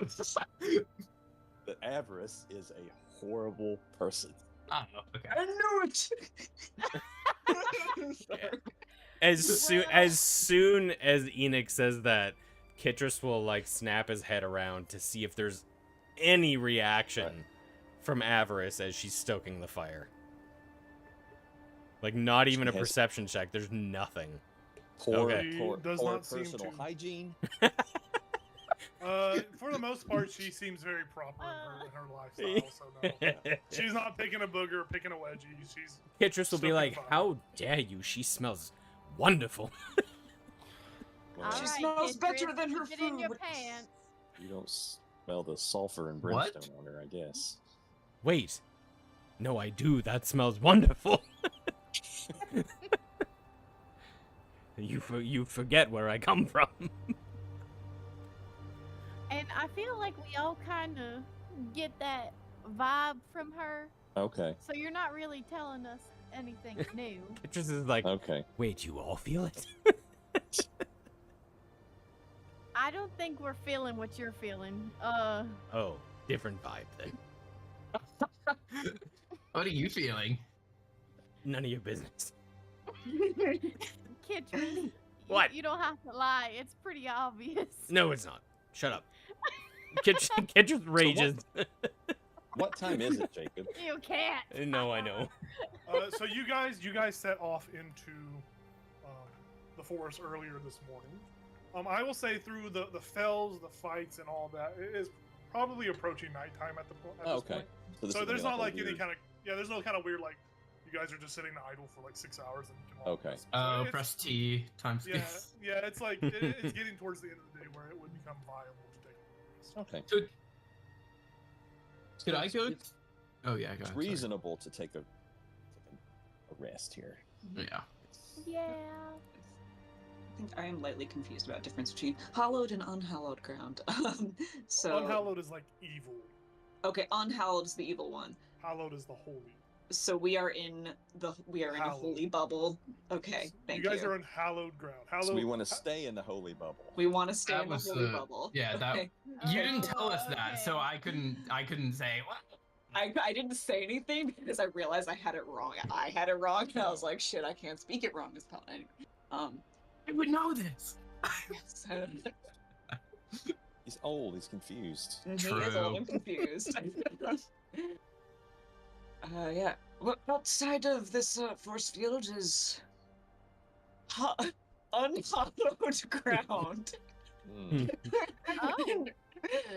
Speaker 7: that Avarice is a horrible person.
Speaker 4: Oh, okay.
Speaker 8: I knew it!
Speaker 3: As soon as Enoch says that, Kitris will like snap his head around to see if there's any reaction
Speaker 7: Right.
Speaker 3: from Avarice as she's stoking the fire. Like not even a
Speaker 7: She has-
Speaker 3: perception check. There's nothing.
Speaker 7: Poor,
Speaker 3: Okay.
Speaker 7: poor,
Speaker 2: Does
Speaker 7: poor
Speaker 2: not seem
Speaker 7: personal
Speaker 2: to.
Speaker 7: hygiene.
Speaker 2: For the most part, she seems very proper in her lifestyle. So no, she's not picking a booger, picking a wedgie. She's
Speaker 3: Kitris will be
Speaker 2: Stoking
Speaker 3: like,
Speaker 2: fire.
Speaker 3: "How dare you? She smells wonderful."
Speaker 7: Well,
Speaker 8: She
Speaker 5: Alright,
Speaker 8: smells better
Speaker 5: Kitris,
Speaker 8: than her
Speaker 5: keep it in your
Speaker 8: food.
Speaker 5: pants.
Speaker 7: you don't smell the sulfur and
Speaker 4: What?
Speaker 7: brimstone on her, I guess.
Speaker 3: Wait, no, I do. That smells wonderful. You forget where I come from.
Speaker 5: And I feel like we all kind of get that vibe from her.
Speaker 7: Okay,
Speaker 5: So you're not really telling us anything new.
Speaker 3: Kitris is like,
Speaker 7: okay.
Speaker 3: "Wait, you all feel it?"
Speaker 5: I don't think we're feeling what you're feeling.
Speaker 3: Oh, different vibe then.
Speaker 4: What are you feeling?
Speaker 3: None of your business.
Speaker 5: Kitris,
Speaker 3: What?
Speaker 5: You don't have to lie. It's pretty obvious.
Speaker 3: No, it's not. Shut up. Kitris rages.
Speaker 7: What time is it, Jacob?
Speaker 5: You can't.
Speaker 3: No, I know.
Speaker 2: so you guys set off into forest earlier this morning. I will say through the fells, the fights, and all that, it is probably approaching nighttime at this
Speaker 7: Okay.
Speaker 2: point.
Speaker 7: So, this
Speaker 2: So
Speaker 7: isn't
Speaker 2: there's
Speaker 7: gonna
Speaker 2: not
Speaker 7: be
Speaker 2: like
Speaker 7: a
Speaker 2: any
Speaker 7: weird-
Speaker 2: kind of there's no kind of weird like you guys are just sitting idle for like 6 hours and you can walk.
Speaker 7: Okay.
Speaker 2: So
Speaker 4: Oh,
Speaker 2: it's-
Speaker 4: press T times.
Speaker 2: Yeah, yeah, it's like it's getting towards the end of the day where it would become viable to take a rest.
Speaker 7: Okay.
Speaker 4: Could I go?
Speaker 7: It's,
Speaker 4: Oh yeah, go
Speaker 7: it's
Speaker 4: ahead, sorry.
Speaker 7: reasonable to take a rest here.
Speaker 4: Yeah.
Speaker 5: Yeah.
Speaker 8: I think I am lightly confused about difference between hallowed and unhallowed ground. So
Speaker 2: Unhallowed is like evil.
Speaker 8: okay, unhallowed is the evil one.
Speaker 2: Hallowed is the holy.
Speaker 8: So we are in a
Speaker 2: Hallowed.
Speaker 8: holy bubble. Okay, thank
Speaker 2: you guys are in hallowed ground. Hallowed.
Speaker 7: So we want to stay in the holy bubble.
Speaker 8: We want to stay
Speaker 4: That
Speaker 8: in the
Speaker 4: was
Speaker 8: holy
Speaker 4: the-
Speaker 8: bubble.
Speaker 4: Yeah, that.
Speaker 8: Okay.
Speaker 4: You
Speaker 8: Okay.
Speaker 4: didn't tell us that,
Speaker 5: Okay.
Speaker 4: so I couldn't say what.
Speaker 8: I didn't say anything because I realized I had it wrong. I had it wrong, and I was like, shit, I can't speak it wrong as Paladin. Anyway,
Speaker 4: I would know this.
Speaker 8: yes.
Speaker 7: He's old. He's confused.
Speaker 8: He is
Speaker 4: True.
Speaker 8: old and confused. Yeah. What side of this force field is unhallowed ground?
Speaker 7: Hmm.
Speaker 5: Oh.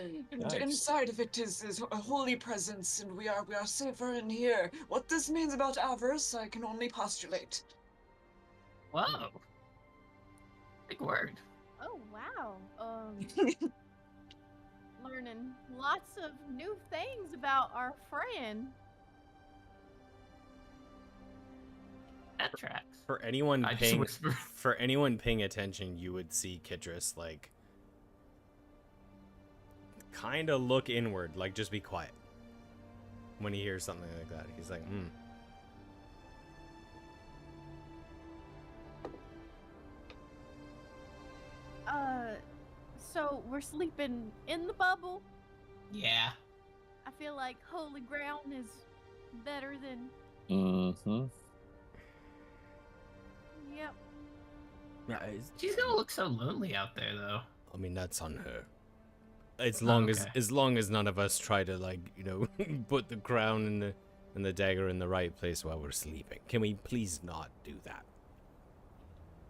Speaker 8: And
Speaker 7: Nice.
Speaker 8: inside of it is a holy presence, and we are safer in here. What this means about avarice, I can only postulate.
Speaker 4: Whoa. Big word.
Speaker 5: Oh wow. Learning lots of new things about our friend.
Speaker 4: That tracks.
Speaker 3: For anyone
Speaker 4: I just
Speaker 3: paying
Speaker 4: whisper.
Speaker 3: for anyone paying attention, you would see Kidris like kind of look inward, like just be quiet when he hears something like that. He's like, hmm.
Speaker 5: So we're sleeping in the bubble.
Speaker 4: Yeah.
Speaker 5: I feel like holy ground is better than.
Speaker 7: Mm-hmm.
Speaker 5: Yep.
Speaker 3: Yeah,
Speaker 4: She's gonna look so lonely out there, though.
Speaker 3: I mean, that's on her. As long
Speaker 4: okay.
Speaker 3: as long as none of us try to like, put the crown and the dagger in the right place while we're sleeping. Can we please not do that?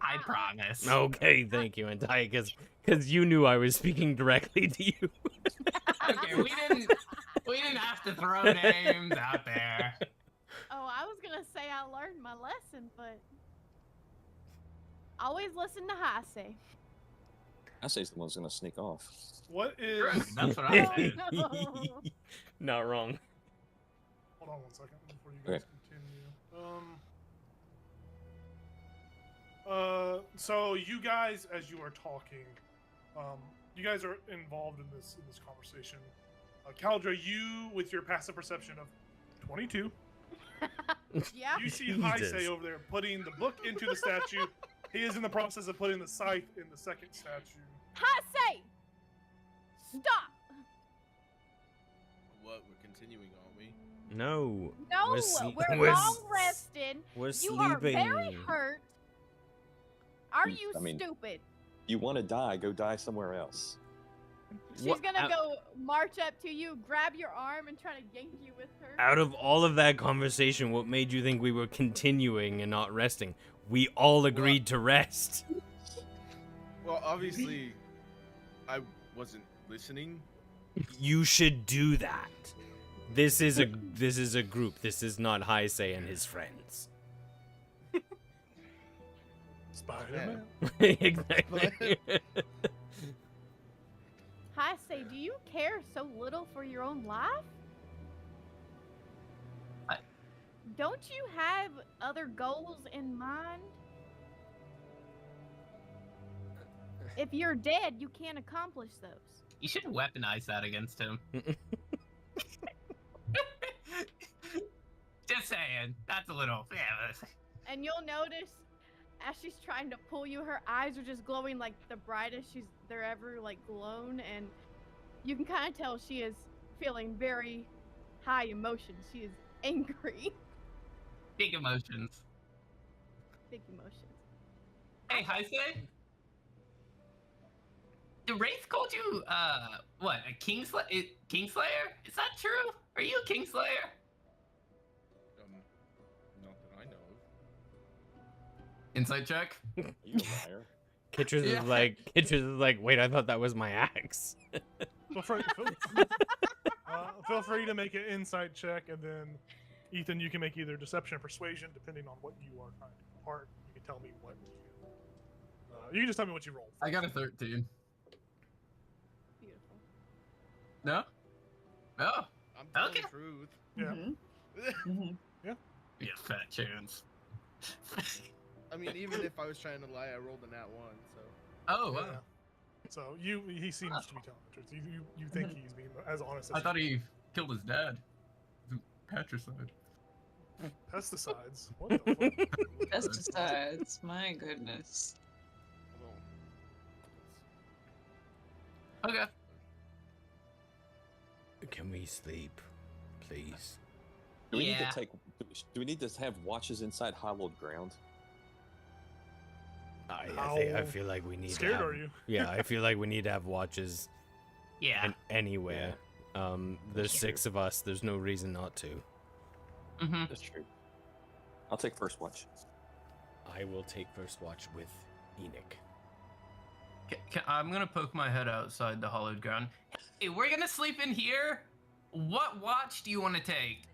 Speaker 4: I promise.
Speaker 3: Okay, thank you, Antiochus, because you knew I was speaking directly to you.
Speaker 4: Okay, we didn't have to throw names out there.
Speaker 5: Oh, I was gonna say I learned my lesson, but always listen to Hase.
Speaker 7: I say he's the one who's gonna sneak off.
Speaker 2: What is?
Speaker 4: True, that's what I said.
Speaker 5: No.
Speaker 3: Not wrong.
Speaker 2: Hold on one second before you guys
Speaker 7: Okay.
Speaker 2: continue. So you guys, as you are talking, you guys are involved in this conversation. Caldra, you with your passive perception of 22,
Speaker 5: Yeah.
Speaker 2: you see
Speaker 3: Jesus.
Speaker 2: Heisei over there putting the book into the statue. He is in the process of putting the scythe in the second statue.
Speaker 5: Hase! Stop!
Speaker 6: What? We're continuing, aren't we?
Speaker 3: No.
Speaker 5: No,
Speaker 3: We're
Speaker 5: we're long rested.
Speaker 3: We're
Speaker 5: You
Speaker 3: sleeping.
Speaker 5: are very hurt. Are
Speaker 7: Mm,
Speaker 5: you
Speaker 7: I mean-
Speaker 5: stupid?
Speaker 7: You want to die? Go die somewhere else.
Speaker 5: She's
Speaker 3: What-
Speaker 5: gonna
Speaker 3: out-
Speaker 5: go march up to you, grab your arm, and try to yank you with her.
Speaker 3: Out of all of that conversation, what made you think we were continuing and not resting? We all agreed to rest.
Speaker 6: Well, obviously, I wasn't listening.
Speaker 3: You should do that. This is a group. This is not Heisei and his friends.
Speaker 2: Spider-Man.
Speaker 3: Exactly.
Speaker 5: Hase, do you care so little for your own life? Don't you have other goals in mind? If you're dead, you can't accomplish those.
Speaker 4: You shouldn't weaponize that against him. Just saying. That's a little. Yeah.
Speaker 5: And you'll notice as she's trying to pull you, her eyes are just glowing like the brightest they're ever like glown, and you can kind of tell she is feeling very high emotion. She is angry.
Speaker 4: Big emotions.
Speaker 5: Big emotions.
Speaker 4: Hey, Heisei? The Wraith called you, what, a Kingslayer? Is that true? Are you a Kingslayer?
Speaker 6: Not that I know
Speaker 4: Insight check.
Speaker 7: You a liar.
Speaker 3: Kitchers
Speaker 4: Yeah.
Speaker 3: Kitchers is like, wait, I thought that was my axe.
Speaker 2: Feel free to make an insight check, and then Ethan, you can make either deception or persuasion, depending on what you are trying to impart. You can tell me what you can just tell me what you rolled.
Speaker 4: I got a 13.
Speaker 5: Beautiful.
Speaker 4: No? No?
Speaker 6: I'm telling
Speaker 4: Okay.
Speaker 6: the truth.
Speaker 2: Yeah.
Speaker 8: Mhm. Mhm.
Speaker 4: Yeah, fat chance.
Speaker 6: I mean, even if I was trying to lie, I rolled a nat 1, so.
Speaker 4: Oh, wow.
Speaker 2: Yeah. So he seems to be telling the truth. You think he's being as honest as
Speaker 4: I thought he killed his dad. Patricide.
Speaker 2: Pesticides. What the fuck?
Speaker 8: Pesticides. My goodness.
Speaker 6: Well,
Speaker 4: Okay.
Speaker 3: Can we sleep, please?
Speaker 7: Do we need
Speaker 4: Yeah.
Speaker 7: to take? Do we need to have watches inside hollowed ground?
Speaker 3: I
Speaker 2: How
Speaker 3: feel like we need.
Speaker 2: Scared
Speaker 3: to have,
Speaker 2: are you?
Speaker 3: Yeah, I feel like we need to have watches
Speaker 4: Yeah.
Speaker 3: anywhere. There's
Speaker 7: That's
Speaker 3: 6 of us. There's no reason not to.
Speaker 4: Mm-hmm.
Speaker 7: That's true. I'll take first watch.
Speaker 3: I will take first watch with Enoch.
Speaker 4: I'm gonna poke my head outside the hollowed ground. Hey, we're gonna sleep in here. What watch do you want to take?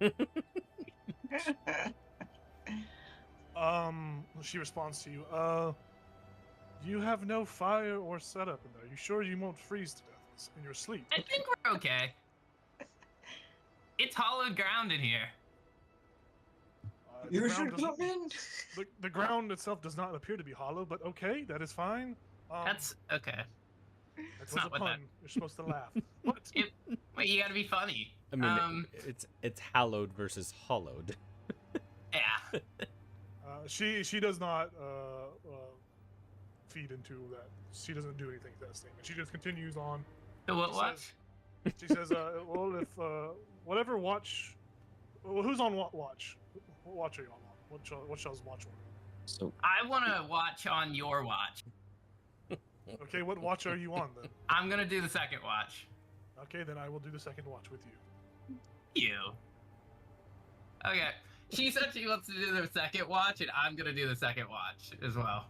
Speaker 2: She responds to you. You have no fire or setup in there. You sure you won't freeze to death in your sleep?
Speaker 4: I think we're okay. It's hollowed ground in here.
Speaker 2: The
Speaker 8: You
Speaker 2: ground
Speaker 8: should
Speaker 2: doesn't-
Speaker 8: come in.
Speaker 2: The ground itself does not appear to be hollow, but okay, that is fine.
Speaker 4: That's okay.
Speaker 2: that
Speaker 4: it's
Speaker 2: was
Speaker 4: not
Speaker 2: a
Speaker 4: what that-
Speaker 2: pun. You're supposed to laugh. What?
Speaker 4: Wait, you gotta be funny.
Speaker 3: I mean, it's hallowed versus hollowed.
Speaker 4: Yeah.
Speaker 2: She does not feed into that. She doesn't do anything to that statement. She just continues on.
Speaker 4: So what
Speaker 2: She
Speaker 4: watch?
Speaker 2: She says, "Well, if whatever watch, well, who's on what watch? What watch are you on? What shall's watch on?
Speaker 7: So
Speaker 4: I want to watch on your watch.
Speaker 2: Okay, what watch are you on then?
Speaker 4: I'm gonna do the second watch.
Speaker 2: Okay, then I will do the second watch with you.
Speaker 4: You. Okay. She said she wants to do the second watch, and I'm gonna do the second watch as well.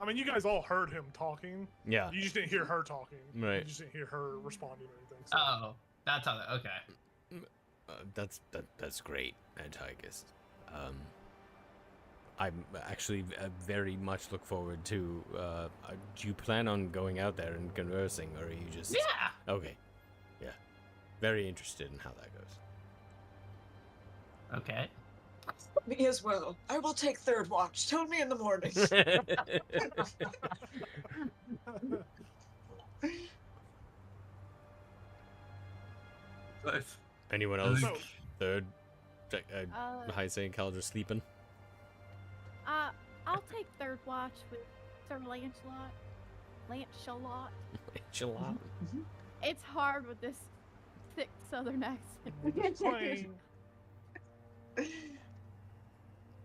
Speaker 2: I mean, you guys all heard him talking.
Speaker 3: Yeah.
Speaker 2: You just didn't hear her talking.
Speaker 3: Right.
Speaker 2: You just didn't hear her responding or anything. So.
Speaker 4: Oh, that's how that. Okay.
Speaker 3: That's great, Antiochus. I'm actually very much look forward to. Do you plan on going out there and conversing, or are you just?
Speaker 4: Yeah.
Speaker 3: Okay. Yeah. Very interested in how that goes.
Speaker 4: Okay.
Speaker 8: Me as well. I will take third watch. Tell me in the morning.
Speaker 4: Nice.
Speaker 3: Anyone
Speaker 4: I
Speaker 3: else?
Speaker 4: think-
Speaker 3: Third. High
Speaker 5: Uh,
Speaker 3: St. Caldra sleeping.
Speaker 5: I'll take third watch with Sir Lancelot. Lancelot.
Speaker 3: Enchilada.
Speaker 5: It's hard with this thick Southern accent.
Speaker 2: Plain.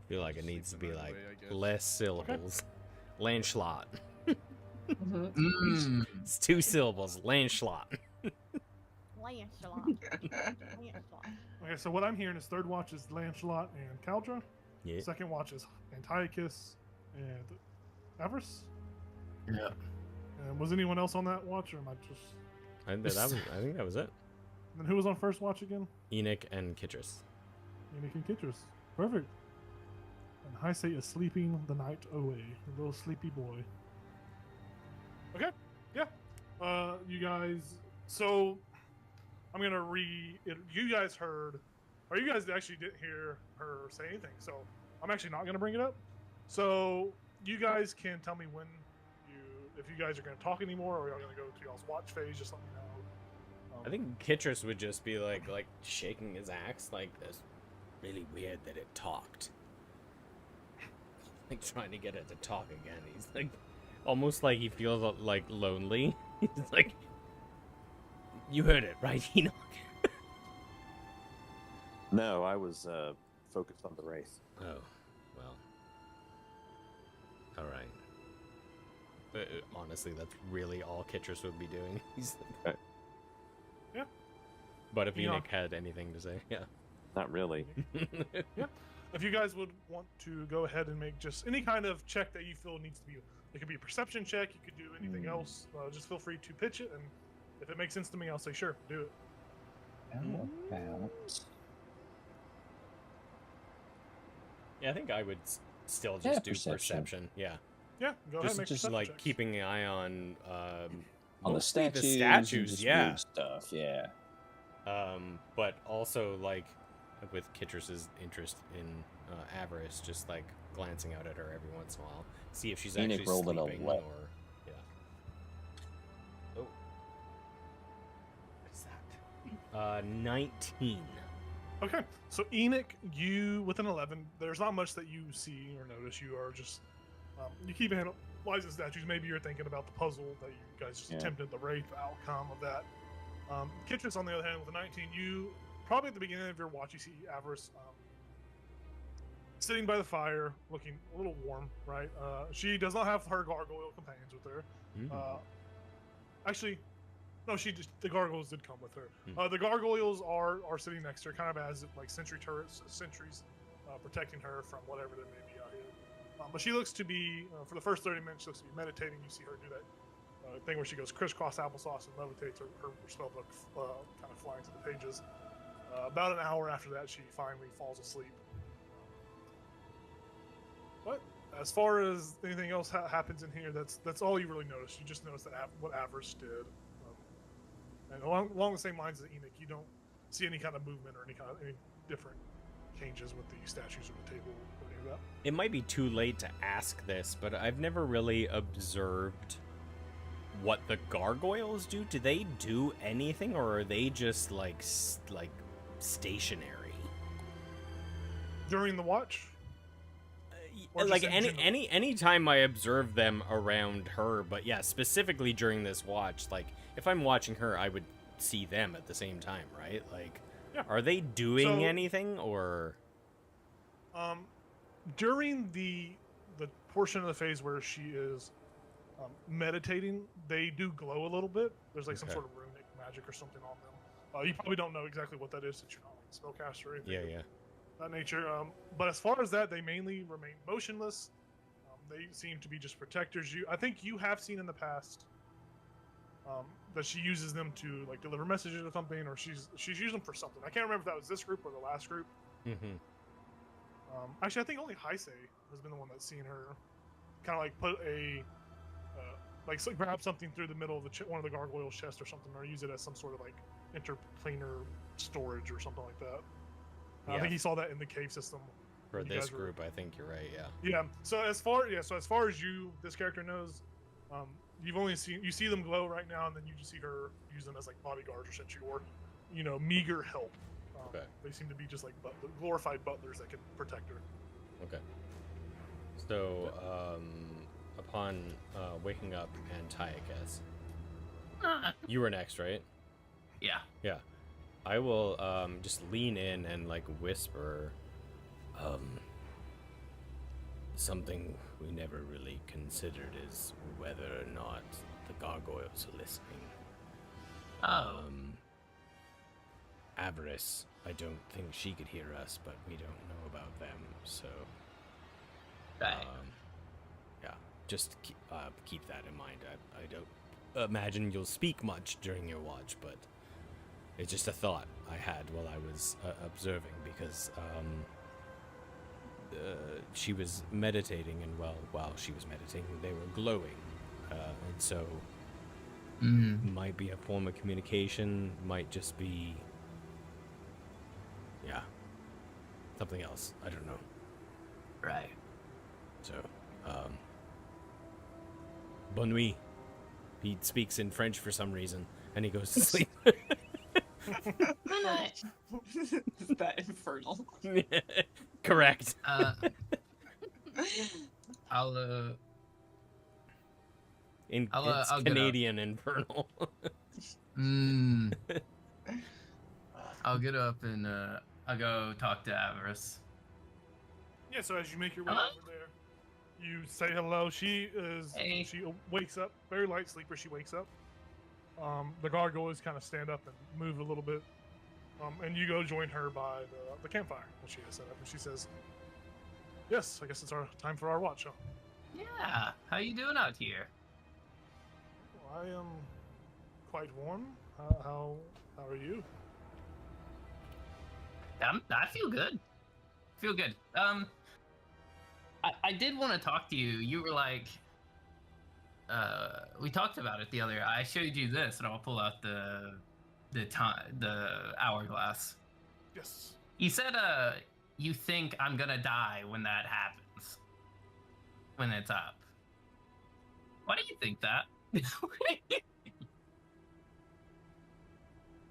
Speaker 3: Feel like it needs to be
Speaker 6: Another
Speaker 3: like
Speaker 6: way, I guess.
Speaker 3: less syllables. Lancelot.
Speaker 8: Mhm.
Speaker 4: Mm.
Speaker 3: It's 2 syllables. Lancelot.
Speaker 5: Lancelot. Lancelot.
Speaker 2: Okay, so what I'm hearing is third watch is Lancelot and Caldra.
Speaker 3: Yeah.
Speaker 2: Second watch is Antiochus and Everest.
Speaker 4: Yeah.
Speaker 2: Was anyone else on that watch, or am I just?
Speaker 3: I think that was it.
Speaker 2: Then who was on first watch again?
Speaker 3: Enoch and Kitris.
Speaker 2: Enoch and Kitris. Perfect. And Heisei is sleeping the night away. A little sleepy boy. Okay. Yeah. You guys. So, I'm gonna you guys heard, or you guys actually didn't hear her say anything. So, I'm actually not gonna bring it up. So, you guys can tell me if you guys are gonna talk anymore, or y'all gonna go to y'all's watch phase. Just let me know.
Speaker 3: I think Kitris would just be like shaking his axe like this. Really weird that it talked. Like trying to get it to talk again. He's like almost like he feels like lonely. He's like, you heard it, right, Enoch?
Speaker 7: no, I was focused on the wraith.
Speaker 3: Oh, well. All right. Honestly, that's really all Kitris would be doing. He's like,
Speaker 7: Okay.
Speaker 2: Yeah.
Speaker 3: But if
Speaker 2: Enoch.
Speaker 3: Enoch had anything to say, yeah.
Speaker 7: Not really.
Speaker 2: if you guys would want to go ahead and make just any kind of check that you feel needs to be, it could be a perception check, you could do anything else. Just feel free to pitch it, and if it makes sense to me, I'll say sure, do it.
Speaker 7: How about
Speaker 3: Yeah, I think I would still just do perception. Yeah.
Speaker 2: Yeah, go ahead and make
Speaker 3: Just
Speaker 2: perception
Speaker 3: like
Speaker 2: checks.
Speaker 3: keeping an eye on
Speaker 7: on the
Speaker 3: mostly
Speaker 7: statues? and
Speaker 3: statues,
Speaker 7: just
Speaker 3: yeah.
Speaker 7: weird stuff, yeah.
Speaker 3: But also like with Kitrus's interest in Avarice, just like glancing out at her every once in a while, see if she's
Speaker 7: Enoch
Speaker 3: actually
Speaker 7: rolled an
Speaker 3: sleeping
Speaker 7: 11.
Speaker 3: or yeah. Oh, what's that? 19.
Speaker 2: Okay, so Enoch, you with an 11, there's not much that you see or notice. You are just you keep analyzing statues. Maybe you're thinking about the puzzle that you guys just attempted, the wraith outcome of that. Kitrus, on the other hand, with a 19, you probably at the beginning of your watch, you see Avarice sitting by the fire, looking a little warm, right? She does not have her gargoyle companions with her. Actually, no, the gargoyles did come with her. The gargoyles are sitting next to her, kind of as if like sentries protecting her from whatever there may be out here. But she looks to be, for the first 30 minutes, she looks to be meditating. You see her do that thing where she goes crisscross applesauce and levitates. Her spell book kind of flying to the pages. About an hour after that, she finally falls asleep. But as far as anything else happens in here, that's all you really notice. You just notice that what Avarice did. And along the same lines as Enoch, you don't see any kind of movement or any different changes with the statues or the table or any of that.
Speaker 3: It might be too late to ask this, but I've never really observed what the gargoyles do. Do they do anything, or are they just like stationary
Speaker 2: During the watch? Or
Speaker 3: like
Speaker 2: just in general?
Speaker 3: any time I observe them around her, but yeah, specifically during this watch, like if I'm watching her, I would see them at the same time, right? Like,
Speaker 2: Yeah.
Speaker 3: are they doing
Speaker 2: So-
Speaker 3: anything, or
Speaker 2: During the portion of the phase where she is meditating, they do glow a little bit. There's like some
Speaker 3: Okay.
Speaker 2: sort of runic magic or something on them. You probably don't know exactly what that is since you're not like a spellcaster or anything
Speaker 3: yeah?
Speaker 2: of that nature. But as far as that, they mainly remain motionless. They seem to be just protectors. I think you have seen in the past that she uses them to like deliver messages or something, or she's used them for something. I can't remember if that was this group or the last group.
Speaker 3: Mm-hmm.
Speaker 2: Actually, I think only Heisei has been the one that's seen her kind of like put a grab something through the middle of one of the gargoyles' chest or something, or use it as some sort of like interplanar storage or something like that. I
Speaker 3: Yeah.
Speaker 2: think he saw that in the cave system.
Speaker 3: For
Speaker 2: You
Speaker 3: this
Speaker 2: guys were-
Speaker 3: group, I think you're right. Yeah.
Speaker 2: Yeah. So as far as this character knows, you've only you see them glow right now, and then you just see her use them as like bodyguards essentially, or meager help.
Speaker 3: Okay.
Speaker 2: They seem to be just like glorified butlers that can protect her.
Speaker 3: Okay. So, upon waking up, Antiochus, you were next, right?
Speaker 4: Yeah.
Speaker 3: Yeah. I will just lean in and like whisper something we never really considered is whether or not the gargoyles are listening.
Speaker 4: Oh.
Speaker 3: Avarice, I don't think she could hear us, but we don't know about them, so
Speaker 4: Right.
Speaker 3: yeah, just keep that in mind. I don't imagine you'll speak much during your watch, but it's just a thought I had while I was observing, because she was meditating, and while she was meditating, they were glowing, and so might be a form of communication, might just be, yeah, something else. I don't know.
Speaker 4: Right.
Speaker 3: So, bonne nuit. He speaks in French for some reason, and he goes to sleep.
Speaker 8: Is that infernal?
Speaker 3: Correct.
Speaker 4: I'll
Speaker 3: It's
Speaker 4: I'll get up.
Speaker 3: Canadian infernal.
Speaker 4: I'll get up and I'll go talk to Avarice.
Speaker 2: Yeah, so as you make your way
Speaker 4: Hello?
Speaker 2: over there, you say hello. She
Speaker 4: Hey.
Speaker 2: wakes up, very light sleeper. She wakes up. The gargoyles kind of stand up and move a little bit, and you go join her by the campfire that she has set up. And she says, Yes, I guess it's our time for our watch. Huh?
Speaker 4: Yeah. How you doing out here?
Speaker 2: I am quite warm. How are you?
Speaker 4: I feel good. Feel good. I did want to talk to you. You were like, we talked about it the other. I showed you this, and I'll pull out the hourglass.
Speaker 2: Yes.
Speaker 4: You said, you think I'm gonna die when that happens, when it's up. Why do you think that?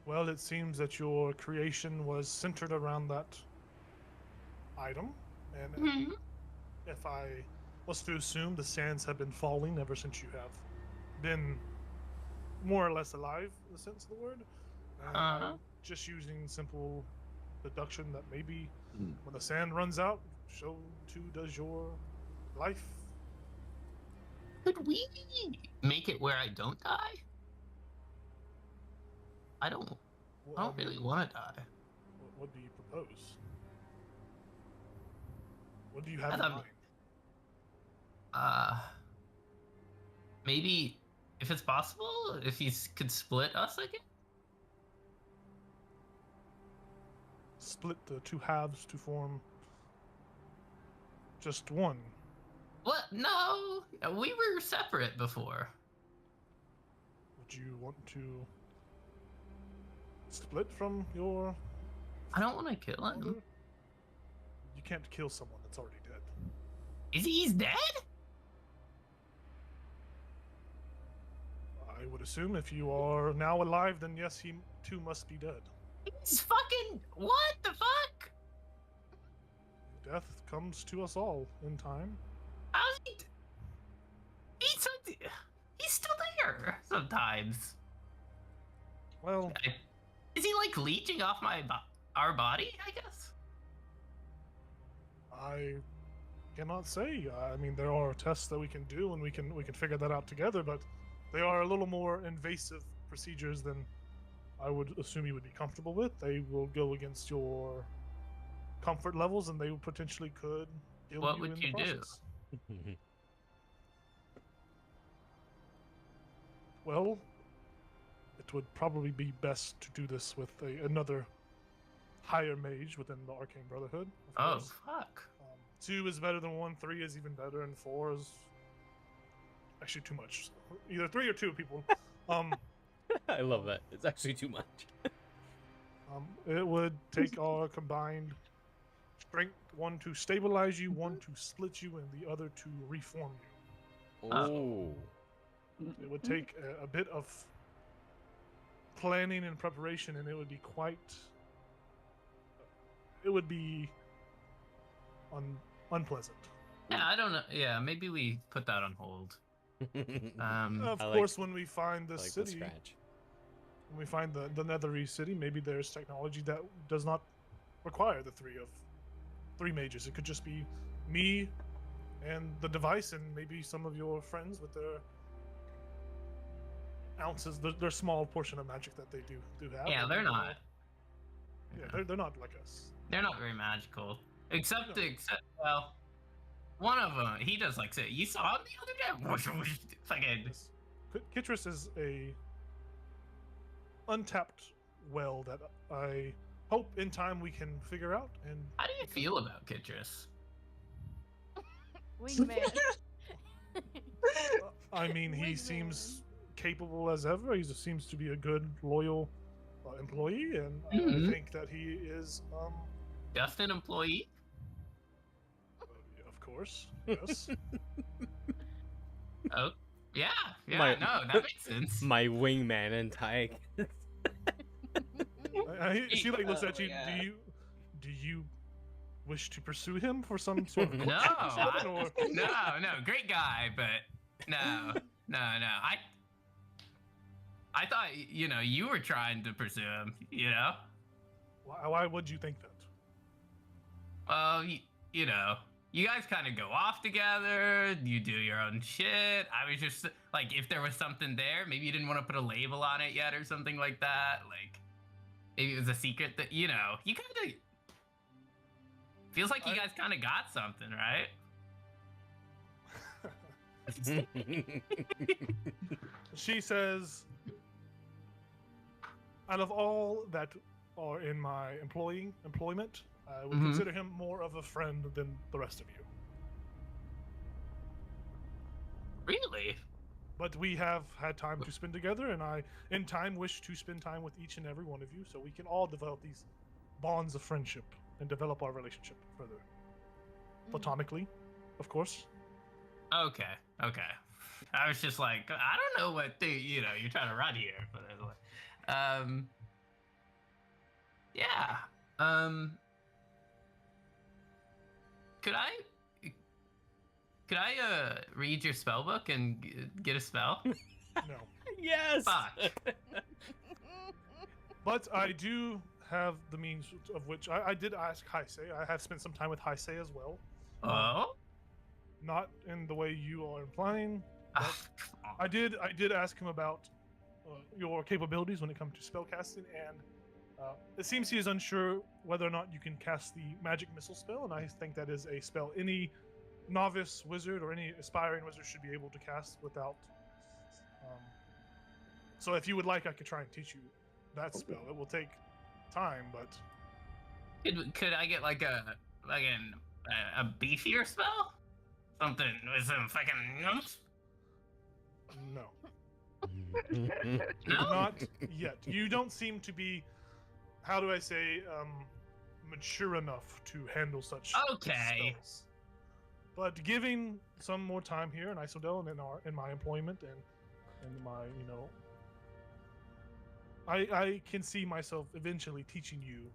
Speaker 2: Well, it seems that your creation was centered around that item, and
Speaker 4: Mhm.
Speaker 2: if I was to assume, the sands have been falling ever since you have been more or less alive, in the sense of the word. And I'm just using simple deduction that maybe when the sand runs out, so too does your life.
Speaker 4: Could we make it where I don't die? I don't really want to die.
Speaker 2: What do you propose? What do you have
Speaker 4: I
Speaker 2: in
Speaker 4: thought-
Speaker 2: mind?
Speaker 4: Maybe if it's possible, if you could split us again.
Speaker 2: Split the two halves to form just one.
Speaker 4: What? No, we were separate before.
Speaker 2: Would you want to split from your
Speaker 4: I don't want to kill him.
Speaker 2: father? You can't kill someone that's already dead.
Speaker 4: He's dead?
Speaker 2: I would assume if you are now alive, then yes, he too must be dead.
Speaker 4: He's fucking what the fuck?
Speaker 2: Death comes to us all in time.
Speaker 4: How's he? He's still there sometimes.
Speaker 2: Well,
Speaker 4: Is he like leeching off our body? I guess.
Speaker 2: I cannot say. I mean, there are tests that we can do, and we can figure that out together. But they are a little more invasive procedures than I would assume you would be comfortable with. They will go against your comfort levels, and they potentially could kill
Speaker 4: What
Speaker 2: you
Speaker 4: would
Speaker 2: in
Speaker 4: you
Speaker 2: the
Speaker 4: do?
Speaker 2: process. Well, it would probably be best to do this with another higher mage within the Arcane Brotherhood. Of
Speaker 4: Oh
Speaker 2: course.
Speaker 4: fuck.
Speaker 2: 2 is better than 1, 3 is even better, and 4 is actually too much. Either 3 or 2 people.
Speaker 3: I love that. It's actually too much.
Speaker 2: It would take our combined strength, one to stabilize you, one to split you, and the other to reform you.
Speaker 3: Oh.
Speaker 2: It would take a bit of planning and preparation, and it would be it would be unpleasant.
Speaker 4: Yeah, I don't know. Yeah, maybe we put that on hold.
Speaker 2: Of
Speaker 3: I
Speaker 2: course, when we find this
Speaker 3: like the
Speaker 2: city,
Speaker 3: scratch.
Speaker 2: when we find the Nethery city, maybe there's technology that does not require the three mages. It could just be me and the device, and maybe some of your friends with their ounces, their small portion of magic that they do have.
Speaker 4: Yeah, they're not.
Speaker 2: Yeah, they're not like us.
Speaker 4: They're not very magical. Except well, one of them, he does like say, you saw him the other day? Fucking.
Speaker 2: Yes. Kitris is a untapped well that I hope in time we can figure out. And
Speaker 4: How do you feel about Kitris?
Speaker 5: Wingman.
Speaker 2: I mean, he
Speaker 5: Wingman.
Speaker 2: seems capable as ever. He seems to be a good, loyal employee, and
Speaker 4: Mhm.
Speaker 2: I think that he is,
Speaker 4: Just an employee?
Speaker 2: of course, yes.
Speaker 4: Oh, yeah,
Speaker 3: My-
Speaker 4: no, that makes sense.
Speaker 3: My wingman and Tyke.
Speaker 2: She like looks at you.
Speaker 8: yeah.
Speaker 2: Do you wish to pursue him for some sort of
Speaker 4: No,
Speaker 2: courtship or something, or-
Speaker 4: no, great guy, but no. I thought, you were trying to pursue him,
Speaker 2: Why would you think that?
Speaker 4: Well, you guys kind of go off together, you do your own shit. I was just, like, if there was something there, maybe you didn't want to put a label on it yet or something like that. Like, maybe it was a secret that, you kind of Feels like you guys kind of got something, right?
Speaker 2: She says, out of all that are in my employment, I would
Speaker 4: Mhm.
Speaker 2: consider him more of a friend than the rest of you.
Speaker 4: Really?
Speaker 2: But we have had time to spend together, and I, in time, wish to spend time with each and every one of you so we can all develop these bonds of friendship and develop our relationship further. Platonically, of course.
Speaker 4: Okay. I was just like, I don't know what you're trying to run here, but yeah. Could I read your spell book and get a spell?
Speaker 2: No.
Speaker 3: Yes.
Speaker 4: Fuck.
Speaker 2: But I do have the means of which I did ask Heisei. I have spent some time with Heisei as well.
Speaker 4: Oh?
Speaker 2: Not in the way you are implying.
Speaker 4: Ah,
Speaker 2: I did ask him about your capabilities when it comes to spellcasting, and it seems he is unsure whether or not you can cast the magic missile spell, and I think that is a spell any novice wizard or any aspiring wizard should be able to cast without. So if you would like, I could try and teach you that spell. It will take time, but
Speaker 4: Could I get like a beefier spell? Something with some fucking nymphs?
Speaker 2: no,
Speaker 4: No?
Speaker 2: not yet. You don't seem to be, how do I say, mature enough to handle such
Speaker 4: Okay.
Speaker 2: spells. But giving some more time here in Isodel and in my employment and my, I can see myself eventually teaching you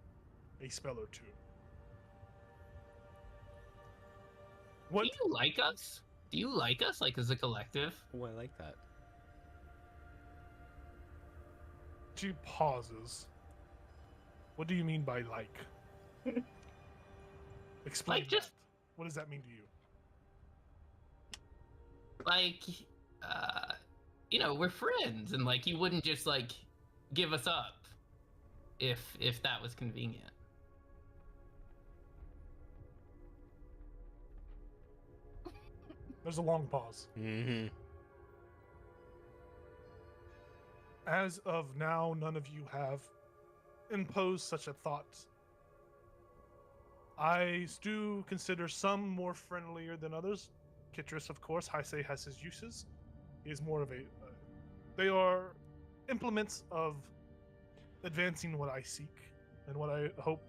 Speaker 2: a spell or two. What?
Speaker 4: Do you like us? Do you like us, like as a collective?
Speaker 3: Oh, I like that.
Speaker 2: She pauses. What do you mean by like? Explain
Speaker 4: Like, just-
Speaker 2: that. What does that mean to you?
Speaker 4: Like, we're friends, and like you wouldn't just like give us up if that was convenient.
Speaker 2: There's a long pause.
Speaker 3: Mm-hmm.
Speaker 2: As of now, none of you have imposed such a thought. I do consider some more friendlier than others. Kitris, of course, Heisei has his uses. He is more of a. They are implements of advancing what I seek and what I hope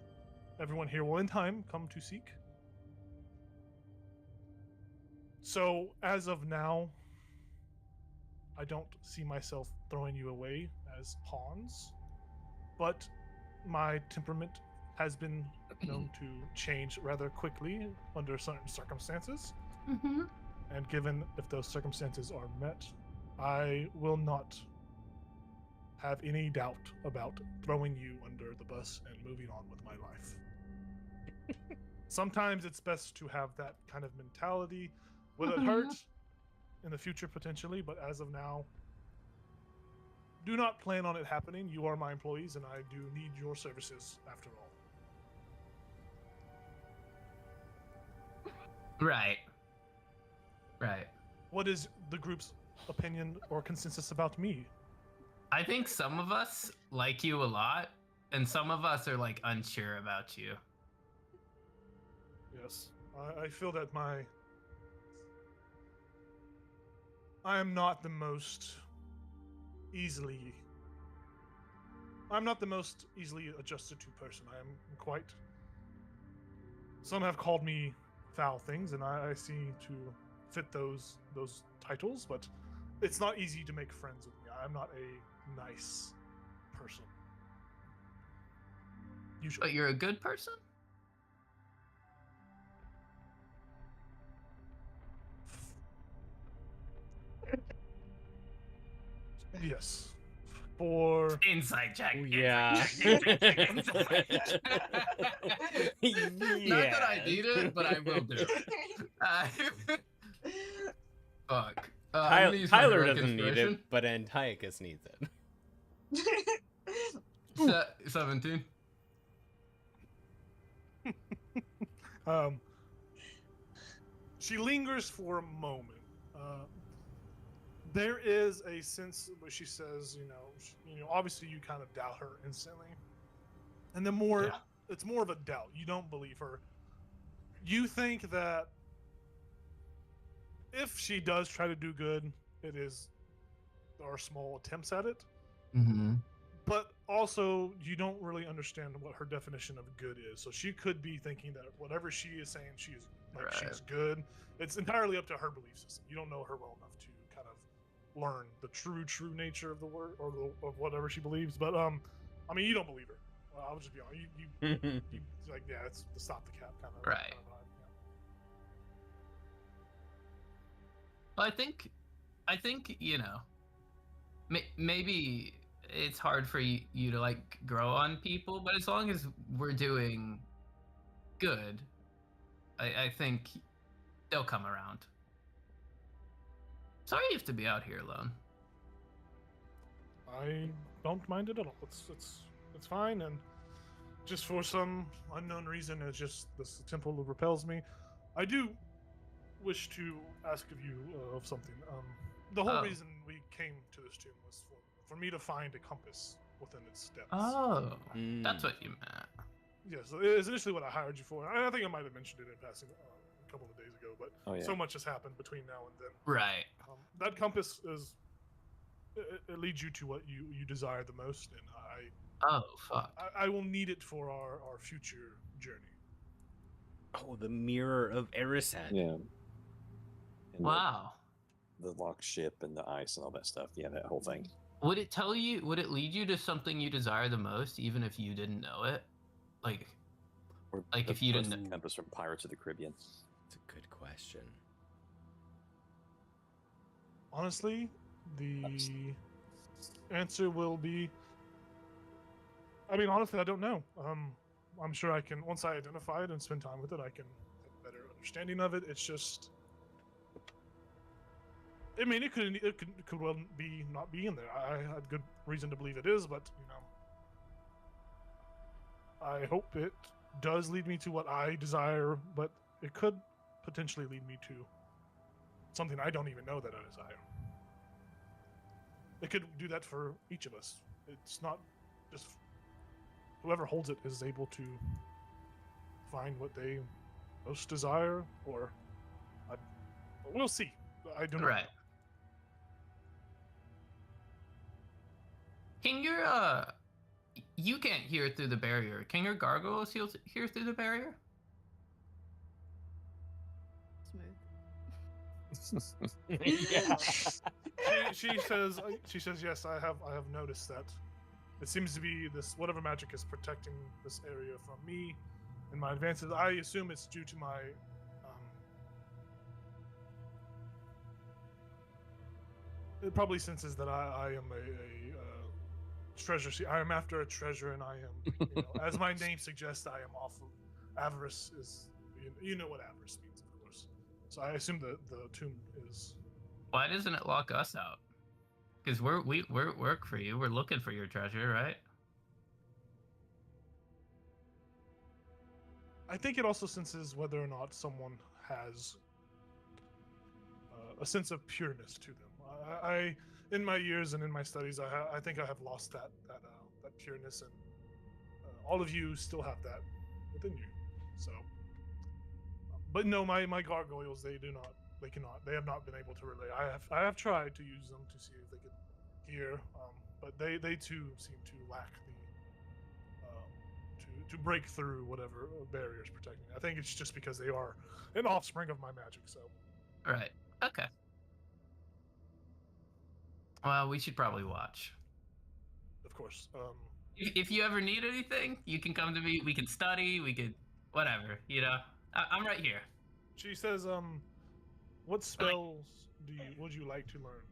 Speaker 2: everyone here will in time come to seek. So, as of now, I don't see myself throwing you away as pawns, but my temperament has been known to change rather quickly under certain circumstances.
Speaker 5: Mm-hmm.
Speaker 2: And given if those circumstances are met, I will not have any doubt about throwing you under the bus and moving on with my life. Sometimes it's best to have that kind of mentality. Will it hurt in the future potentially? But as of now, do not plan on it happening. You are my employees, and I do need your services after all.
Speaker 4: Right.
Speaker 2: What is the group's opinion or consensus about me?
Speaker 4: I think some of us like you a lot, and some of us are like unsure about you.
Speaker 2: Yes, I feel that I am not the most easily. I'm not the most easily adjusted to person. I am quite. Some have called me foul things, and I see to fit those titles, but it's not easy to make friends with me. I'm not a nice person. Usually.
Speaker 4: But you're a good person?
Speaker 2: Yes. For
Speaker 4: Insight check.
Speaker 3: Oh, yeah.
Speaker 4: Insight check. Not that I need it, but I will do it. Fuck. I'm gonna use my
Speaker 3: Tyler
Speaker 4: heroic
Speaker 3: doesn't need
Speaker 4: inspiration.
Speaker 3: it, but Antiochus needs it.
Speaker 4: 17.
Speaker 2: Um, she lingers for a moment. There is a sense where she says, obviously you kind of doubt her instantly, and the more it's more of a doubt. You don't believe her. You think that if she does try to do good, it is our small attempts at it.
Speaker 4: Mm-hmm.
Speaker 2: But also, you don't really understand what her definition of good is. So she could be thinking that whatever she is saying, she's good. It's entirely up to her belief system. You don't know her well enough to kind of learn the true nature of the word or of whatever she believes. But I mean, you don't believe her. Well, I'll just be honest. You like, yeah, it's the stop the cap kind of
Speaker 4: Right.
Speaker 2: Kind of vibe, yeah.
Speaker 4: Well, I think maybe it's hard for you to like grow on people, but as long as we're doing good, I think they'll come around. Sorry you have to be out here alone.
Speaker 2: I don't mind it at all. It's fine, and just for some unknown reason, it's just this temple repels me. I do wish to ask of you of something. The whole reason we came to this tomb was for me to find a compass within its depths.
Speaker 4: Oh, that's what you meant.
Speaker 2: Yes, it was initially what I hired you for. I think I might have mentioned it in passing a couple of days ago, but so much has happened between now and then.
Speaker 4: Right.
Speaker 2: That compass it leads you to what you desire the most, and
Speaker 4: Oh, fuck.
Speaker 2: I will need it for our future journey.
Speaker 3: Oh, the mirror of Erised.
Speaker 7: Yeah. And
Speaker 4: Wow.
Speaker 7: The locked ship and the ice and all that stuff. Yeah, that whole thing.
Speaker 4: Would it lead you to something you desire the most, even if you didn't know it?
Speaker 7: Or
Speaker 4: Like if you didn't
Speaker 7: know. Compass from Pirates of the Caribbean.
Speaker 3: It's a good question.
Speaker 2: Honestly, the answer will be. I mean, honestly, I don't know. I'm sure I can once I identify it and spend time with it, I can have a better understanding of it. It's just. I mean, it could well be not be in there. I had good reason to believe it is, but I hope it does lead me to what I desire, but it could potentially lead me to something I don't even know that I desire. It could do that for each of us. It's not just whoever holds it is able to find what they most desire, or we'll see. I don't know.
Speaker 4: Right. Can your you can't hear through the barrier. Can your gargoyles hear through the barrier?
Speaker 5: Smooth.
Speaker 3: Yeah.
Speaker 2: She says yes. I have noticed that. It seems to be this whatever magic is protecting this area from me and my advances. I assume it's due to my it probably senses that I am a treasure. See, I am after a treasure, and I am, as my name suggests, I am off of avarice. Is you know what avarice means, of course. So I assume the tomb is.
Speaker 4: Why doesn't it lock us out? Because we're work for you. We're looking for your treasure, right?
Speaker 2: I think it also senses whether or not someone has a sense of pureness to them. I in my years and in my studies, I think I have lost that pureness, and all of you still have that within you. So, but no, my gargoyles, they have not been able to relay. I have tried to use them to see if they could hear, but they too seem to lack the to break through whatever barriers protecting. I think it's just because they are an offspring of my magic. So,
Speaker 4: Right. Okay. Well, we should probably watch.
Speaker 2: of course.
Speaker 4: If you ever need anything, you can come to me. We can study. We could, whatever. I'm right here.
Speaker 2: She says, what spells would you like to learn?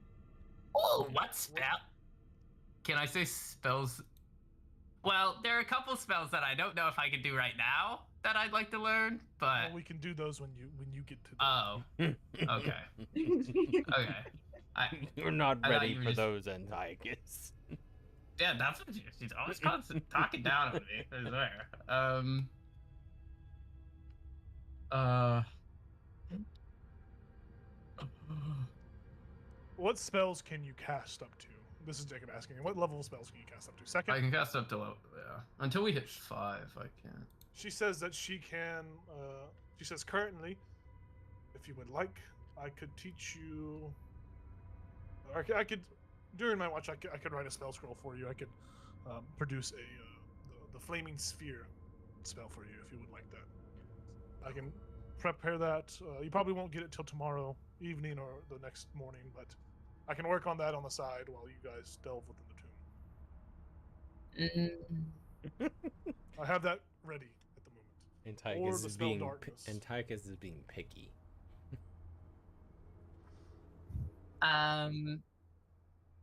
Speaker 4: Oh, what spell? Can I say spells? Well, there are a couple spells that I don't know if I can do right now that I'd like to learn, but
Speaker 2: Well, we can do those when you get to.
Speaker 4: oh, okay, okay.
Speaker 3: We're not
Speaker 4: I thought
Speaker 3: ready
Speaker 4: you were
Speaker 3: for
Speaker 4: just-
Speaker 3: those, Antiochus.
Speaker 4: Yeah, that's what she's always constant talking down on me. I swear.
Speaker 2: What spells can you cast up to? This is Jacob asking. What level of spells can you cast up to? Second?
Speaker 4: I can cast up to yeah. Until we hit 5, I can't.
Speaker 2: She says that she can. She says currently, if you would like, I could teach you. Or I could, during my watch, I could write a spell scroll for you. I could produce the flaming sphere spell for you if you would like that. I can prepare that. You probably won't get it till tomorrow evening or the next morning, but I can work on that on the side while you guys delve within the tomb. I have that ready at the moment. Or
Speaker 3: Antiochus
Speaker 2: the
Speaker 3: is
Speaker 2: spell
Speaker 3: being
Speaker 2: darkness.
Speaker 3: Antiochus is being picky.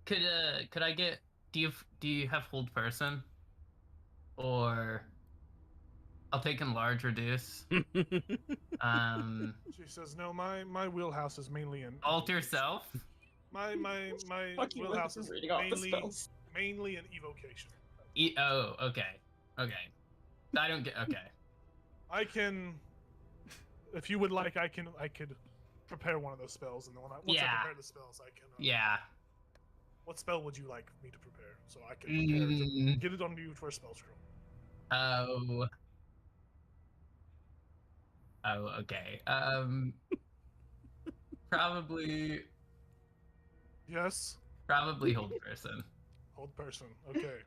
Speaker 4: Could I get? Do you have hold person? Or I'll take enlarge reduce.
Speaker 2: She says, "No, my wheelhouse is mainly in
Speaker 4: Alter
Speaker 2: evocation.
Speaker 4: self.
Speaker 2: My
Speaker 8: Fucking
Speaker 2: wheelhouse
Speaker 8: like
Speaker 2: is
Speaker 8: reading off the spells.
Speaker 2: mainly in evocation.
Speaker 4: Oh, okay. I don't get. Okay.
Speaker 2: I can, if you would like, I could prepare one of those spells, and then once I
Speaker 4: Yeah.
Speaker 2: prepare the spells, I can.
Speaker 4: Yeah.
Speaker 2: What spell would you like me to prepare? So I can prepare to get it on you for a spell scroll.
Speaker 4: Oh. Oh, okay. Probably
Speaker 2: Yes.
Speaker 4: hold person.
Speaker 2: Hold person. Okay.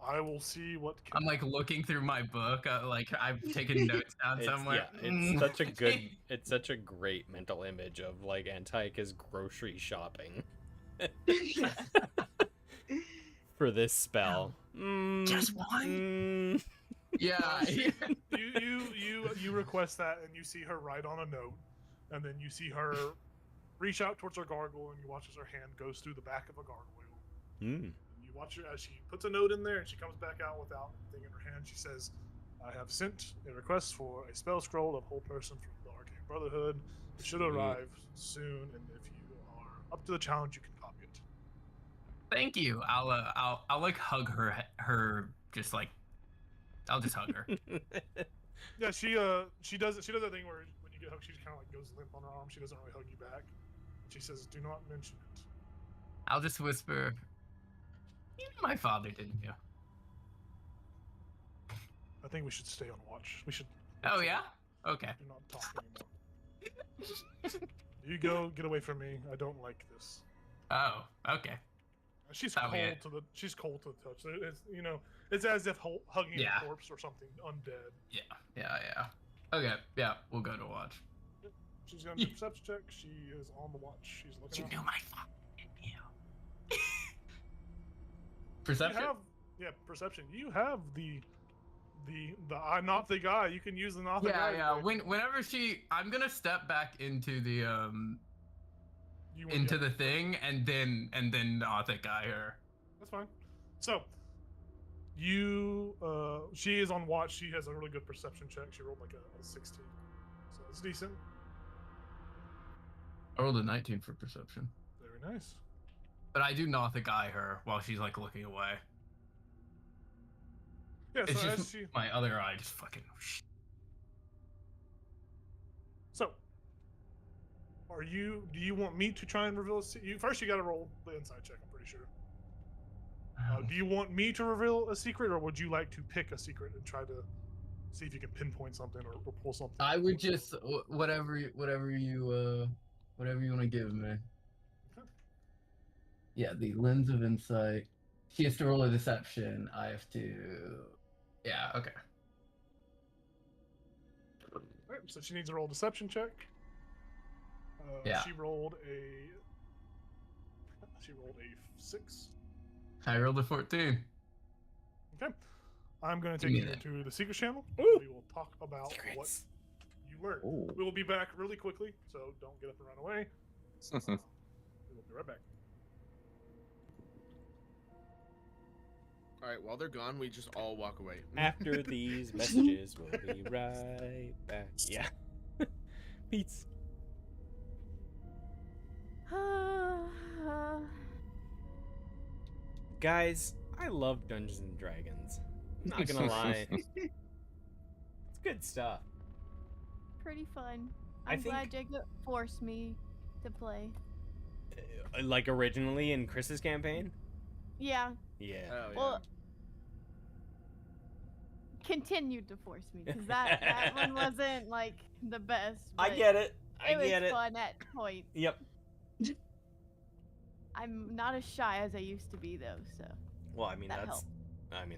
Speaker 2: I will see what.
Speaker 4: I'm like looking through my book, like I've taken notes down somewhere.
Speaker 3: It's such a good, it's such a great mental image of like Antiochus grocery shopping for this spell.
Speaker 4: Just one. Yeah.
Speaker 2: You request that, and you see her write on a note, and then you see her reach out towards her gargoyle, and you watch as her hand goes through the back of a gargoyle.
Speaker 3: Mm.
Speaker 2: You watch her as she puts a note in there, and she comes back out without anything in her hand. She says, "I have sent a request for a spell scroll of whole person from the Arcane Brotherhood. It should arrive soon, and if you are up to the challenge, you can copy it."
Speaker 4: Thank you. I'll like hug her just like I'll just hug her.
Speaker 2: Yeah, she does that thing where when you get hugged, she just kind of like goes limp on her arm. She doesn't really hug you back. And she says, "Do not mention it."
Speaker 4: I'll just whisper, "You knew my father, didn't you?"
Speaker 2: I think we should stay on watch. We should.
Speaker 4: Oh yeah? Okay.
Speaker 2: Do not talk anymore. You go. Get away from me. I don't like this.
Speaker 4: Oh, okay.
Speaker 2: She's
Speaker 4: Oh,
Speaker 2: cold
Speaker 4: yeah.
Speaker 2: to the. She's cold to the touch. It's it's as if hugging
Speaker 4: Yeah.
Speaker 2: a corpse or something undead.
Speaker 4: Yeah. Okay, yeah, we'll go to watch.
Speaker 2: She's gonna do a perception check. She is on the watch. She's looking.
Speaker 4: You
Speaker 2: out.
Speaker 4: knew my father, didn't you?
Speaker 2: You
Speaker 4: Perception?
Speaker 2: have perception. You have the I'm not the guy. You can use the not the guy.
Speaker 4: Yeah.
Speaker 2: today.
Speaker 4: Whenever I'm gonna step back into the
Speaker 2: You want-
Speaker 4: into
Speaker 2: yeah,
Speaker 4: the thing and then I'll think her.
Speaker 2: That's fine. So she is on watch. She has a really good perception check. She rolled like a 16, so it's decent.
Speaker 4: I rolled a 19 for perception.
Speaker 2: Very nice.
Speaker 4: But I do not think her while she's like looking away.
Speaker 2: Yeah.
Speaker 4: It's
Speaker 2: So as
Speaker 4: just
Speaker 2: she
Speaker 4: my other eye just fucking.
Speaker 2: So, do you want me to try and reveal first you got to roll the inside check, I'm pretty sure. Do you want me to reveal a secret, or would you like to pick a secret and try to see if you can pinpoint something or pull something?
Speaker 4: I would just whatever you want to give me.
Speaker 2: Okay.
Speaker 4: Yeah, the lens of insight. She has to roll a deception. I have to. Yeah. Okay.
Speaker 2: Alright, so she needs to roll a deception check.
Speaker 4: Yeah.
Speaker 2: She rolled a 6.
Speaker 4: I rolled a 14.
Speaker 2: Okay. I'm going to take
Speaker 4: Give
Speaker 2: you
Speaker 4: me that.
Speaker 2: to the secret channel. We will talk about what
Speaker 3: Secrets.
Speaker 2: you learned.
Speaker 7: Ooh.
Speaker 2: We will be back really quickly, so don't get up and run away. We will be right back.
Speaker 6: All right, while they're gone, we just all walk away.
Speaker 3: After these messages, we'll be right back. Yeah. Peace. Guys, I love Dungeons and Dragons. I'm not gonna lie. It's good stuff.
Speaker 5: pretty fun.
Speaker 3: I
Speaker 5: I'm glad
Speaker 3: think-
Speaker 5: Jacob forced me to play.
Speaker 3: Like originally in Chris's campaign?
Speaker 5: Yeah.
Speaker 3: Yeah.
Speaker 6: Oh, yeah.
Speaker 5: Well, continued to force me because that one wasn't like the best.
Speaker 3: I
Speaker 5: but
Speaker 3: get it. I
Speaker 5: it was
Speaker 3: get it.
Speaker 5: fun at points.
Speaker 3: Yep.
Speaker 5: I'm not as shy as I used to be though, so
Speaker 3: Well, I mean
Speaker 5: that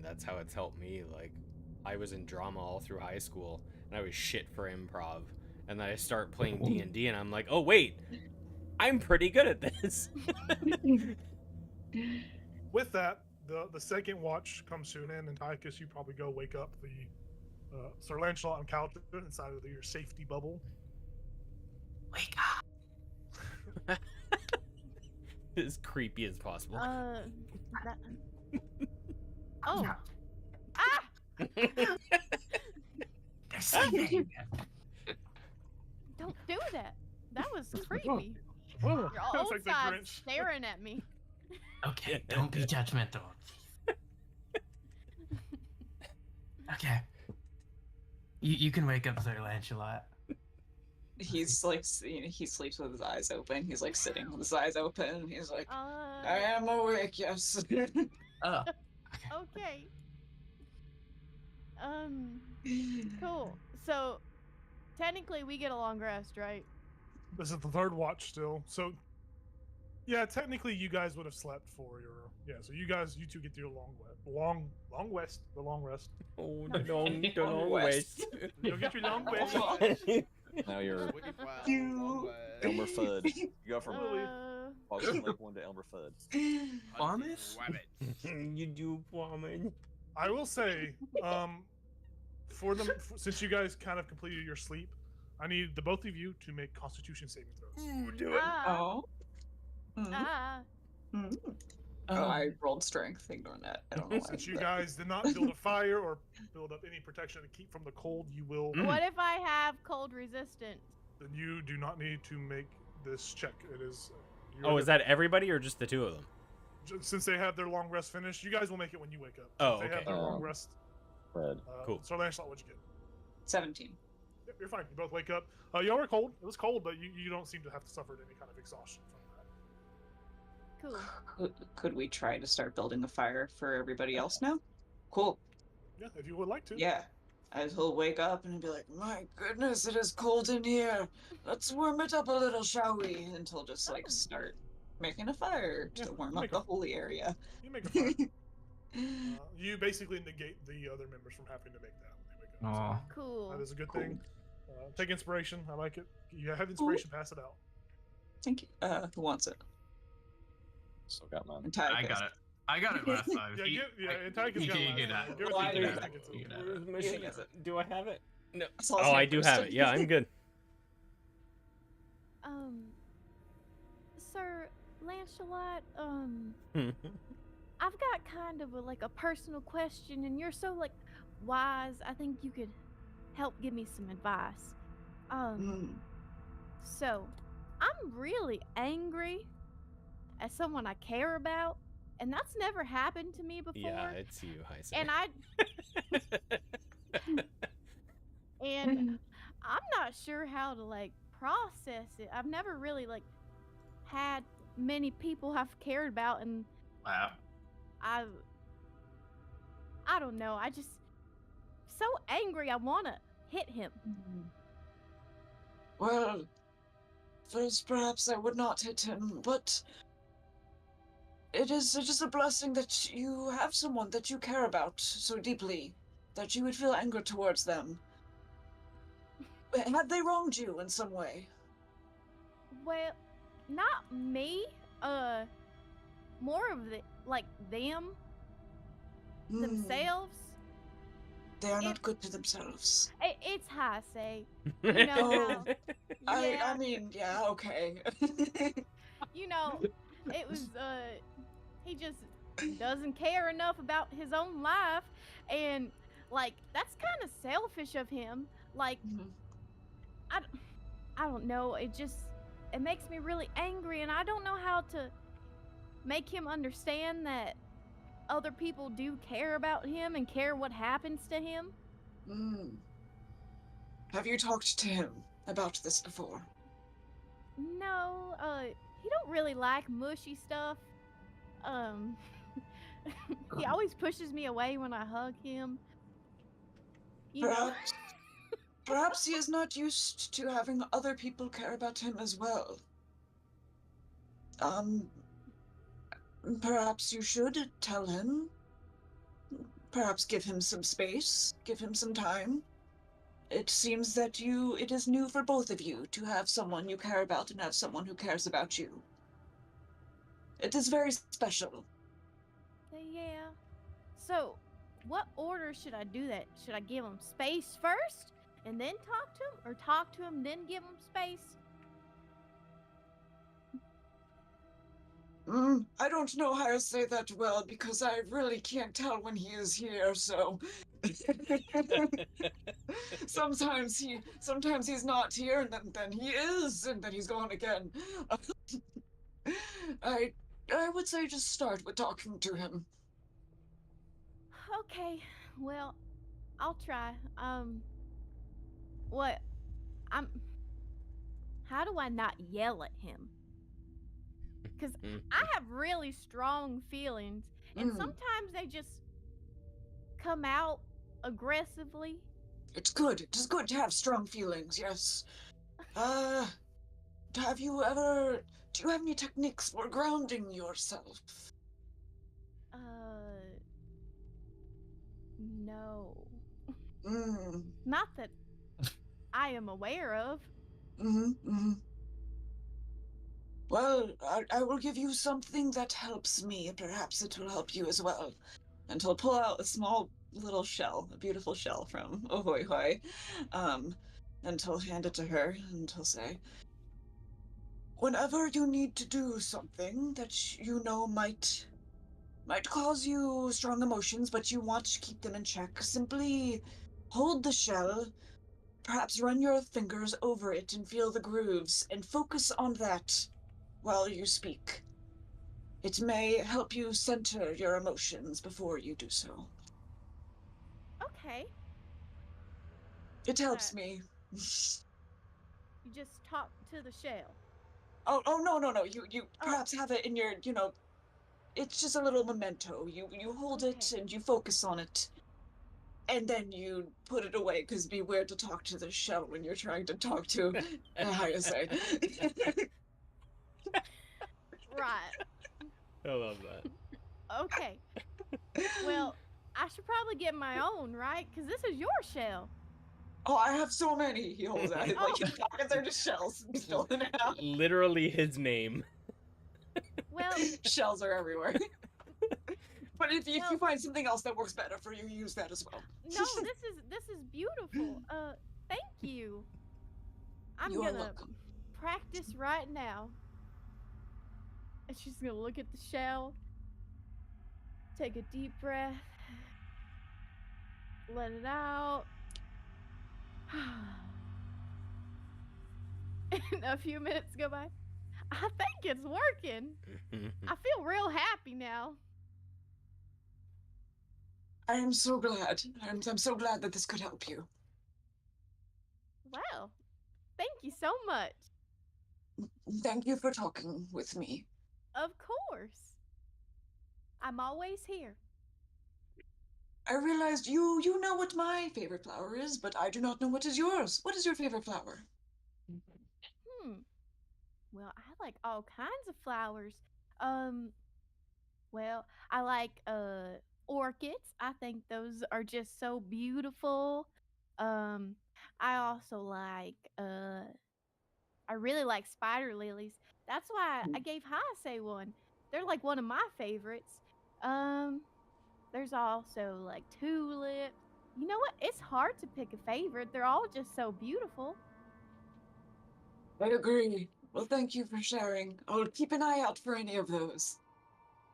Speaker 3: that's how it's helped me. Like, I was in drama all through high school, and I was shit for improv. And then I start playing D&D, and I'm like, oh wait, I'm pretty good at this.
Speaker 2: With that, the second watch comes to an end, and Tychus, you probably go wake up the Sir Lancelot and Calton inside of your safety bubble.
Speaker 4: Wake up.
Speaker 3: As creepy as possible.
Speaker 5: that... Oh.
Speaker 4: Yeah.
Speaker 5: Ah!
Speaker 4: They're sleeping.
Speaker 5: Don't do that. That was creepy.
Speaker 2: Oh,
Speaker 5: Your
Speaker 2: it's
Speaker 5: old
Speaker 2: like the
Speaker 5: side
Speaker 2: Grinch.
Speaker 5: staring at me.
Speaker 4: Okay, don't be judgmental. Okay. You can wake up Sir Lancelot.
Speaker 8: He's like, he sleeps with his eyes open. He's like sitting with his eyes open. He's like, I
Speaker 5: Uh,
Speaker 8: am awake, yes.
Speaker 4: Oh.
Speaker 5: okay. Cool. So, technically, we get a long rest, right?
Speaker 2: This is the third watch still. So, yeah, technically you guys would have slept for your So you two get your long rest.
Speaker 3: Oh,
Speaker 5: the
Speaker 3: long
Speaker 8: West.
Speaker 2: You'll get your long rest.
Speaker 7: Now you're
Speaker 6: Wicked wild,
Speaker 8: You-
Speaker 6: long way.
Speaker 7: Elmer Fudd. You go from
Speaker 5: Uh,
Speaker 7: Boston Lake 1 to Elmer Fudd.
Speaker 4: Promise?
Speaker 3: You do woman.
Speaker 2: I will say, since you guys kind of completed your sleep, I need the both of you to make Constitution saving throws.
Speaker 3: Ooh, do it.
Speaker 8: Oh. Mm.
Speaker 5: ah.
Speaker 8: Mm. Oh, I rolled strength. Ignore that. I don't know why.
Speaker 2: Since you guys did not build a fire or build up any protection to keep from the cold, you will.
Speaker 5: What if I have cold resistance?
Speaker 2: Then you do not need to make this check. It is.
Speaker 3: Oh, is that everybody or just the two of them?
Speaker 2: Since they have their long rest finished, you guys will make it when you wake up.
Speaker 3: Oh,
Speaker 2: If they
Speaker 3: okay.
Speaker 2: have their long rest.
Speaker 7: Fred.
Speaker 3: Cool.
Speaker 2: So Lancelot, what'd you get?
Speaker 8: 17.
Speaker 2: Yep, you're fine. You both wake up. Y'all were cold. It was cold, but you don't seem to have to suffer any kind of exhaustion from that.
Speaker 5: Cool.
Speaker 8: Could we try to start building a fire for everybody else now? Cool.
Speaker 2: Yeah, if you would like to.
Speaker 8: Yeah. As he'll wake up and he'll be like, my goodness, it is cold in here. Let's warm it up a little, shall we? And he'll just like start making a fire to
Speaker 2: Yeah,
Speaker 8: warm
Speaker 2: make
Speaker 8: up the holy area.
Speaker 2: You make a fire. You basically negate the other members from having to make that when they wake up.
Speaker 4: Aw.
Speaker 5: Cool.
Speaker 2: So that is a good
Speaker 8: Cool.
Speaker 2: thing. Take inspiration. I like it. You have inspiration. Pass it out.
Speaker 8: Thank you. Who wants it?
Speaker 7: Still got mine.
Speaker 4: I got it. I got it last time.
Speaker 2: Yeah, and Tychus got
Speaker 4: you
Speaker 2: last
Speaker 4: get
Speaker 2: time.
Speaker 4: that.
Speaker 2: Give it to
Speaker 8: Why
Speaker 2: you,
Speaker 8: do you
Speaker 2: Tychus,
Speaker 8: have
Speaker 2: take it to
Speaker 4: You
Speaker 2: him.
Speaker 4: get that.
Speaker 3: Where's my
Speaker 8: Yeah,
Speaker 3: sheet?
Speaker 8: that's it.
Speaker 3: Do I have it? No.
Speaker 8: That's all
Speaker 3: Oh, I
Speaker 8: Snake
Speaker 3: do
Speaker 8: was
Speaker 3: have it.
Speaker 8: doing.
Speaker 3: Yeah, I'm good.
Speaker 5: Sir Lancelot, I've got kind of a personal question, and you're so wise. I think you could help give me some advice.
Speaker 8: Mm.
Speaker 5: So I'm really angry at someone I care about, and that's never happened to me before.
Speaker 3: Yeah, it's you, Heisen.
Speaker 5: And I'm not sure how to process it. I've never really had many people I've cared about, and
Speaker 4: Wow.
Speaker 5: I don't know. I just so angry. I want to hit him.
Speaker 8: Well, first perhaps I would not hit him, but it is a blessing that you have someone that you care about so deeply that you would feel anger towards them. Had they wronged you in some way?
Speaker 5: Well, not me. More of them
Speaker 8: Hmm.
Speaker 5: themselves.
Speaker 8: They are not
Speaker 5: It-
Speaker 8: good to themselves.
Speaker 5: It's how I say. You know how,
Speaker 8: I
Speaker 5: yeah,
Speaker 8: mean, yeah, okay.
Speaker 5: you know, it was he just doesn't care enough about his own life, and that's kind of selfish of him.
Speaker 8: Mhm.
Speaker 5: I don't know. It makes me really angry, and I don't know how to make him understand that other people do care about him and care what happens to him.
Speaker 8: Mm. Have you talked to him about this before?
Speaker 5: No, he don't really like mushy stuff. Um, he always pushes me away when I hug him. You know.
Speaker 8: Perhaps, perhaps he is not used to having other people care about him as well. Um, perhaps you should tell him. Perhaps give him some space, give him some time. It seems that it is new for both of you to have someone you care about and have someone who cares about you. It is very special.
Speaker 5: Yeah. So, what order should I do that? Should I give him space first and then talk to him, or talk to him then give him space?
Speaker 8: I don't know how to say that well because I really can't tell when he is here, so sometimes he's not here and then he is and then he's gone again. I would say just start with talking to him.
Speaker 5: Okay. Well, I'll try. What? I'm. How do I not yell at him? Because I have really strong feelings, and sometimes they just come out aggressively.
Speaker 8: It's good. It is good to have strong feelings, yes. Do you have any techniques for grounding yourself?
Speaker 5: No.
Speaker 8: Mm.
Speaker 5: Not that I am aware of.
Speaker 8: Well, I will give you something that helps me. Perhaps it will help you as well. And he'll pull out a small little shell, a beautiful shell from Ahoy Hoy. And he'll hand it to her and he'll say, whenever you need to do something that you know might cause you strong emotions, but you want to keep them in check, simply hold the shell, perhaps run your fingers over it and feel the grooves, and focus on that while you speak. It may help you center your emotions before you do so.
Speaker 5: Okay.
Speaker 8: It helps me.
Speaker 5: You just talk to the shell.
Speaker 8: Oh no. You perhaps have it in your, it's just a little memento. You hold it and you focus on it. And then you put it away, because it'd be weird to talk to the shell when you're trying to talk to, how you say.
Speaker 5: Right.
Speaker 3: I love that.
Speaker 5: Okay. Well, I should probably get my own, right? Because this is your shell.
Speaker 8: Oh, I have so many. He holds out. Like his pockets are just shells filling it out.
Speaker 3: Literally his name.
Speaker 5: Well,
Speaker 8: Shells are everywhere. But if you find something else that works better for you, use that as well.
Speaker 5: No, this is beautiful. Thank you. I'm
Speaker 8: You are
Speaker 5: gonna
Speaker 8: welcome.
Speaker 5: practice right now. And she's gonna look at the shell, take a deep breath, let it out. And a few minutes go by. I think it's working. I feel real happy now.
Speaker 8: I am so glad. I'm so glad that this could help you.
Speaker 5: Wow. Thank you so much.
Speaker 8: Thank you for talking with me.
Speaker 5: Of course. I'm always here.
Speaker 8: I realized you know what my favorite flower is, but I do not know what is yours. What is your favorite flower?
Speaker 5: Well, I like all kinds of flowers. Well, I like orchids. I think those are just so beautiful. I also like I really like spider lilies. That's why I gave Hayase one. They're like one of my favorites. There's also like tulips. You know what? It's hard to pick a favorite. They're all just so beautiful.
Speaker 8: I agree. Well, thank you for sharing. I'll keep an eye out for any of those.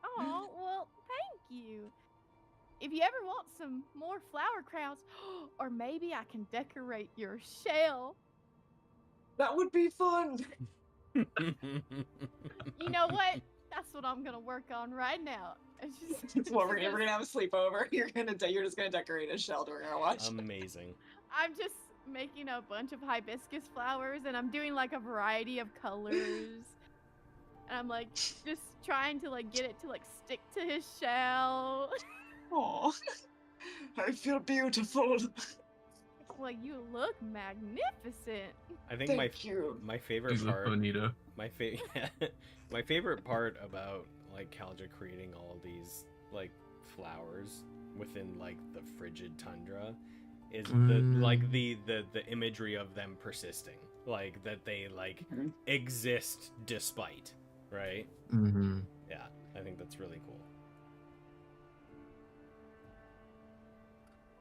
Speaker 5: Oh, well, thank you. If you ever want some more flower crowns, or maybe I can decorate your shell.
Speaker 8: That would be fun.
Speaker 5: You know what? That's what I'm gonna work on right now.
Speaker 8: It's what we're gonna have a sleepover. You're just gonna decorate a shell during our watch.
Speaker 3: Amazing.
Speaker 5: I'm just making a bunch of hibiscus flowers, and I'm doing like a variety of colors. And I'm like just trying to like get it to like stick to his shell.
Speaker 8: Oh, I feel beautiful.
Speaker 5: Well, you look magnificent.
Speaker 3: I think
Speaker 8: Thank you.
Speaker 3: my favorite
Speaker 4: You look
Speaker 3: part
Speaker 4: bonito.
Speaker 3: my favorite part about like Kaldra creating all these like flowers within like the frigid tundra is the imagery of them persisting, like that they like
Speaker 8: Mhm.
Speaker 3: exist despite, right?
Speaker 4: Mm-hmm.
Speaker 3: Yeah, I think that's really cool.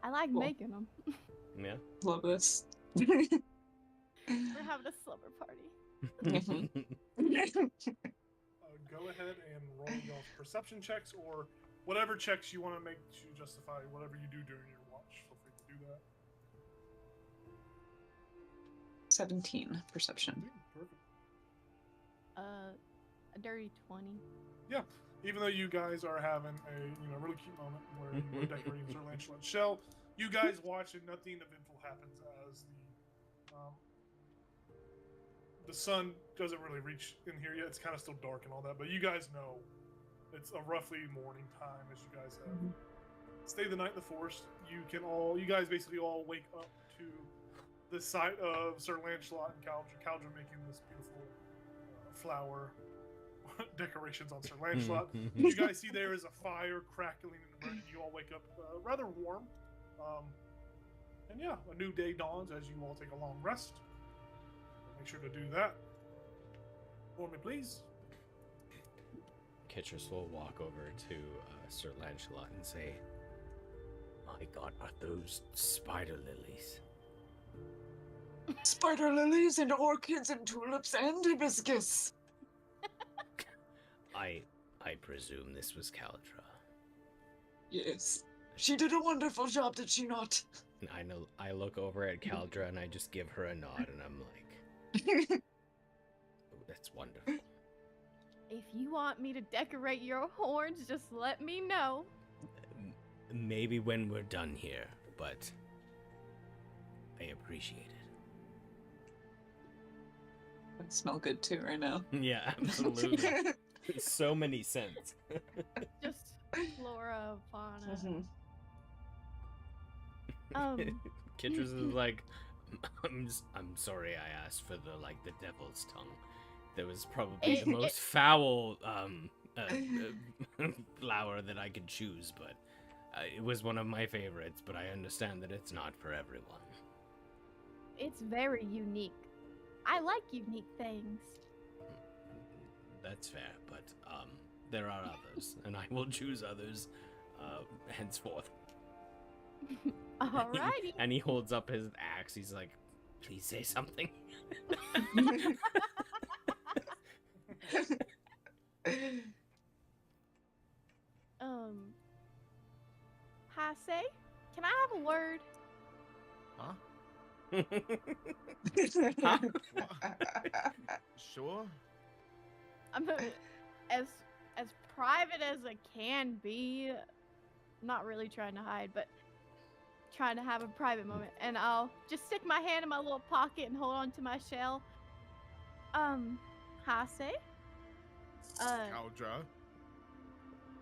Speaker 5: I like
Speaker 8: Cool.
Speaker 5: making them.
Speaker 3: Yeah.
Speaker 8: Love this.
Speaker 5: We're having a slumber party.
Speaker 2: Go ahead and roll y'all's perception checks or whatever checks you want to make to justify whatever you do during your watch. Feel free to do that.
Speaker 8: 17 perception.
Speaker 2: Perfect.
Speaker 5: A dirty 20.
Speaker 2: Yeah. Even though you guys are having a really cute moment where you are decorating Sir Lancelot's shell, you guys watch and nothing eventful happens as the sun doesn't really reach in here yet. It's kind of still dark and all that, but you guys know it's a roughly morning time as you guys have stayed the night in the forest. You guys basically all wake up to the sight of Sir Lancelot and Caldra making this beautiful flower decorations on Sir Lancelot. You guys see there is a fire crackling and burning. You all wake up rather warm. And yeah, a new day dawns as you all take a long rest. Make sure to do that. For me, please.
Speaker 3: Kitris will walk over to Sir Lancelot and say, "My God, are those spider lilies?"
Speaker 8: Spider lilies and orchids and tulips and hibiscus.
Speaker 3: I presume this was Caldra.
Speaker 8: Yes. She did a wonderful job, did she not?
Speaker 3: And I look over at Caldra and I just give her a nod and I'm like, "Oh, that's wonderful."
Speaker 5: If you want me to decorate your horns, just let me know.
Speaker 3: Maybe when we're done here, but I appreciate it.
Speaker 8: I smell good too right now.
Speaker 3: Yeah, absolutely. So many scents.
Speaker 5: Just flora, fauna.
Speaker 8: Mhm.
Speaker 3: Kitris is like, I'm sorry I asked for the devil's tongue. That was probably the most foul flower that I could choose, but it was one of my favorites. But I understand that it's not for everyone.
Speaker 5: It's very unique. I like unique things.
Speaker 3: That's fair, but there are others, and I will choose others henceforth.
Speaker 5: Alrighty.
Speaker 3: And he holds up his axe. He's like, "Please say something."
Speaker 5: Hase, can I have a word?
Speaker 6: Huh? Sure.
Speaker 5: I'm as private as I can be. Not really trying to hide, but trying to have a private moment. And I'll just stick my hand in my little pocket and hold on to my shell. Hase,
Speaker 6: Caldra.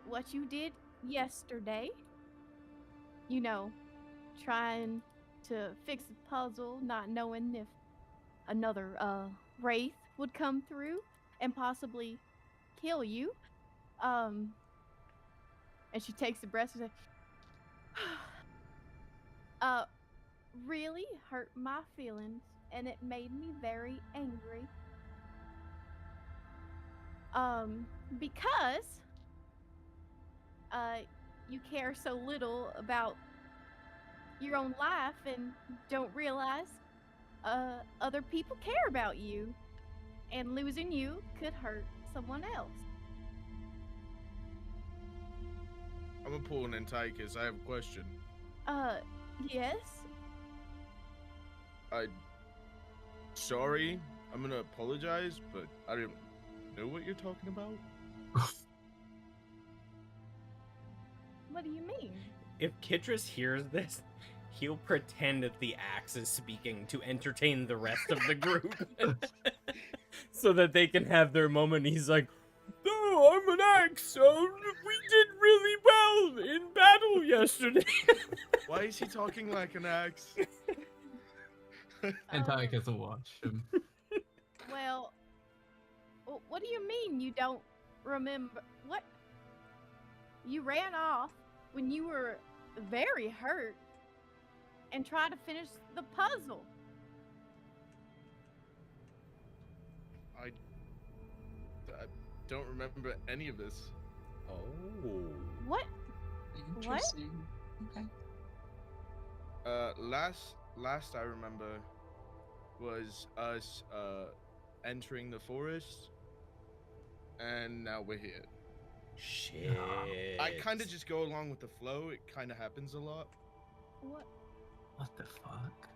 Speaker 5: what you did yesterday, trying to fix a puzzle, not knowing if another wraith would come through and possibly kill you. And she takes a breath and says, really hurt my feelings, and it made me very angry. Because you care so little about your own life and don't realize other people care about you, and losing you could hurt someone else.
Speaker 6: I'm gonna pull an Antiochus. I have a question.
Speaker 5: Yes.
Speaker 6: Sorry. I'm gonna apologize, but I didn't know what you're talking about.
Speaker 5: What do you mean?
Speaker 3: If Kitris hears this, He'll pretend that the axe is speaking to entertain the rest of the group. So that they can have their moment. He's like, "Oh, I'm an axe. We did really well in battle yesterday."
Speaker 6: Why is he talking like an axe?
Speaker 4: Antiochus will watch him.
Speaker 5: Well, what do you mean you don't remember? What? You ran off when you were very hurt and tried to finish the puzzle.
Speaker 6: I don't remember any of this.
Speaker 3: Oh.
Speaker 5: What?
Speaker 8: Interesting. Okay.
Speaker 6: Last I remember was us entering the forest, and now we're here.
Speaker 3: Shit.
Speaker 6: I kind of just go along with the flow. It kind of happens a lot.
Speaker 5: What?
Speaker 4: What the fuck?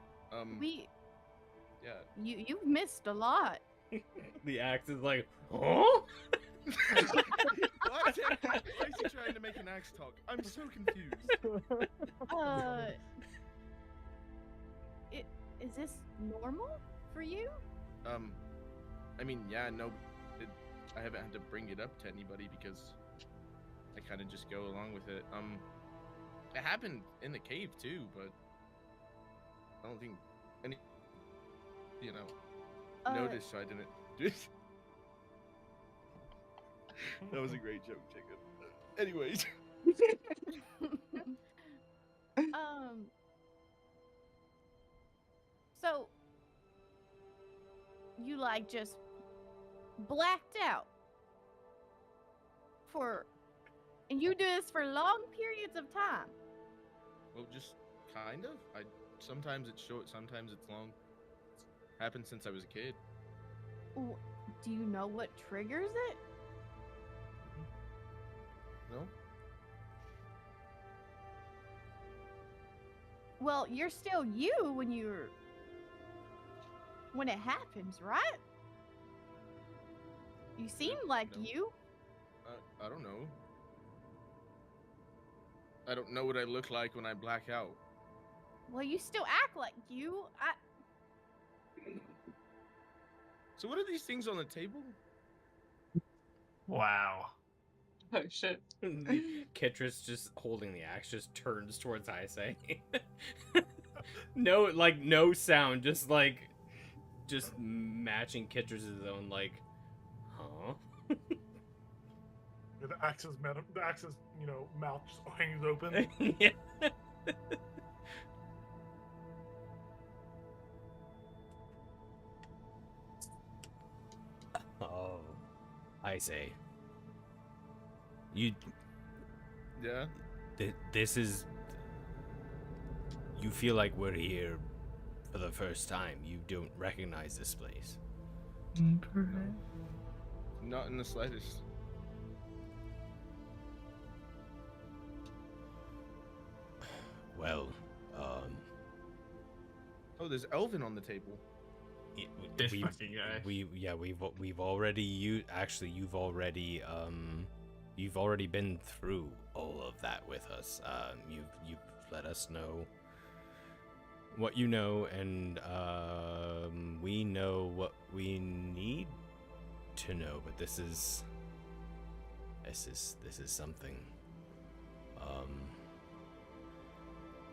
Speaker 6: Yeah.
Speaker 5: You've missed a lot.
Speaker 3: The axe is like, huh?
Speaker 6: Why is he trying to make an axe talk? I'm so confused.
Speaker 5: Is this normal for you?
Speaker 6: I mean, yeah, no, I haven't had to bring it up to anybody because I kind of just go along with it. It happened in the cave too, but I don't think any, noticed, so I didn't do it. That was a great joke, Jacob. Anyways.
Speaker 5: So you like just blacked out and you do this for long periods of time.
Speaker 6: Well, just kind of. Sometimes it's short, sometimes it's long. Happened since I was a kid.
Speaker 5: Do you know what triggers it?
Speaker 6: No?
Speaker 5: Well, you're still you when it happens, right? You seem like
Speaker 6: No.
Speaker 5: you.
Speaker 6: I don't know. I don't know what I look like when I black out.
Speaker 5: Well, you still act like you.
Speaker 6: So what are these things on the table?
Speaker 4: Wow.
Speaker 8: Oh shit.
Speaker 3: Kitris, just holding the axe, just turns towards Isay. No sound, just matching Kitris's own, huh?
Speaker 2: The axe's mouth just hangs open.
Speaker 3: Yeah. Oh, Isay. You.
Speaker 6: Yeah?
Speaker 3: This is. You feel like we're here for the first time. You don't recognize this place.
Speaker 6: Not in the slightest.
Speaker 3: Well,
Speaker 6: Oh, there's Elvin on the table.
Speaker 4: This fucking guy.
Speaker 3: We've already you've already been through all of that with us. You've let us know what you know, and we know what we need to know. But this is something.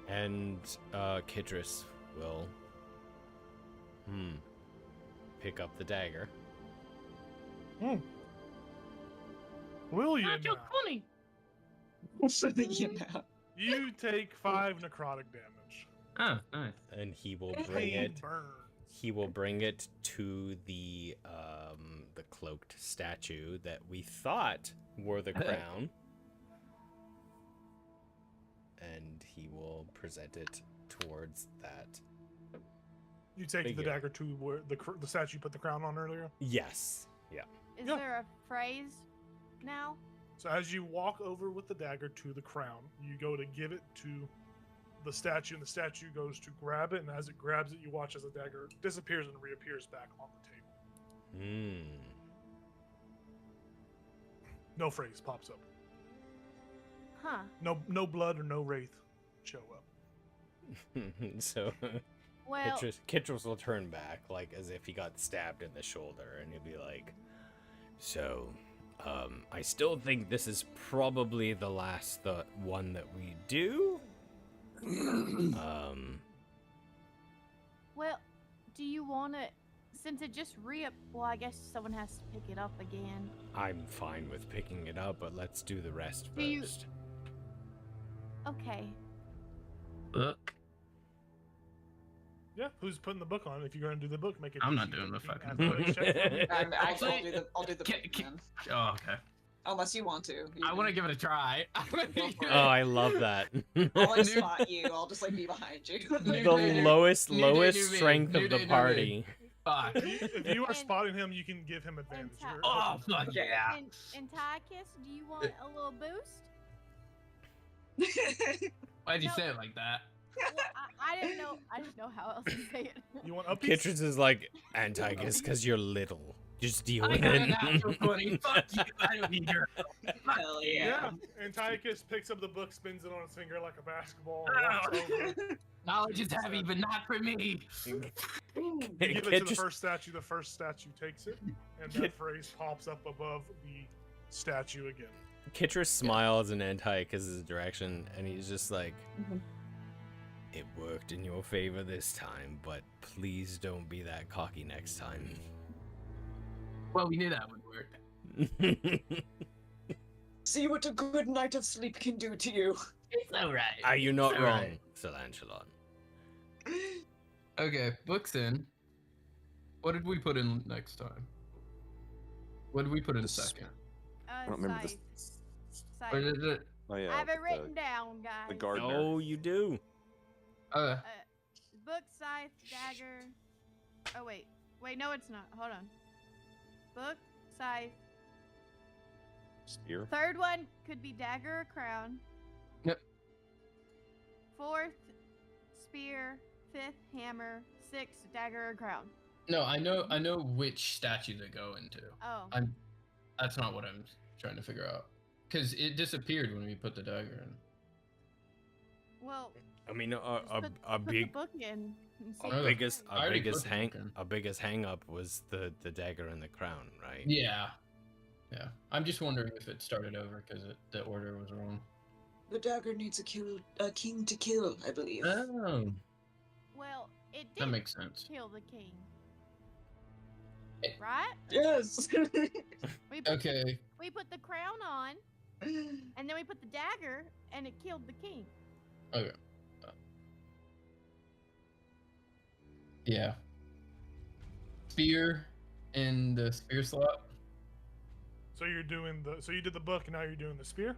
Speaker 3: And Kitris will pick up the dagger.
Speaker 2: Will you
Speaker 5: Not too
Speaker 2: now?
Speaker 5: funny.
Speaker 8: So that you know.
Speaker 2: You take 5 necrotic damage.
Speaker 4: Oh, nice.
Speaker 3: And he will bring
Speaker 2: Pain
Speaker 3: it.
Speaker 2: burn.
Speaker 3: He will bring it to the cloaked statue that we thought wore the crown, and he will present it towards that.
Speaker 2: You take the
Speaker 3: Figure.
Speaker 2: dagger to where the statue you put the crown on earlier.
Speaker 3: Yes. Yeah.
Speaker 5: Is
Speaker 2: Yeah.
Speaker 5: there a phrase now?
Speaker 2: So as you walk over with the dagger to the crown, you go to give it to the statue, and the statue goes to grab it, and as it grabs it, you watch as the dagger disappears and reappears back on the table. No phrase pops up.
Speaker 5: Huh.
Speaker 2: No blood or no wraith show up.
Speaker 3: So
Speaker 5: Well,
Speaker 3: Kitros will turn back, like as if he got stabbed in the shoulder, and he'll be like, "So, I still think this is probably the last one that we do."
Speaker 5: well, do you want to, since it just well, I guess someone has to pick it up again.
Speaker 3: I'm fine with picking it up, but let's do the rest
Speaker 5: Do you-
Speaker 3: first.
Speaker 5: Okay.
Speaker 4: Book.
Speaker 2: Yeah, who's putting the book on? If you're going to do the book, make it.
Speaker 4: I'm not
Speaker 2: DC
Speaker 4: doing the
Speaker 2: 13
Speaker 4: fucking
Speaker 2: athletics
Speaker 4: book.
Speaker 2: check for me.
Speaker 8: I'll do the
Speaker 4: Ca-
Speaker 8: book
Speaker 4: ca-
Speaker 8: then.
Speaker 4: Oh, okay.
Speaker 8: Unless you want to.
Speaker 4: I want to give it a try.
Speaker 3: Oh, I love that.
Speaker 8: I'll like spot you. I'll just like be behind you.
Speaker 3: The lowest
Speaker 4: New day, new
Speaker 3: lowest
Speaker 4: me.
Speaker 3: strength
Speaker 4: New
Speaker 3: of
Speaker 4: day,
Speaker 3: the
Speaker 4: new me.
Speaker 3: party.
Speaker 4: Fuck.
Speaker 2: If you are
Speaker 5: And-
Speaker 2: spotting him, you can give him advantage.
Speaker 5: ta-
Speaker 2: You're-
Speaker 4: Oh, fuck yeah.
Speaker 5: And Tychus, do you want a little boost?
Speaker 4: Why'd you
Speaker 5: No.
Speaker 4: say it like that?
Speaker 5: Well, I didn't know. I didn't know how else to say it.
Speaker 2: You want upbeat?
Speaker 3: Kitros is like, Antiochus, because you're little. Just deal
Speaker 4: I
Speaker 3: with
Speaker 4: got a
Speaker 3: it.
Speaker 4: natural 20. Fuck you. I don't need your help. Fuck
Speaker 8: Hell
Speaker 2: Yeah.
Speaker 8: yeah.
Speaker 2: Antiochus picks up the book, spins it on his finger like a basketball,
Speaker 4: Ow.
Speaker 2: and walks over.
Speaker 4: Knowledge is heavy, but not for me.
Speaker 2: You give it to the first statue takes it, and that phrase pops up above the statue again.
Speaker 3: Kitros smiles in Antiochus' direction, and he's just like,
Speaker 8: Mhm.
Speaker 3: "It worked in your favor this time, but please don't be that cocky next time."
Speaker 4: Well, we knew that would work.
Speaker 8: See what a good night of sleep can do to you.
Speaker 4: It's alright.
Speaker 3: Are you not
Speaker 4: It's
Speaker 3: wrong,
Speaker 4: alright.
Speaker 3: Solangelon?
Speaker 4: Okay, books in. What did we put in next time? What did we put in second?
Speaker 7: I don't remember
Speaker 5: Scythe.
Speaker 4: Or
Speaker 5: Scythe.
Speaker 4: did it?
Speaker 7: Oh yeah.
Speaker 5: I have it
Speaker 7: the-
Speaker 5: written down, guys.
Speaker 7: The gardener.
Speaker 3: Oh, you do.
Speaker 5: Book, scythe, dagger. Oh wait, no, it's not. Hold on. Book, scythe.
Speaker 7: Spear.
Speaker 5: Third one could be dagger or crown.
Speaker 4: Yep.
Speaker 5: Fourth, spear. Fifth, hammer. Sixth, dagger or crown.
Speaker 4: No, I know which statue they go into.
Speaker 5: Oh.
Speaker 4: That's not what I'm trying to figure out. Because it disappeared when we put the dagger in.
Speaker 5: Well,
Speaker 3: I mean,
Speaker 5: just
Speaker 3: a
Speaker 5: put
Speaker 3: big,
Speaker 5: the book in. And see
Speaker 3: our
Speaker 4: Oh,
Speaker 5: what
Speaker 3: biggest,
Speaker 5: happens.
Speaker 4: I
Speaker 3: our
Speaker 4: already
Speaker 3: biggest
Speaker 4: put the
Speaker 3: hang,
Speaker 4: book in.
Speaker 3: our biggest hang up was the dagger and the crown, right?
Speaker 4: Yeah. Yeah. I'm just wondering if it started over because the order was wrong.
Speaker 8: The dagger needs a king to kill, I believe.
Speaker 4: Oh.
Speaker 5: Well, it
Speaker 4: That
Speaker 5: did
Speaker 4: makes sense.
Speaker 5: kill the king.
Speaker 4: Eh.
Speaker 5: Right?
Speaker 8: Yes.
Speaker 5: We put,
Speaker 4: Okay.
Speaker 5: we put the crown on, and then we put the dagger, and it killed the king.
Speaker 4: Okay. Yeah. Spear in the spear slot?
Speaker 2: So you're doing so you did the book, and now you're doing the spear.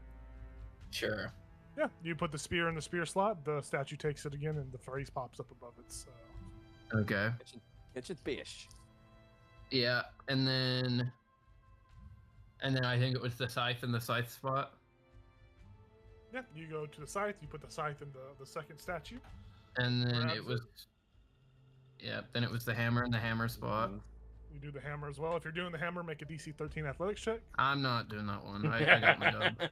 Speaker 4: Sure.
Speaker 2: Yeah, you put the spear in the spear slot. The statue takes it again, and the phrase pops up above it. So
Speaker 4: Okay.
Speaker 7: Kitchen fish.
Speaker 4: Yeah, and then I think it was the scythe in the scythe spot.
Speaker 2: yeah, you go to the scythe. You put the scythe in the second statue.
Speaker 4: And then
Speaker 2: Grabs
Speaker 4: it was then it was the hammer in the hammer spot.
Speaker 7: Mhm.
Speaker 2: You do the hammer as well. If you're doing the hammer, make a DC 13 athletics check.
Speaker 4: I'm not doing that one. I got my dub.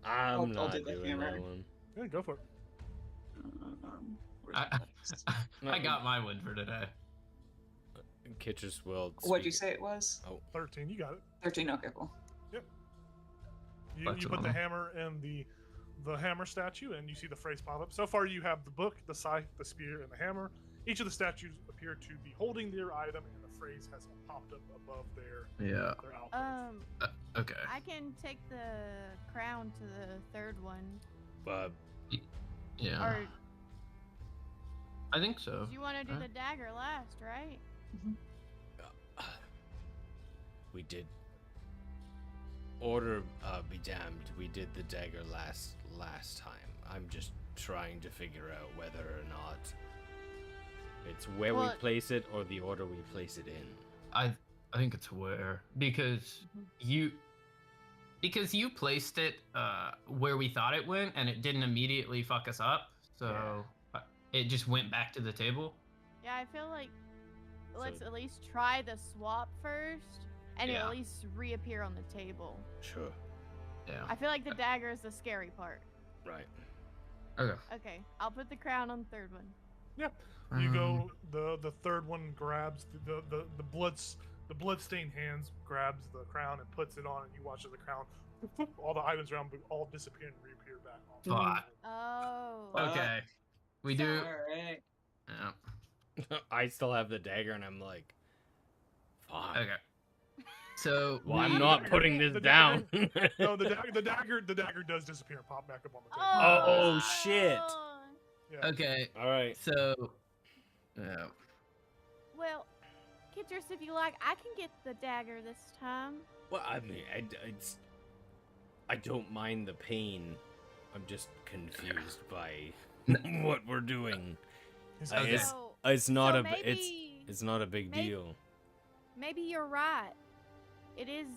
Speaker 3: I'm
Speaker 8: I'll
Speaker 3: not
Speaker 8: do the
Speaker 3: doing
Speaker 8: hammer.
Speaker 3: that one.
Speaker 2: Yeah, go for it.
Speaker 8: Where's
Speaker 4: I,
Speaker 8: next?
Speaker 4: I got my win for today.
Speaker 3: Kitchus will.
Speaker 8: What'd you
Speaker 3: speak-
Speaker 8: say it was?
Speaker 2: 13. You got it.
Speaker 8: 13. Okay, cool.
Speaker 2: You
Speaker 4: Bunch of
Speaker 2: put the
Speaker 4: them.
Speaker 2: hammer in the hammer statue, and you see the phrase pop up. So far, you have the book, the scythe, the spear, and the hammer. Each of the statues appear to be holding their item, and the phrase has popped up above their
Speaker 4: Yeah.
Speaker 2: outfit.
Speaker 4: Okay.
Speaker 5: I can take the crown to the third one.
Speaker 3: But
Speaker 4: Yeah.
Speaker 5: Or
Speaker 4: I think so.
Speaker 5: do you want to do
Speaker 4: Huh?
Speaker 5: the dagger last, right?
Speaker 3: we did. Order be damned. We did the dagger last time. I'm just trying to figure out whether or not it's where we
Speaker 5: Well-
Speaker 3: place it or the order we place it in.
Speaker 4: I think it's where because you placed it where we thought it went and it didn't immediately fuck us up, so it just went back to the table.
Speaker 5: Yeah, I feel like let's
Speaker 3: So-
Speaker 5: at least try the swap first, and it'll
Speaker 4: Yeah.
Speaker 5: at least reappear on the table.
Speaker 3: Sure.
Speaker 4: Yeah.
Speaker 5: I feel like the dagger is the scary part.
Speaker 3: Right.
Speaker 4: Okay.
Speaker 5: Okay, I'll put the crown on the third one.
Speaker 2: You go. The third one grabs the bloodstained hands grabs the crown and puts it on, and you watch as the crown, all the items around all disappear and reappear back on.
Speaker 4: Fuck.
Speaker 5: Oh.
Speaker 4: Okay. We
Speaker 5: So-
Speaker 4: do.
Speaker 8: All right.
Speaker 4: Yeah.
Speaker 3: I still have the dagger, and I'm like, fuck.
Speaker 4: Okay. So
Speaker 3: Well, I'm
Speaker 4: we-
Speaker 3: not putting this
Speaker 2: The
Speaker 3: down.
Speaker 2: No, the dagger does disappear and pop back up on the table.
Speaker 3: Oh, shit.
Speaker 2: Yeah.
Speaker 4: Okay.
Speaker 3: All right.
Speaker 4: So. Yeah.
Speaker 5: Well, Kitrus, if you like, I can get the dagger this time.
Speaker 3: Well, I mean, I don't mind the pain. I'm just confused by what we're doing.
Speaker 2: He's
Speaker 4: Okay.
Speaker 2: like,
Speaker 5: So,
Speaker 3: It's not
Speaker 5: so
Speaker 3: a
Speaker 5: maybe,
Speaker 3: it's not a big
Speaker 5: maybe-
Speaker 3: deal.
Speaker 5: maybe you're right. It is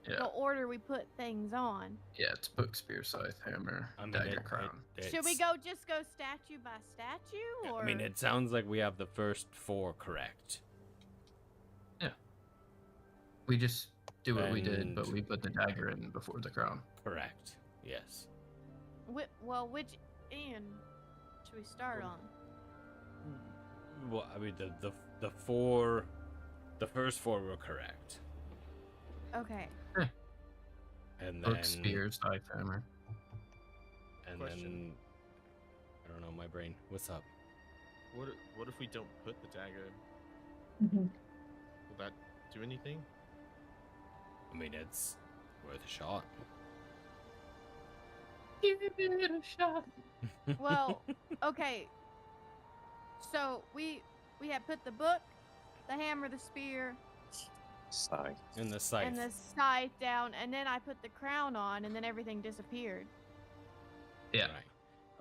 Speaker 4: Yeah.
Speaker 5: the order we put things on.
Speaker 4: Yeah. It's book, spear, scythe, hammer,
Speaker 3: I mean,
Speaker 4: dagger, crown.
Speaker 5: Should we just go statue by statue, or?
Speaker 3: I mean, it sounds like we have the first 4 correct.
Speaker 4: We just do what we did, but
Speaker 3: And-
Speaker 4: we put the dagger in before the crown.
Speaker 3: Correct. Yes.
Speaker 5: Well, which end should we start on?
Speaker 3: Well, I mean, the first 4 were correct,
Speaker 5: Okay.
Speaker 3: and
Speaker 4: Book,
Speaker 3: then
Speaker 4: spear, scythe, hammer.
Speaker 3: and
Speaker 6: Question.
Speaker 3: then I don't know, my brain. What's up?
Speaker 6: What if we don't put the dagger?
Speaker 8: Mhm.
Speaker 6: Will that do anything?
Speaker 3: I mean, it's worth a shot.
Speaker 4: Give it a shot.
Speaker 5: Well, okay. So we had put the book, the hammer, the spear,
Speaker 7: Sigh.
Speaker 3: And the scythe.
Speaker 5: and the scythe down, and then I put the crown on, and then everything disappeared.
Speaker 4: Yeah.
Speaker 3: Right.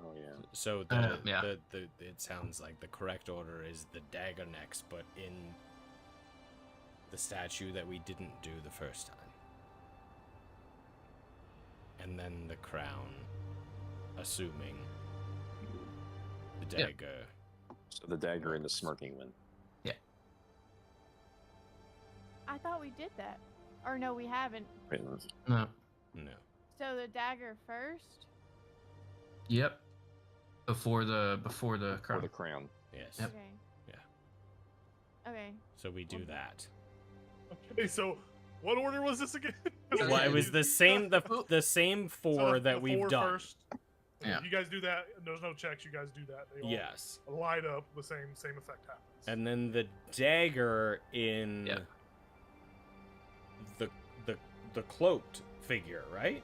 Speaker 7: Oh yeah.
Speaker 3: So
Speaker 4: Yeah.
Speaker 3: it sounds like the correct order is the dagger next, but in the statue that we didn't do the first time. And then the crown, assuming the
Speaker 4: Yeah.
Speaker 3: dagger.
Speaker 7: So the dagger and the smirking one.
Speaker 5: I thought we did that. Or no, we haven't.
Speaker 7: Written.
Speaker 4: No.
Speaker 3: No.
Speaker 5: So the dagger first?
Speaker 4: Yep. Before the
Speaker 7: Or
Speaker 4: crown.
Speaker 7: the crown.
Speaker 3: Yes.
Speaker 4: Yep.
Speaker 5: Okay.
Speaker 3: Yeah.
Speaker 5: Okay.
Speaker 3: So we do that.
Speaker 2: okay, so what order was this again?
Speaker 3: Well, it was the same the same 4
Speaker 2: So
Speaker 3: that
Speaker 2: the
Speaker 3: we've
Speaker 2: 4
Speaker 3: done.
Speaker 2: First.
Speaker 4: Yeah.
Speaker 2: You guys do that. There's no checks. You guys do that. They all
Speaker 3: Yes.
Speaker 2: light up. The same effect happens.
Speaker 3: And then the dagger in
Speaker 4: Yeah.
Speaker 3: the cloaked figure, right?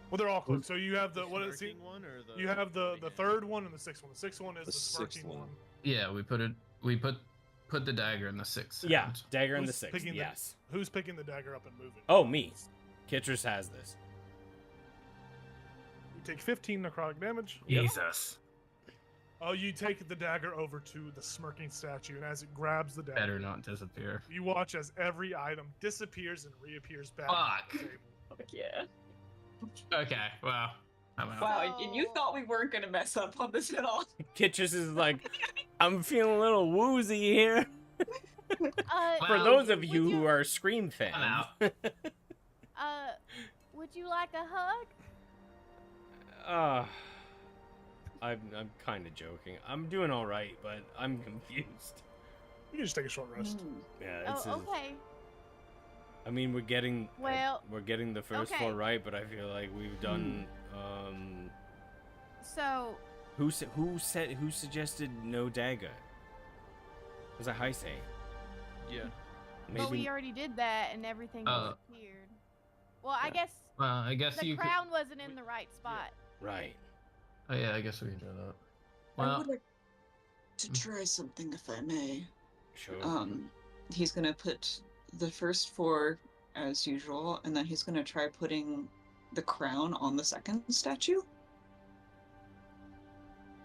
Speaker 2: well, they're all close. So you have the what is it?
Speaker 6: Smirking one or the?
Speaker 2: You have the third one and the sixth one. The sixth one is
Speaker 7: The
Speaker 2: the
Speaker 7: sixth
Speaker 2: smirking
Speaker 7: one.
Speaker 2: one.
Speaker 4: Yeah, we put the dagger in the 6th.
Speaker 3: Yeah,
Speaker 4: hand.
Speaker 3: dagger in the
Speaker 2: Who's
Speaker 3: 6th.
Speaker 2: picking the-
Speaker 3: Yes.
Speaker 2: Who's picking the dagger up and moving?
Speaker 3: Oh, me. Kitrus has this.
Speaker 2: You take 15 necrotic damage.
Speaker 3: Yep.
Speaker 4: Jesus.
Speaker 2: Oh, you take the dagger over to the smirking statue, and as it grabs the dagger,
Speaker 4: Better not disappear.
Speaker 2: you watch as every item disappears and reappears back on the
Speaker 4: Fuck.
Speaker 2: table.
Speaker 8: Yeah.
Speaker 4: Okay, wow. I'm out.
Speaker 8: Wow, and you
Speaker 5: So-
Speaker 8: thought we weren't gonna mess up on this at all.
Speaker 3: Kitrus is like, I'm feeling a little woozy here. For
Speaker 4: Wow.
Speaker 3: those of
Speaker 5: would
Speaker 3: you who are Scream
Speaker 4: I'm
Speaker 3: fans.
Speaker 4: out.
Speaker 5: Would you like a hug?
Speaker 3: I'm kind of joking. I'm doing all right, but I'm confused.
Speaker 2: You can just take a short rest.
Speaker 3: Yeah, it's.
Speaker 5: Oh, okay.
Speaker 3: I mean, we're getting.
Speaker 5: Well,
Speaker 3: we're getting the first
Speaker 5: okay.
Speaker 3: 4 right, but I feel like we've done.
Speaker 5: So,
Speaker 3: Who suggested no dagger? Was it Heise?
Speaker 6: Yeah.
Speaker 5: but we already did that and everything
Speaker 4: Uh,
Speaker 5: disappeared. Well, I
Speaker 3: yeah.
Speaker 5: guess
Speaker 4: Well, I guess
Speaker 5: the
Speaker 4: you
Speaker 5: crown wasn't in the right spot.
Speaker 3: Right.
Speaker 4: could. Oh, yeah, I guess we can do that.
Speaker 8: I
Speaker 4: Well,
Speaker 8: would like to try something if I may.
Speaker 3: Sure.
Speaker 8: He's gonna put the first 4 as usual, and then he's gonna try putting the crown on the second statue.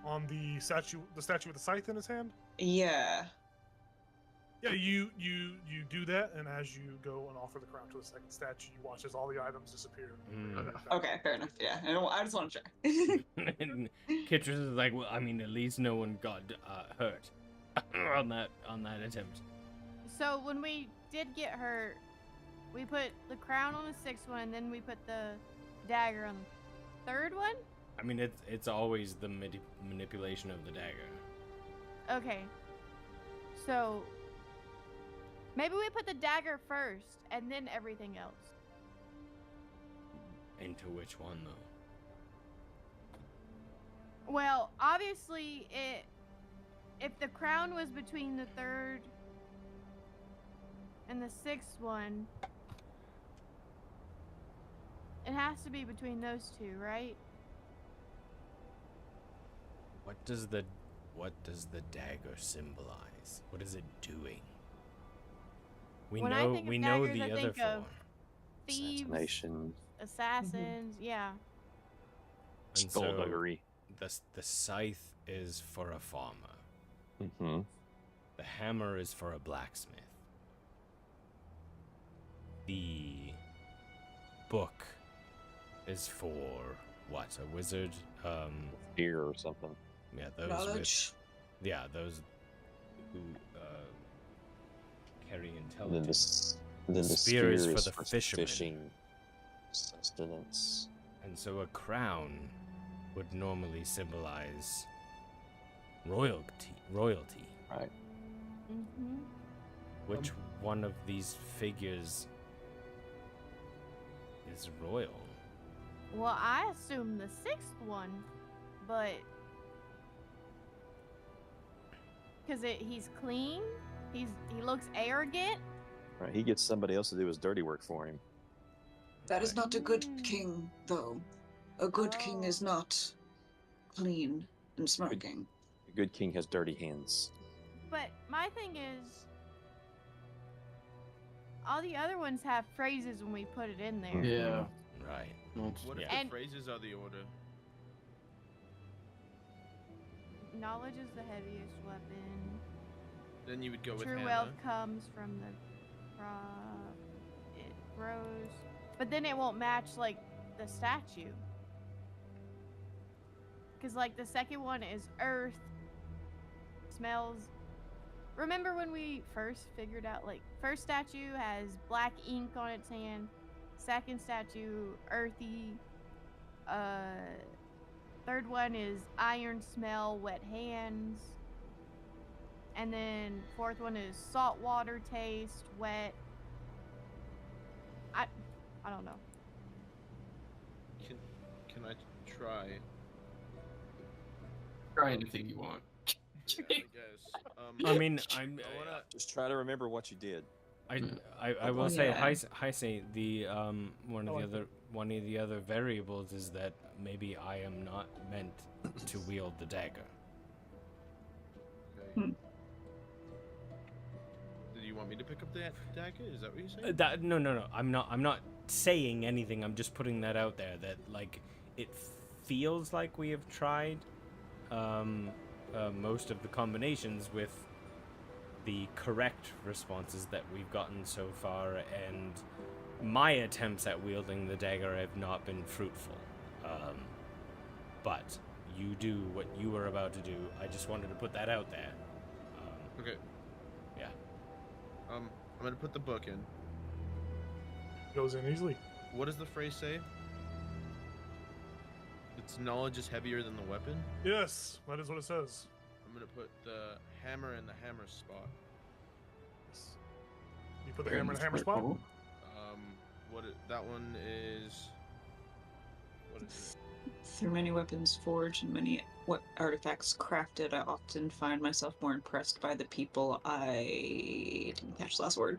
Speaker 2: On the statue with the scythe in his hand.
Speaker 8: Yeah.
Speaker 2: Yeah, you do that, and as you go and offer the crown to the second statue, you watch as all the items disappear.
Speaker 3: Mm.
Speaker 8: Okay, fair enough. Yeah, I just want to check.
Speaker 3: And Kitrus is like, well, I mean, at least no one got hurt on that attempt.
Speaker 5: So when we did get hurt, we put the crown on the 6th one, and then we put the dagger on the 3rd one.
Speaker 3: I mean, it's always the manipulation of the dagger.
Speaker 5: Okay. So maybe we put the dagger first and then everything else.
Speaker 3: Into which one, though?
Speaker 5: Well, obviously, if the crown was between the third and the sixth one, it has to be between those two, right?
Speaker 3: What does the dagger symbolize? What is it doing? We
Speaker 5: When I think of
Speaker 3: know
Speaker 5: daggers,
Speaker 3: the
Speaker 5: I
Speaker 3: other
Speaker 5: think of
Speaker 3: form.
Speaker 5: thieves,
Speaker 7: Assassination.
Speaker 5: assassins, yeah.
Speaker 3: And so
Speaker 9: Skullduggery.
Speaker 3: the scythe is for a farmer.
Speaker 7: Mm-hmm.
Speaker 3: The hammer is for a blacksmith. The book is for what? A wizard?
Speaker 7: Fear or something.
Speaker 3: Yeah, those
Speaker 8: Knowledge.
Speaker 3: those who carry
Speaker 7: And
Speaker 3: intelligence.
Speaker 7: then the
Speaker 3: Spear is for
Speaker 7: is
Speaker 3: the fishermen.
Speaker 7: fishing, sustenance.
Speaker 3: And so a crown would normally symbolize royalty.
Speaker 7: Right.
Speaker 5: Mm-hmm.
Speaker 3: Which one of these figures is royal?
Speaker 5: Well, I assume the sixth one, but because he's clean, he looks arrogant.
Speaker 7: Right. He gets somebody else to do his dirty work for him.
Speaker 8: That is not a good
Speaker 5: Mm.
Speaker 8: king, though. A good king is
Speaker 5: Oh.
Speaker 8: not clean and smirking.
Speaker 7: A good king has dirty hands.
Speaker 5: But my thing is, all the other ones have phrases when we put it in there.
Speaker 4: Yeah.
Speaker 3: Right.
Speaker 6: What if
Speaker 3: Yeah.
Speaker 6: the
Speaker 5: And-
Speaker 6: phrases are the order?
Speaker 5: Knowledge is the heaviest weapon.
Speaker 6: Then you would go with
Speaker 5: True
Speaker 6: Hannah.
Speaker 5: wealth comes from the crop. It grows. But then it won't match, like, the statue. Because, like, the second one is earth. Smells. Remember when we first figured out, like, first statue has black ink on its hand. Second statue, earthy. Third one is iron smell, wet hands. And then fourth one is salt water taste, wet. I don't know.
Speaker 6: Can I try?
Speaker 4: Try anything you want.
Speaker 6: Yeah, I guess.
Speaker 3: I mean, I'm.
Speaker 6: I wanna.
Speaker 7: Just try to remember what you did.
Speaker 3: I will
Speaker 8: Oh,
Speaker 3: say,
Speaker 8: yeah.
Speaker 3: hi say the one of
Speaker 2: I
Speaker 3: the
Speaker 2: like
Speaker 3: other one of the other variables is that maybe I am not meant to wield the dagger.
Speaker 6: Okay. Do you want me to pick up the dagger? Is that what you're saying?
Speaker 3: No. I'm not saying anything. I'm just putting that out there. That like it feels like we have tried most of the combinations with the correct responses that we've gotten so far, and my attempts at wielding the dagger have not been fruitful. But you do what you were about to do. I just wanted to put that out there.
Speaker 6: Okay.
Speaker 3: Yeah.
Speaker 6: I'm gonna put the book in.
Speaker 2: Goes in easily.
Speaker 6: What does the phrase say? Its knowledge is heavier than the weapon.
Speaker 2: Yes, that is what it says.
Speaker 6: I'm gonna put the hammer in the hammer spot.
Speaker 2: Yes. You put the hammer in the hammer spot.
Speaker 6: That one is. What is
Speaker 8: Through many weapons forged and many artifacts crafted, I often find myself more impressed by the people I didn't catch the last word.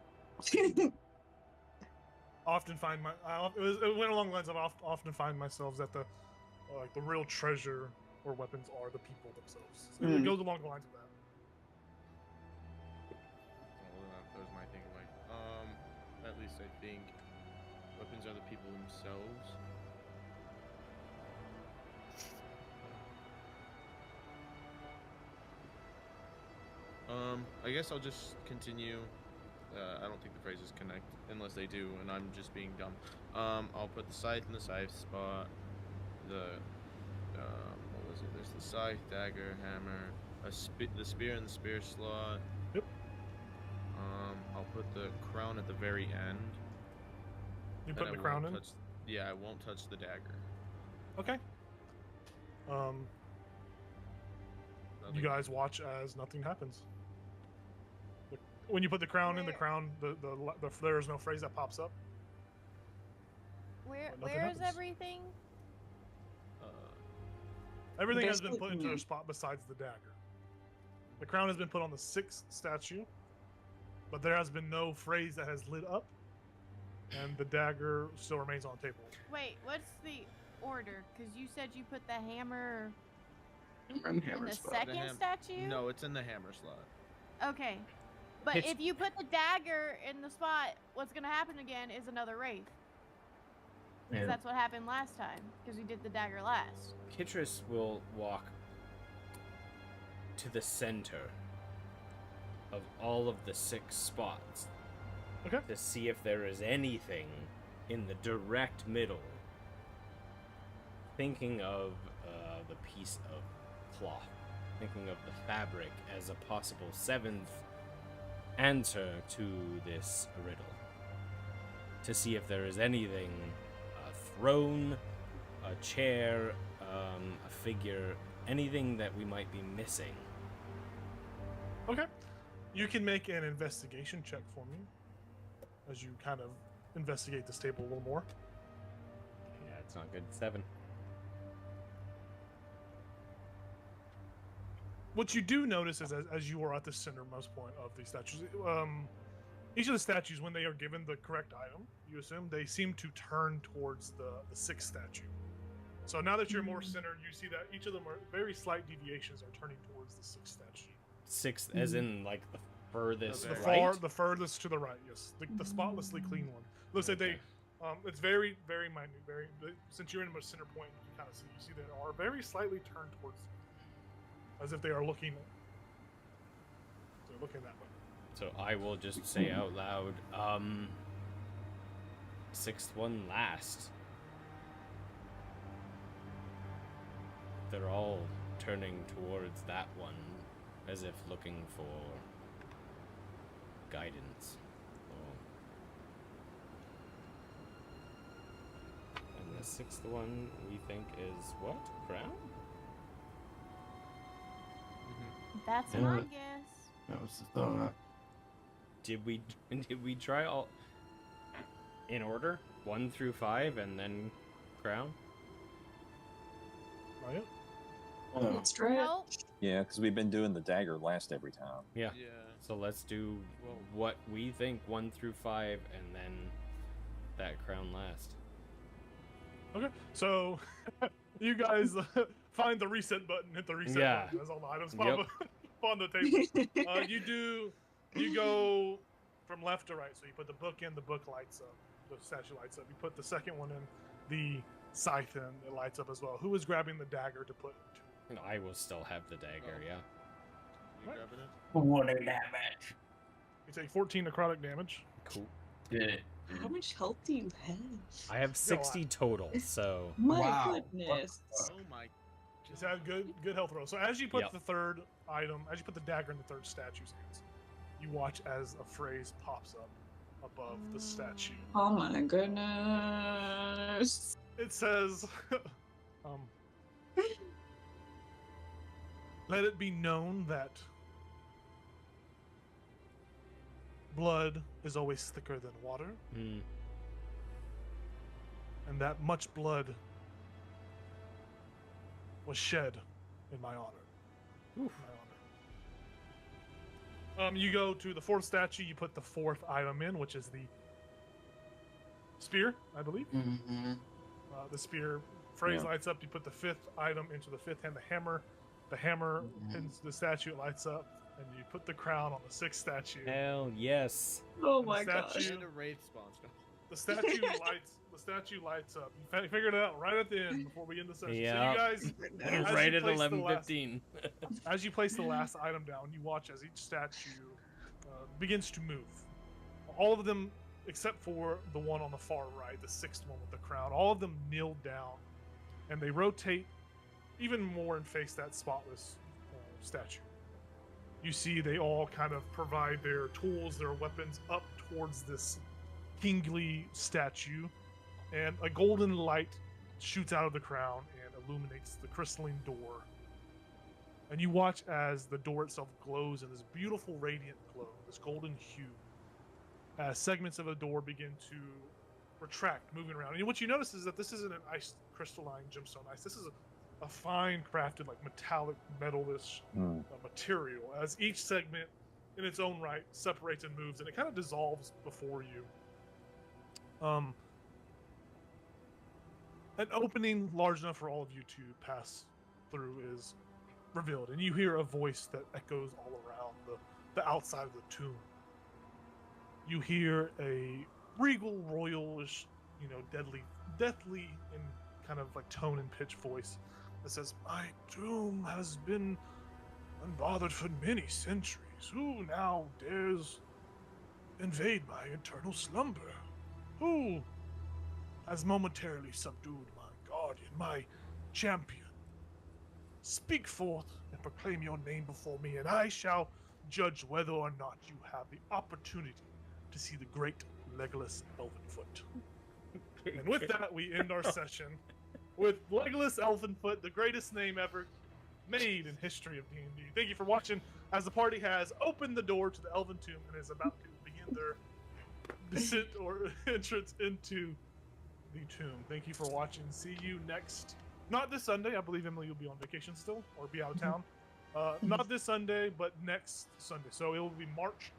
Speaker 2: Often find it went along the lines of often find myself that the like the real treasure or weapons are the people themselves. So it goes along the lines of that.
Speaker 6: that was my thing. Like, at least I think weapons are the people themselves. I guess I'll just continue. I don't think the phrases connect unless they do, and I'm just being dumb. I'll put the scythe in the scythe spot. What was it? There's the scythe, dagger, hammer, the spear in the spear slot.
Speaker 2: Yep.
Speaker 6: I'll put the crown at the very end.
Speaker 2: You
Speaker 6: and
Speaker 2: put
Speaker 6: I
Speaker 2: the crown
Speaker 6: won't
Speaker 2: in.
Speaker 6: Yeah, I won't touch the dagger.
Speaker 2: Okay. You guys watch as nothing happens. When you put the crown in the crown, there is no phrase that pops up.
Speaker 5: Where
Speaker 2: But nothing
Speaker 5: where is
Speaker 2: happens.
Speaker 5: everything?
Speaker 2: Everything has been
Speaker 8: Basically,
Speaker 2: put into
Speaker 8: yeah.
Speaker 2: their spot besides the dagger. The crown has been put on the 6th statue, but there has been no phrase that has lit up, and the dagger still remains on the table.
Speaker 5: Wait, what's the order? Because you said you put the hammer
Speaker 9: And
Speaker 5: in
Speaker 9: hammer
Speaker 5: the
Speaker 9: spot.
Speaker 5: second statue.
Speaker 6: No, it's in the hammer slot.
Speaker 5: Okay, but
Speaker 3: It's-
Speaker 5: if you put the dagger in the spot, what's gonna happen again is another wraith. Because
Speaker 9: Yeah.
Speaker 5: that's what happened last time. Because we did the dagger last.
Speaker 3: Kitris will walk to the center of all of the 6 spots
Speaker 2: Okay.
Speaker 3: to see if there is anything in the direct middle. Thinking of the piece of cloth, thinking of the fabric as a possible 7th answer to this riddle. To see if there is anything, a throne, a chair, a figure, anything that we might be missing.
Speaker 2: Okay. You can make an investigation check for me as you kind of investigate this table a little more.
Speaker 3: Yeah, it's not good. 7.
Speaker 2: What you do notice is as you are at the centermost point of these statues, each of the statues, when they are given the correct item, you assume they seem to turn towards the 6th statue. So now that you're more centered, you see that each of them are very slight deviations are turning towards the 6th statue.
Speaker 3: 6th, as in like the furthest
Speaker 2: The
Speaker 3: right.
Speaker 2: the furthest to the right, yes, the spotlessly clean one. Looks like they, it's very, very minute. Very, since you're in a center point, you kind of see they are very slightly turned towards you, as if they are looking. They're looking that way.
Speaker 3: So I will just say out loud, 6th one last. They're all turning towards that one, as if looking for guidance. And the 6th one we think is what? Crown?
Speaker 5: That's
Speaker 9: Yeah.
Speaker 5: my guess.
Speaker 9: That was the thought.
Speaker 3: Did we try all in order? 1 through 5 and then crown?
Speaker 2: Not yet.
Speaker 9: Oh,
Speaker 8: Let's try it.
Speaker 5: Nope.
Speaker 7: Yeah, because we've been doing the dagger last every time.
Speaker 3: Yeah.
Speaker 6: Yeah.
Speaker 3: So let's do
Speaker 6: Well-
Speaker 3: what we think 1 through 5 and then that crown last.
Speaker 2: Okay, so you guys find the reset button, hit the reset
Speaker 3: Yeah.
Speaker 2: button as all the items pop
Speaker 3: Yep.
Speaker 2: up on the table. You go from left to right. So you put the book in, the book lights up, the statue lights up. You put the second one in, the scythe in, it lights up as well. Who is grabbing the dagger to put into?
Speaker 3: And I will still have the dagger, yeah.
Speaker 6: You
Speaker 2: Right.
Speaker 6: grabbing it?
Speaker 9: What a damage.
Speaker 2: You take 14 necrotic damage.
Speaker 3: Cool.
Speaker 9: Did it.
Speaker 8: How much health do you have?
Speaker 3: I have 60 total, so
Speaker 8: My
Speaker 9: Wow.
Speaker 8: goodness.
Speaker 6: Oh my.
Speaker 2: Just had good health roll. So as you put
Speaker 3: Yep.
Speaker 2: the third item, as you put the dagger in the third statue's hands, you watch as a phrase pops up above the statue.
Speaker 8: Oh my goodness.
Speaker 2: It says, let it be known that blood is always thicker than water,
Speaker 3: mm,
Speaker 2: and that much blood was shed in my honor.
Speaker 3: Oof.
Speaker 2: My honor. You go to the 4th statue, you put the 4th item in, which is the spear, I believe.
Speaker 9: Mm-hmm.
Speaker 2: The spear phrase
Speaker 7: Yeah.
Speaker 2: lights up. You put the 5th item into the 5th hand, the hammer. The hammer hits the statue, it lights up, and you put the crown on the 6th statue.
Speaker 3: hell yes.
Speaker 8: Oh
Speaker 2: The
Speaker 8: my
Speaker 2: statue-
Speaker 8: gosh.
Speaker 6: And a wraith spawns.
Speaker 2: The statue lights up. You figured it out right at the end before we end the session.
Speaker 3: Yeah.
Speaker 2: So you guys,
Speaker 3: Right
Speaker 2: you
Speaker 3: at
Speaker 2: place the
Speaker 3: 11:15.
Speaker 2: as you place the last item down, you watch as each statue begins to move. All of them, except for the one on the far right, the 6th one with the crown, all of them kneel down, and they rotate even more and face that spotless statue. You see they all kind of provide their tools, their weapons up towards this kingly statue, and a golden light shoots out of the crown, and a illuminates the crystalline door. And you watch as the door itself glows in this beautiful radiant glow, this golden hue, as segments of a door begin to retract, moving around. And what you notice is that this isn't an ice crystalline gemstone ice. This is a fine crafted, like metallic, metal-ish material, as each segment in its own right separates and moves, and it kind of dissolves before you. An opening large enough for all of you to pass through is revealed, and you hear a voice that echoes all around the outside of the tomb. You hear a regal, royalish, deathly in kind of like tone and pitch voice that says, "My tomb has been unbothered for many centuries. Who now dares invade my eternal slumber? Who has momentarily subdued my guardian, my champion? Speak forth and proclaim your name before me, and I shall judge whether or not you have the opportunity to see the great Legolas Elvenfoot." And with that, we end our session with Legolas Elvenfoot, the greatest name ever made in history of D&D. Thank you for watching as the party has opened the door to the Elven Tomb and is about to begin their descent or entrance into the tomb. Thank you for watching. See you next, not this Sunday. I believe Emily will be on vacation still or be out of town. Not this Sunday, but next Sunday. So it will be March,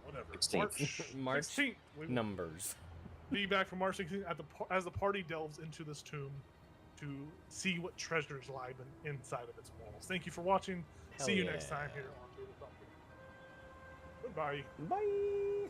Speaker 2: whatever.
Speaker 7: 16th.
Speaker 3: March
Speaker 2: 16th. We will
Speaker 3: numbers.
Speaker 2: be back from March 16th as the party delves into this tomb to see what treasures lie inside of its walls. Thank you for watching.
Speaker 3: Hell
Speaker 2: See you
Speaker 3: yeah.
Speaker 2: next time here on Tabletop. Goodbye.
Speaker 3: Bye.